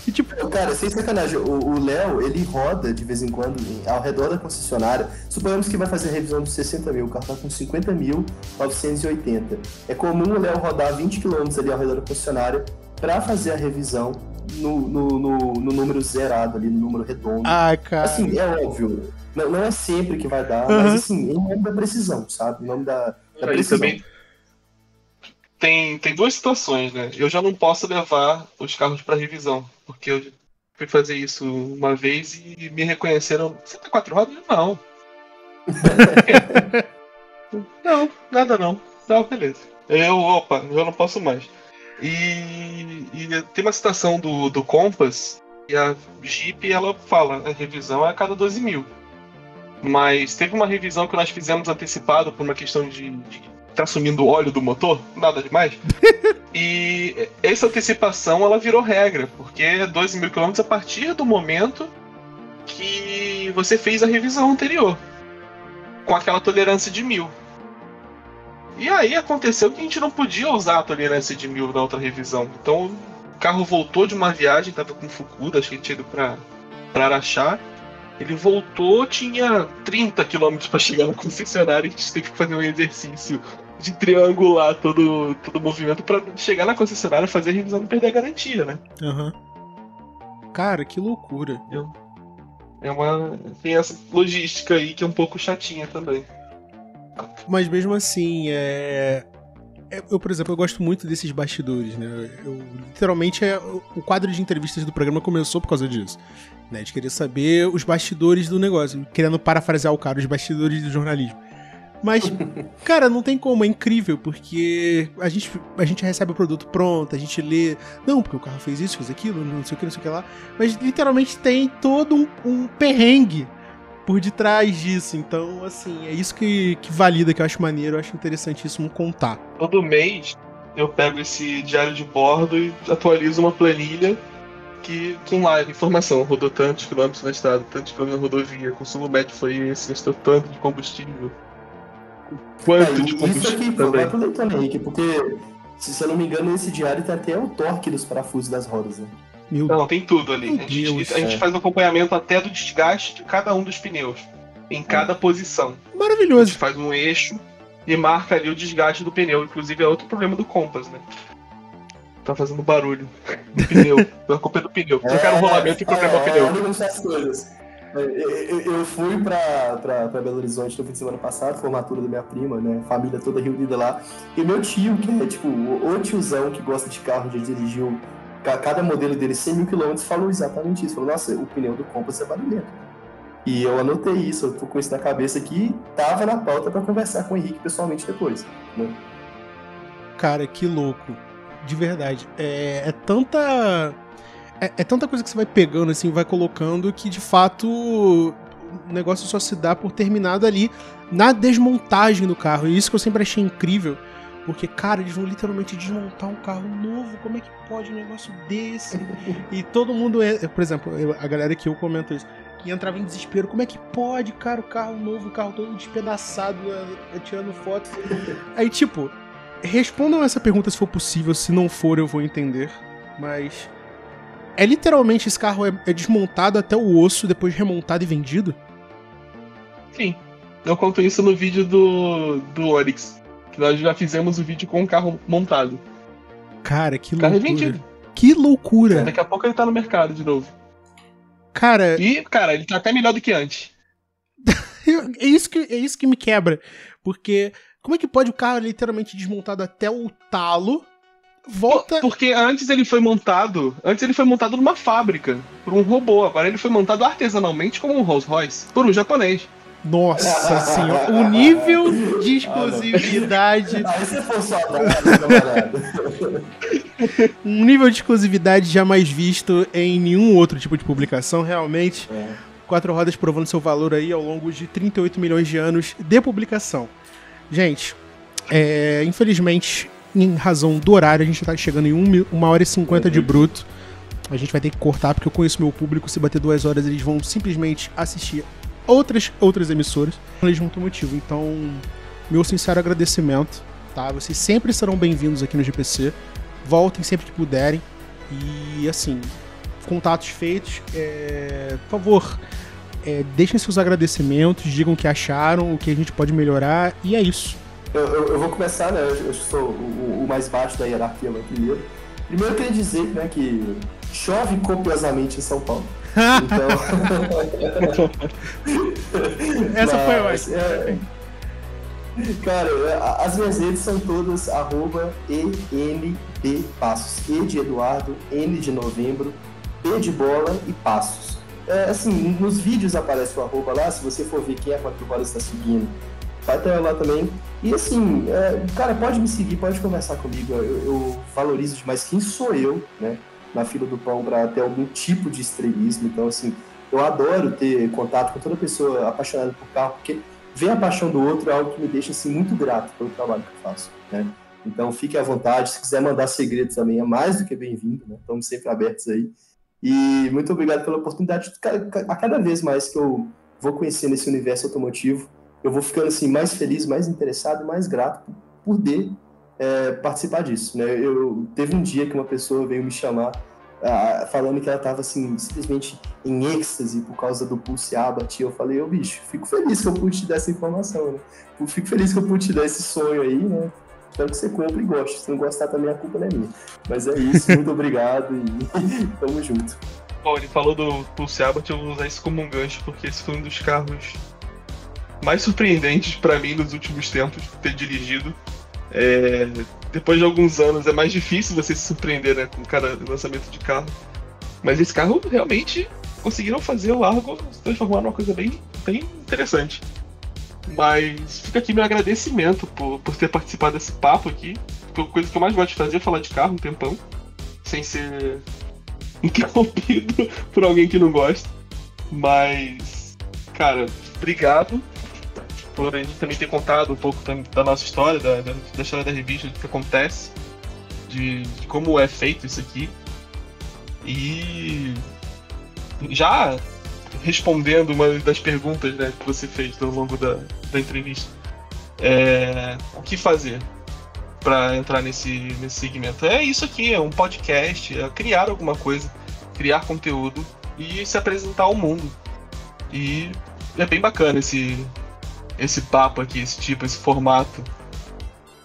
E, tipo... Cara, sem sacanagem, o Léo, ele roda de vez em quando ao redor da concessionária. Suponhamos que vai fazer a revisão dos 60 mil, o carro tá com 50.980. É comum o Léo rodar 20 km ali ao redor da concessionária pra fazer a revisão no número zerado ali, no número redondo. Ah, cara. Assim, é óbvio, não é sempre que vai dar, mas assim, em nome da precisão, sabe? Em nome da precisão. tem duas situações, né? Eu já não posso levar os carros para revisão, porque eu fui fazer isso uma vez e me reconheceram. Você tem 4 rodas? Não. Não, nada não. Não, beleza. Eu não posso mais. E tem uma citação do Compass, e a Jeep, ela fala, a revisão é a cada 12 mil. Mas teve uma revisão que nós fizemos antecipado por uma questão de tá sumindo o óleo do motor, nada demais. E essa antecipação, ela virou regra, porque é 12 mil quilômetros a partir do momento que você fez a revisão anterior, com aquela tolerância de 1000. E aí aconteceu que a gente não podia usar a tolerância de 1000 na outra revisão. Então o carro voltou de uma viagem, tava com Fukuda, acho que ele tinha ido pra Araxá. Ele voltou, tinha 30 km para chegar na concessionária, e a gente teve que fazer um exercício de triangular todo o movimento para chegar na concessionária e fazer a revisão e não perder a garantia, né? Aham. Cara, que loucura. Tem essa logística aí que é um pouco chatinha também. Mas mesmo assim, eu, por exemplo, eu gosto muito desses bastidores, né? Literalmente, o quadro de entrevistas do programa começou por causa disso. Né? De querer saber os bastidores do negócio. Querendo parafrasear o cara, os bastidores do jornalismo. Mas, cara, não tem como, é incrível, porque a gente recebe o produto pronto, a gente lê, não, porque o carro fez isso, fez aquilo, não sei o que lá. Mas literalmente tem todo um perrengue por detrás disso. Então, assim, é isso que valida, que eu acho maneiro, eu acho interessantíssimo contar. Todo mês eu pego esse diário de bordo e atualizo uma planilha com lá informação, rodou tantos quilômetros na estrada, tantos quilômetros na rodovia, consumo médio foi esse, gastou tanto de combustível. Quanto de combustível isso aqui, também. vai aproveitando, Henrique, porque, se eu não me engano, nesse diário tem até o torque dos parafusos das rodas, né? Não, tem tudo ali. A gente faz o acompanhamento até do desgaste de cada um dos pneus, em cada posição. Maravilhoso. A gente faz um eixo e marca ali o desgaste do pneu. Inclusive é outro problema do Compass, né? Tá fazendo barulho do pneu. A culpa é do pneu. Trocaram o rolamento e programar o pneu. Essas coisas. Eu fui pra Belo Horizonte no fim de semana passado, formatura da minha prima, né? Família toda reunida lá. E meu tio, que é tipo o tiozão que gosta de carro, já dirigiu cada modelo dele 100 mil quilômetros, falou exatamente isso. Falou, nossa, o pneu do Compass é barulhento. E eu anotei isso, eu tô com isso na cabeça aqui, tava na pauta pra conversar com o Henrique pessoalmente depois. Né? Cara, que louco. De verdade. É tanta coisa que você vai pegando, assim, vai colocando, que de fato o negócio só se dá por terminado ali na desmontagem do carro. E isso que eu sempre achei incrível. Porque, cara, eles vão literalmente desmontar um carro novo. Como é que pode um negócio desse? E todo mundo, por exemplo, a galera que eu comento isso, que entrava em desespero. Como é que pode, cara, o carro novo, o carro todo despedaçado, tirando foto. Aí, tipo, respondam essa pergunta se for possível. Se não for, eu vou entender. Mas literalmente esse carro é desmontado até o osso, depois remontado e vendido? Sim. Eu conto isso no vídeo do Onix. Que nós já fizemos o vídeo com o carro montado. Cara, que loucura. O carro loucura. é vendido. Que loucura. Daqui a pouco ele tá no mercado de novo. Cara... E, cara, ele tá até melhor do que antes. é isso que me quebra. Porque como é que pode o carro literalmente desmontado até o talo, volta... Porque antes ele foi montado numa fábrica, por um robô. Agora ele foi montado artesanalmente como um Rolls Royce, por um japonês. Nossa senhora, o nível de exclusividade... Aí você for só um nível de exclusividade jamais visto em nenhum outro tipo de publicação, realmente. 4 rodas provando seu valor aí ao longo de 38 milhões de anos de publicação. Gente, infelizmente, em razão do horário, a gente tá chegando em 1h50 de bruto. A gente vai ter que cortar, porque eu conheço meu público. Se bater 2 horas, eles vão simplesmente assistir outras emissoras, eles não tem motivo. Então, meu sincero agradecimento, tá? Vocês sempre serão bem-vindos aqui no GPC. Voltem sempre que puderem. E, assim, contatos feitos. Por favor, deixem seus agradecimentos, digam o que acharam, o que a gente pode melhorar. E é isso. Eu vou começar, né? Eu sou o mais baixo da hierarquia, meu primeiro. Primeiro eu queria dizer, né, que chove copiosamente em São Paulo. Então... Essa foi ótima. Cara, as minhas redes são todas @ENBPassos. E de Eduardo, N de novembro, B de bola e passos. Assim, nos vídeos aparece o arroba lá, se você for ver quem a 4 Horas está seguindo, vai ter lá também. E assim, cara, pode me seguir, pode conversar comigo. Eu valorizo demais quem sou eu, né, na fila do pão para ter algum tipo de estrelismo. Então, assim, eu adoro ter contato com toda pessoa apaixonada por carro, porque ver a paixão do outro é algo que me deixa assim, muito grato pelo trabalho que eu faço, né? Então, fique à vontade. Se quiser mandar segredos também, é mais do que bem-vindo, né? Estamos sempre abertos aí. E muito obrigado pela oportunidade. A cada vez mais que eu vou conhecendo esse universo automotivo, eu vou ficando assim, mais feliz, mais interessado e mais grato por poder participar disso, né? Teve um dia que uma pessoa veio me chamar falando que ela estava assim, simplesmente em êxtase por causa do Pulse Abarth. Eu falei, bicho, fico feliz que eu pude te dar essa informação, né? Fico feliz que eu pude te dar esse sonho aí, né? Espero que você compre e goste. Se não gostar também, a culpa não é minha. Mas é isso, muito obrigado e tamo junto. Bom, ele falou do Pulse Abarth, eu vou usar isso como um gancho, porque esse foi um dos carros mais surpreendentes pra mim nos últimos tempos de ter dirigido. Depois de alguns anos é mais difícil você se surpreender, né, com cada lançamento de carro. Mas esse carro realmente conseguiram fazer o Largo se transformar numa coisa bem, bem interessante. Mas fica aqui meu agradecimento por ter participado desse papo aqui. A coisa que eu mais gosto de fazer é falar de carro um tempão, sem ser interrompido por alguém que não gosta. Mas, cara, obrigado por a gente também ter contado um pouco da nossa história, da história da revista, do que acontece, de como é feito isso aqui. E já respondendo uma das perguntas, né, que você fez ao longo da entrevista, o que fazer para entrar nesse segmento? É isso aqui, é um podcast, é criar alguma coisa, criar conteúdo e se apresentar ao mundo. E é bem bacana esse papo aqui, esse formato.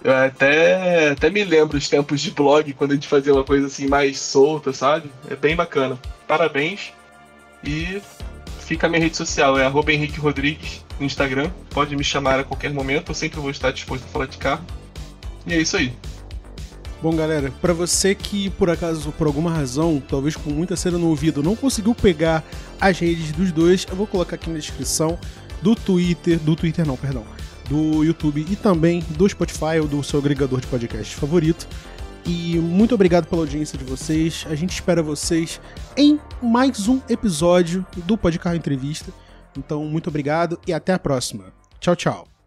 Eu até me lembro os tempos de blog, quando a gente fazia uma coisa assim mais solta, sabe? É bem bacana. Parabéns. E fica a minha rede social, é @Henrique Rodrigues no Instagram. Pode me chamar a qualquer momento, eu sempre vou estar disposto a falar de carro. E é isso aí. Bom, galera, pra você que por acaso, por alguma razão, talvez com muita cera no ouvido, não conseguiu pegar as redes dos dois, eu vou colocar aqui na descrição do YouTube e também do Spotify ou do seu agregador de podcast favorito. E muito obrigado pela audiência de vocês. A gente espera vocês em mais um episódio do Podcarro Entrevista. Então, muito obrigado e até a próxima. Tchau, tchau.